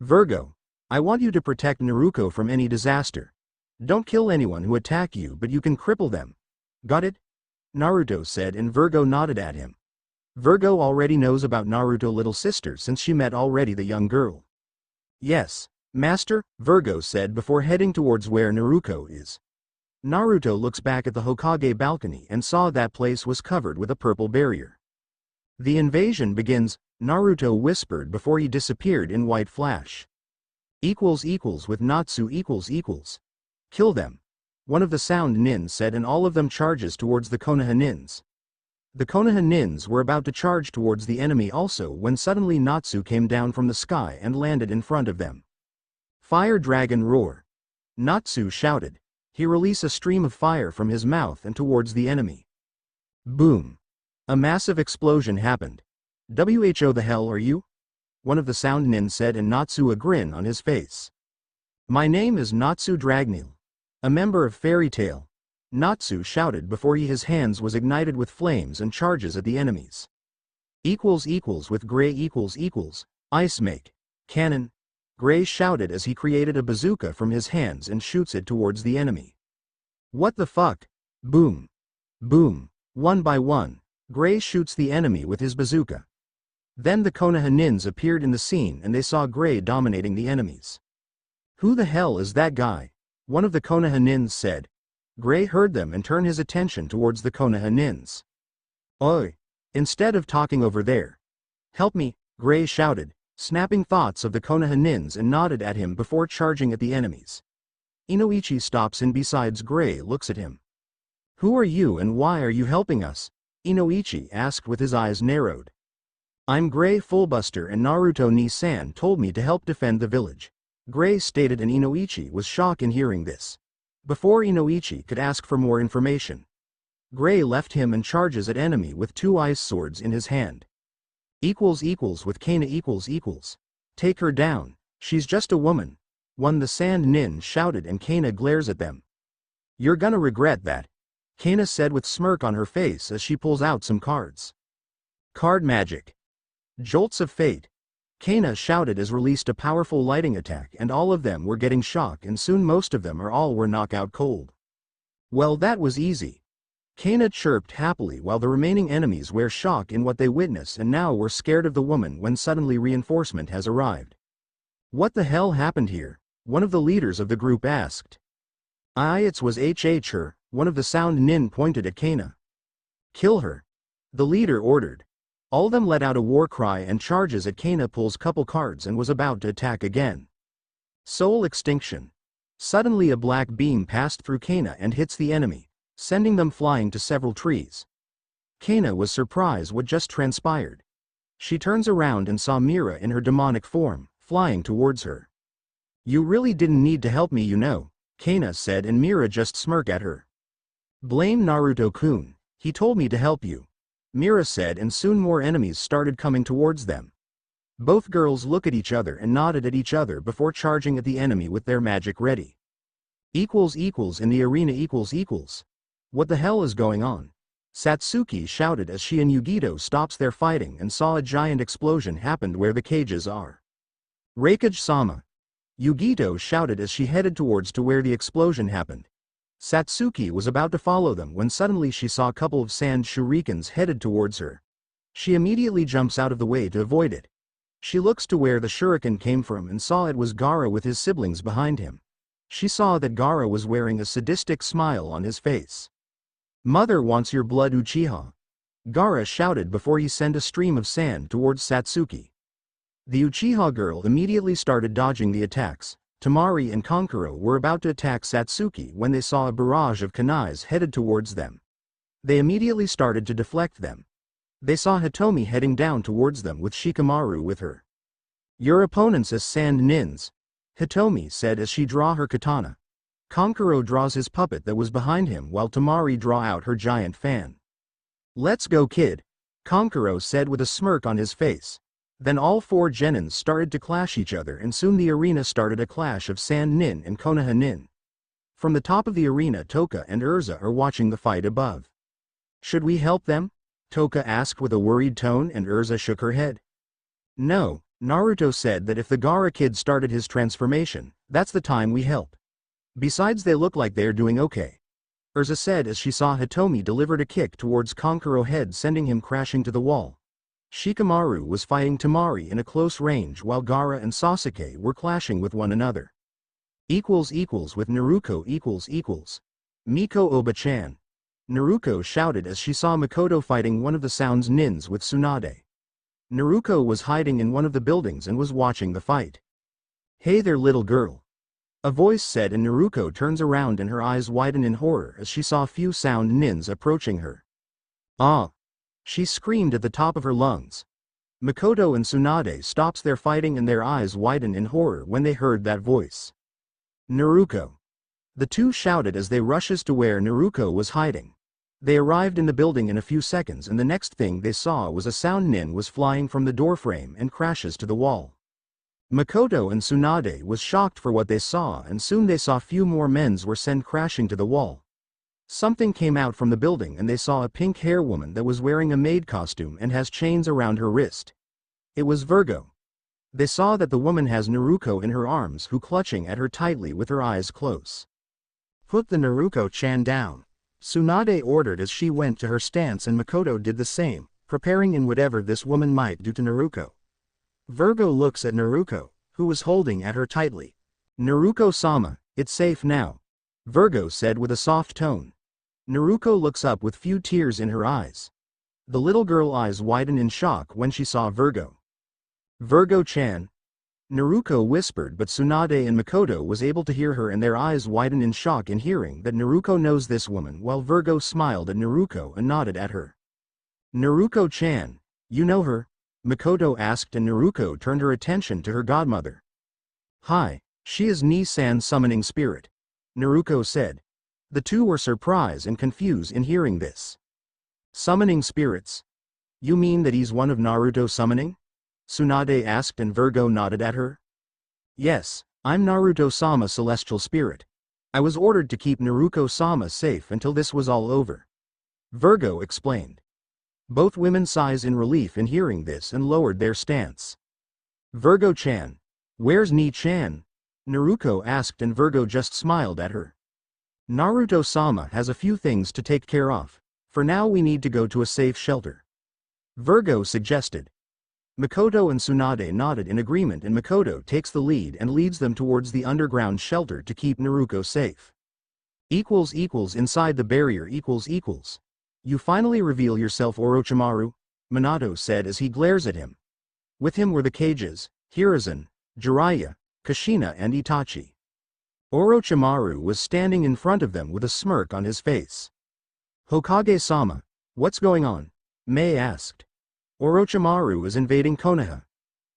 Virgo, I want you to protect Naruto from any disaster. Don't kill anyone who attack you, but you can cripple them. Got it? Naruto said, and Virgo nodded at him. Virgo already knows about Naruto's little sister since she met already the young girl. Yes, Master, Virgo said before heading towards where Naruto is. Naruto looks back at the Hokage balcony and saw that place was covered with a purple barrier. The invasion begins, Naruto whispered before he disappeared in white flash. With Natsu . Kill them. One of the sound nins said, and all of them charges towards the Konoha nins. The Konoha nins were about to charge towards the enemy also when suddenly Natsu came down from the sky and landed in front of them. Fire Dragon Roar. Natsu shouted. He released a stream of fire from his mouth and towards the enemy. Boom. A massive explosion happened. Who the hell are you? One of the sound nins said, and Natsu a grin on his face. My name is Natsu Dragneel. A member of Fairy Tail. Natsu shouted before his hands was ignited with flames and charges at the enemies. With Gray . Ice make. Cannon. Gray shouted as he created a bazooka from his hands and shoots it towards the enemy. What the fuck? Boom. Boom. One by one, Gray shoots the enemy with his bazooka. Then the Konoha nins appeared in the scene and they saw Gray dominating the enemies. Who the hell is that guy? One of the Konoha nins said. Gray heard them and turned his attention towards the Konoha nins. Oi! Instead of talking over there. Help me, Gray shouted, snapping thoughts of the Konoha nins and nodded at him before charging at the enemies. Inoichi stops and besides Gray looks at him. Who are you and why are you helping us? Inoichi asked with his eyes narrowed. I'm Gray Fullbuster and Naruto Ni-san told me to help defend the village. Gray stated, and Inoichi was shocked in hearing this. Before Inoichi could ask for more information, Gray left him and charges at enemy with two ice swords in his hand. With Kana . Take her down, she's just a woman. One the sand nin shouted and Kana glares at them. You're gonna regret that. Kana said with smirk on her face as she pulls out some cards. Card magic. Jolts of fate. Kana shouted as released a powerful lighting attack and all of them were getting shocked and soon most of them were knockout cold. Well, that was easy. Kana chirped happily while the remaining enemies were shocked in what they witnessed and now were scared of the woman when suddenly reinforcement has arrived. What the hell happened here? One of the leaders of the group asked. It was her, one of the sound nin pointed at Kana. Kill her. The leader ordered. All of them let out a war cry and charges at Kana, pulls couple cards and was about to attack again. Soul extinction. Suddenly a black beam passed through Kana and hits the enemy, sending them flying to several trees. Kana was surprised what just transpired. She turns around and saw Mira in her demonic form, flying towards her. You really didn't need to help me, you know, Kana said, and Mira just smirked at her. Blame Naruto-kun, he told me to help you, Mira said, and soon more enemies started coming towards them. Both girls looked at each other and nodded at each other before charging at the enemy with their magic ready. In the arena . What the hell is going on? Satsuki shouted as she and Yugito stops their fighting and saw a giant explosion happened where the cages are. Raikage-sama. Yugito shouted as she headed towards to where the explosion happened. Satsuki was about to follow them when suddenly she saw a couple of sand shurikens headed towards her. She immediately jumps out of the way to avoid it. She looks to where the shuriken came from and saw it was Gaara with his siblings behind him. She saw that Gaara was wearing a sadistic smile on his face. Mother wants your blood, Uchiha. Gaara shouted before he sent a stream of sand towards Satsuki. The Uchiha girl immediately started dodging the attacks. Temari and Kankuro were about to attack Satsuki when they saw a barrage of kunais headed towards them. They immediately started to deflect them. They saw Hitomi heading down towards them with Shikamaru with her. Your opponents as sand nins, Hitomi said as she draw her katana. Kankuro draws his puppet that was behind him while Temari draw out her giant fan. Let's go, kid, Kankuro said with a smirk on his face. Then all four genins started to clash each other and soon the arena started a clash of sand nin and Konoha nin. From the top of the arena, Toka and Urza are watching the fight above. Should we help them? Toka asked with a worried tone and Urza shook her head. No, Naruto said that if the Gaara kid started his transformation, that's the time we help. Besides, they look like they're doing okay. Urza said as she saw Hitomi delivered a kick towards Konkuro head, sending him crashing to the wall. Shikamaru was fighting Tamari in a close range while Gaara and Sasuke were clashing with one another. With Naruko . Miko Oba-chan. Naruko shouted as she saw Makoto fighting one of the Sound's nins with Tsunade. Naruko was hiding in one of the buildings and was watching the fight. "Hey there, little girl," a voice said, and Naruko turns around and her eyes widen in horror as she saw a few Sound nins approaching her. "Ah!" she screamed at the top of her lungs. Makoto and Tsunade stops their fighting and their eyes widen in horror when they heard that voice. "Naruko!" the two shouted as they rushes to where Naruko was hiding. They arrived in the building in a few seconds, and the next thing they saw was a Sound nin was flying from the doorframe and crashes to the wall. Makoto and Tsunade was shocked for what they saw, and soon they saw few more men's were sent crashing to the wall. Something came out from the building and they saw a pink-hair woman that was wearing a maid costume and has chains around her wrist. It was Virgo. They saw that the woman has Naruko in her arms, who clutching at her tightly with her eyes close. "Put the Naruko-chan down," Tsunade ordered as she went to her stance, and Makoto did the same, preparing in whatever this woman might do to Naruko. Virgo looks at Naruko, who was holding at her tightly. "Naruko-sama, it's safe now," Virgo said with a soft tone. Naruko looks up with few tears in her eyes. The little girl eyes widen in shock when she saw Virgo. "Virgo-chan," Naruko whispered, but Tsunade and Makoto was able to hear her and their eyes widen in shock in hearing that Naruko knows this woman, while Virgo smiled at Naruko and nodded at her. "Naruko-chan, you know her?" Makoto asked, and Naruko turned her attention to her godmother. "Hi, she is Ni-san summoning spirit," Naruko said. The two were surprised and confused in hearing this. "Summoning spirits? You mean that he's one of Naruto's summoning?" Tsunade asked, and Virgo nodded at her. "Yes, I'm Naruto-sama celestial spirit. I was ordered to keep Naruko-sama safe until this was all over," Virgo explained. Both women sighed in relief in hearing this and lowered their stance. "Virgo-chan, where's Ni-chan?" Naruko asked, and Virgo just smiled at her. "Naruto-sama has a few things to take care of. For now we need to go to a safe shelter," Virgo suggested. Makoto and Tsunade nodded in agreement, and Makoto takes the lead and leads them towards the underground shelter to keep Naruko safe. Inside the barrier. "You finally reveal yourself, Orochimaru," Minato said as he glares at him. With him were the cages, Hiruzen, Jiraiya, Kushina and Itachi. Orochimaru was standing in front of them with a smirk on his face. "Hokage-sama, what's going on?" Mei asked. "Orochimaru is invading Konoha,"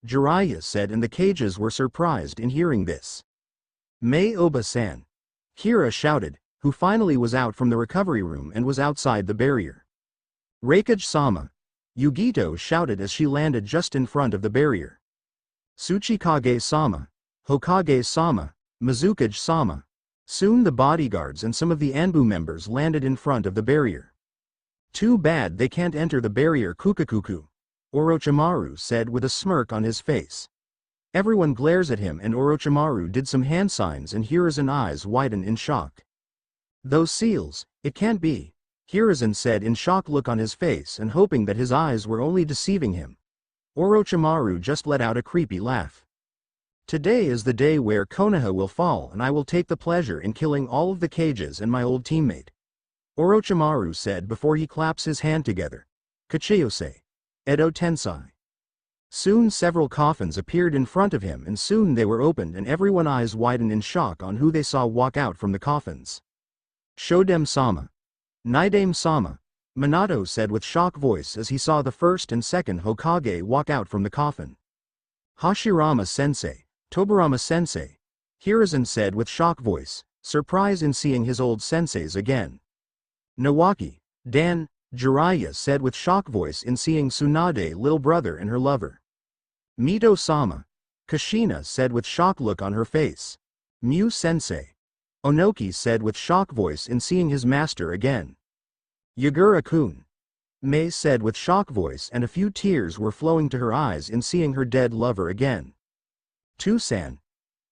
Jiraiya said, and the cages were surprised in hearing this. "Mei Oba-san," Kira shouted, who finally was out from the recovery room and was outside the barrier. "Raikage-sama," Yugito shouted as she landed just in front of the barrier. "Tsuchikage-sama, Hokage-sama, Mizukage-sama." Soon the bodyguards and some of the Anbu members landed in front of the barrier. "Too bad they can't enter the barrier, Kukakuku," Orochimaru said with a smirk on his face. Everyone glares at him, and Orochimaru did some hand signs, and Hiruzen eyes widen in shock. "Those seals, it can't be," Hiruzen said in shock look on his face and hoping that his eyes were only deceiving him. Orochimaru just let out a creepy laugh. "Today is the day where Konoha will fall, and I will take the pleasure in killing all of the cages and my old teammate," Orochimaru said before he claps his hand together. "Kachiyose. Edo Tensai." Soon several coffins appeared in front of him, and soon they were opened, and everyone's eyes widened in shock on who they saw walk out from the coffins. "Shodem-sama. Nidame-sama," Minato said with shock voice as he saw the first and second Hokage walk out from the coffin. "Hashirama-sensei, Tobirama-sensei," Hiruzen said with shock voice, surprised in seeing his old senseis again. "Nawaki, Dan," Jiraiya said with shock voice in seeing Tsunade little brother and her lover. "Mito-sama," Kushina said with shock look on her face. "Mu-sensei," Onoki said with shock voice in seeing his master again. "Yagura-kun," Mei said with shock voice, and a few tears were flowing to her eyes in seeing her dead lover again. "Tusan,"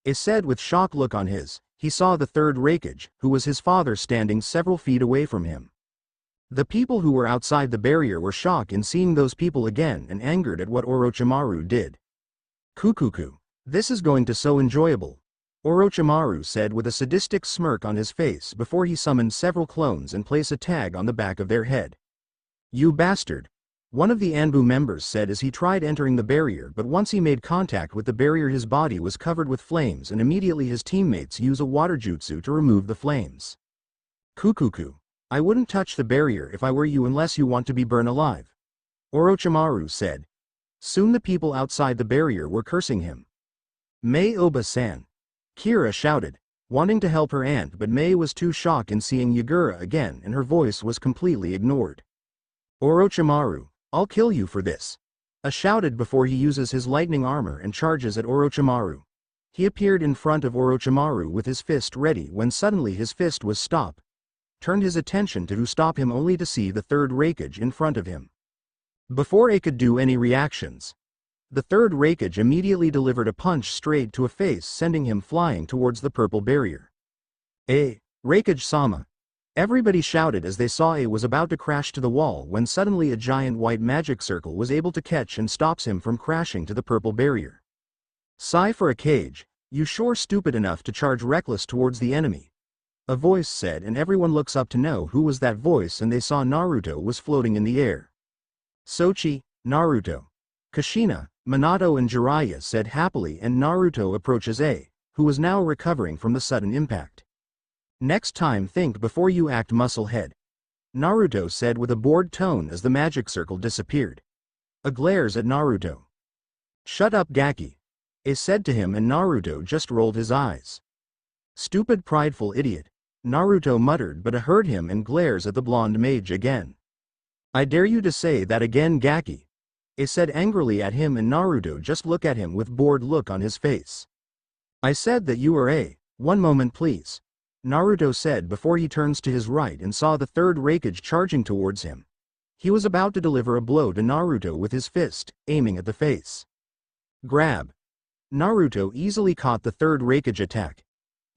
Is said with shock look on his, he saw the third Raikage, who was his father, standing several feet away from him. The people who were outside the barrier were shocked in seeing those people again and angered at what Orochimaru did. "Kukuku. This is going to so enjoyable," Orochimaru said with a sadistic smirk on his face before he summoned several clones and placed a tag on the back of their head. "You bastard," one of the Anbu members said as he tried entering the barrier, but once he made contact with the barrier his body was covered with flames and immediately his teammates used a water jutsu to remove the flames. "Kukuku. I wouldn't touch the barrier if I were you unless you want to be burned alive," Orochimaru said. Soon the people outside the barrier were cursing him. "Mei Oba-san," Kira shouted, wanting to help her aunt, but Mei was too shocked in seeing Yagura again and her voice was completely ignored. "Orochimaru, I'll kill you for this," shouted before he uses his lightning armor and charges at Orochimaru. He appeared in front of Orochimaru with his fist ready when suddenly his fist was stopped. Turned his attention to stop him only to see the third Raikage in front of him. Before he could do any reactions, the third Raikage immediately delivered a punch straight to a face, sending him flying towards the purple barrier. Raikage-sama," everybody shouted as they saw A was about to crash to the wall when suddenly a giant white magic circle was able to catch and stops him from crashing to the purple barrier. "Sigh for a cage, you sure stupid enough to charge reckless towards the enemy," a voice said, and everyone looks up to know who was that voice, and they saw Naruto was floating in the air. "Sochi, Naruto. Kushina, Minato and Jiraiya said happily, and Naruto approaches A, who was now recovering from the sudden impact. "Next time think before you act, musclehead," Naruto said with a bored tone as the magic circle disappeared. A glares at Naruto. "Shut up, Gaki," A said to him, and Naruto just rolled his eyes. "Stupid prideful idiot," Naruto muttered, but A heard him and glares at the blonde mage again. "I dare you to say that again, Gaki," A said angrily at him, and Naruto just look at him with bored look on his face. "I said that you are A. One moment please," Naruto said before he turns to his right and saw the third Raikage charging towards him. He was about to deliver a blow to Naruto with his fist, aiming at the face. Grab. Naruto easily caught the third Raikage attack.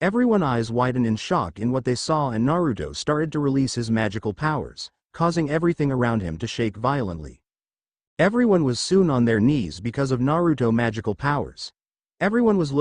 Everyone's eyes widened in shock in what they saw, and Naruto started to release his magical powers, causing everything around him to shake violently. Everyone was soon on their knees because of Naruto's magical powers. Everyone was looking